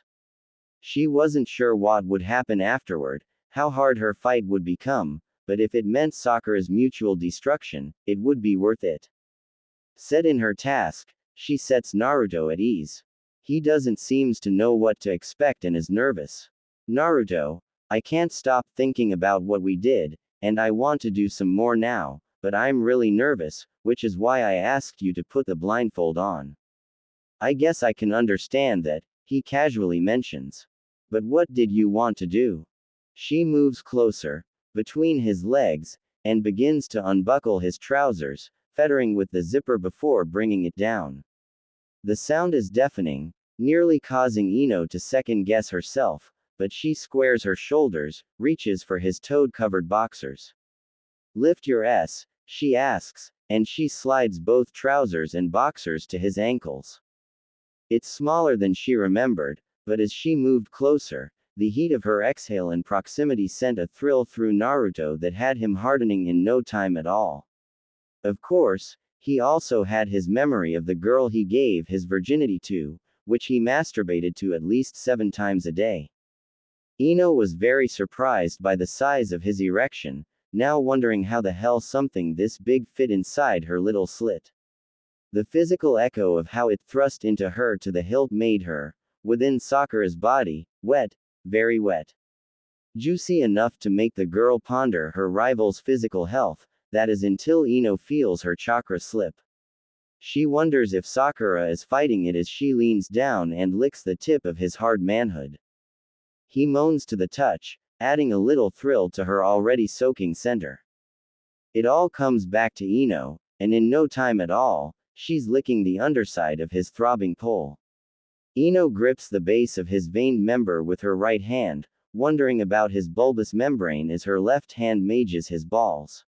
She wasn't sure what would happen afterward, how hard her fight would become, but if it meant Sakura's mutual destruction, it would be worth it. Set in her task, she sets Naruto at ease. He doesn't seem to know what to expect and is nervous. "Naruto, I can't stop thinking about what we did, and I want to do some more now, but I'm really nervous, which is why I asked you to put the blindfold on." "I guess I can understand that," he casually mentions. "But what did you want to do?" She moves closer, between his legs, and begins to unbuckle his trousers, fettering with the zipper before bringing it down. The sound is deafening, nearly causing Ino to second-guess herself, but she squares her shoulders, reaches for his toad-covered boxers. "Lift your S," she asks, and she slides both trousers and boxers to his ankles. It's smaller than she remembered, but as she moved closer, the heat of her exhale and proximity sent a thrill through Naruto that had him hardening in no time at all. Of course, he also had his memory of the girl he gave his virginity to, which he masturbated to at least 7 times a day. Ino was very surprised by the size of his erection, now wondering how the hell something this big fit inside her little slit. The physical echo of how it thrust into her to the hilt made her, within Sakura's body, wet, very wet. Juicy enough to make the girl ponder her rival's physical health, that is until Ino feels her chakra slip. She wonders if Sakura is fighting it as she leans down and licks the tip of his hard manhood. He moans to the touch, adding a little thrill to her already soaking center. It all comes back to Ino, and in no time at all, she's licking the underside of his throbbing pole. Ino grips the base of his veined member with her right hand, wondering about his bulbous membrane as her left hand mages his balls.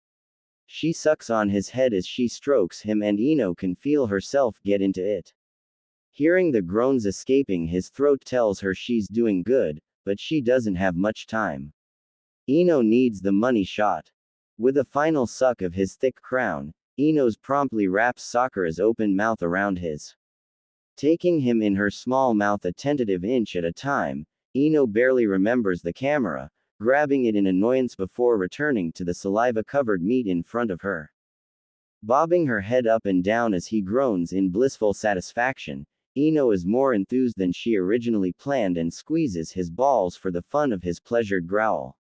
She sucks on his head as she strokes him and Ino can feel herself get into it. Hearing the groans escaping his throat tells her she's doing good, but she doesn't have much time. Ino needs the money shot. With a final suck of his thick crown, Ino's promptly wraps Sakura's open mouth around his. Taking him in her small mouth a tentative inch at a time, Ino barely remembers the camera, grabbing it in annoyance before returning to the saliva-covered meat in front of her. Bobbing her head up and down as he groans in blissful satisfaction, Ino is more enthused than she originally planned and squeezes his balls for the fun of his pleasured growl.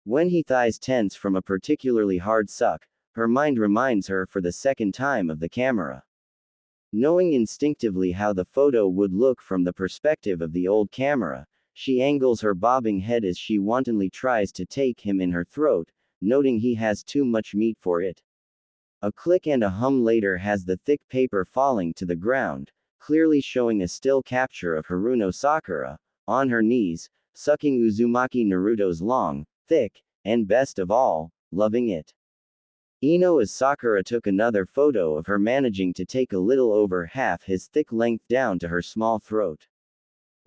When he thighs tense from a particularly hard suck, her mind reminds her for the second time of the camera. Knowing instinctively how the photo would look from the perspective of the old camera, she angles her bobbing head as she wantonly tries to take him in her throat, noting he has too much meat for it. A click and a hum later has the thick paper falling to the ground, clearly showing a still capture of Haruno Sakura, on her knees, sucking Uzumaki Naruto's long, thick, and best of all, loving it. Ino as Sakura took another photo of her managing to take a little over half his thick length down to her small throat.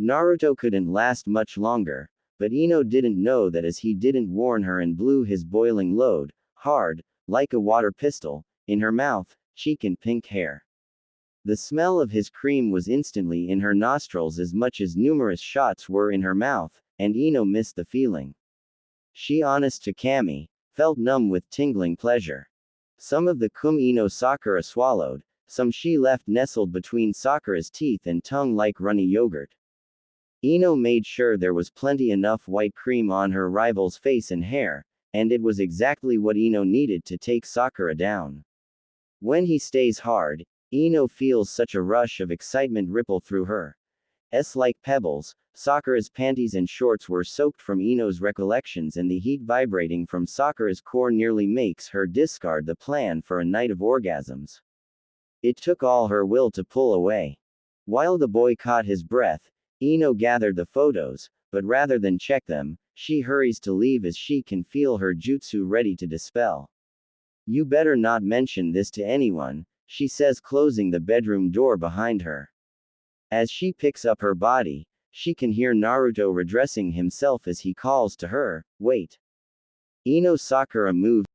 Naruto couldn't last much longer, but Ino didn't know that as he didn't warn her and blew his boiling load, hard, like a water pistol, in her mouth, cheek and pink hair. The smell of his cream was instantly in her nostrils as much as numerous shots were in her mouth, and Ino missed the feeling. She honest to Kami, felt numb with tingling pleasure. Some of the cum Ino Sakura swallowed, some she left nestled between Sakura's teeth and tongue like runny yogurt. Ino made sure there was plenty enough white cream on her rival's face and hair, and it was exactly what Ino needed to take Sakura down. When he stays hard, Ino feels such a rush of excitement ripple through her. Like pebbles, Sakura's panties and shorts were soaked from Ino's recollections, and the heat vibrating from Sakura's core nearly makes her discard the plan for a night of orgasms. It took all her will to pull away. While the boy caught his breath, Ino gathered the photos, but rather than check them, she hurries to leave as she can feel her jutsu ready to dispel. "You better not mention this to anyone," she says, closing the bedroom door behind her. As she picks up her body, she can hear Naruto redressing himself as he calls to her, "Wait." Ino Sakura moves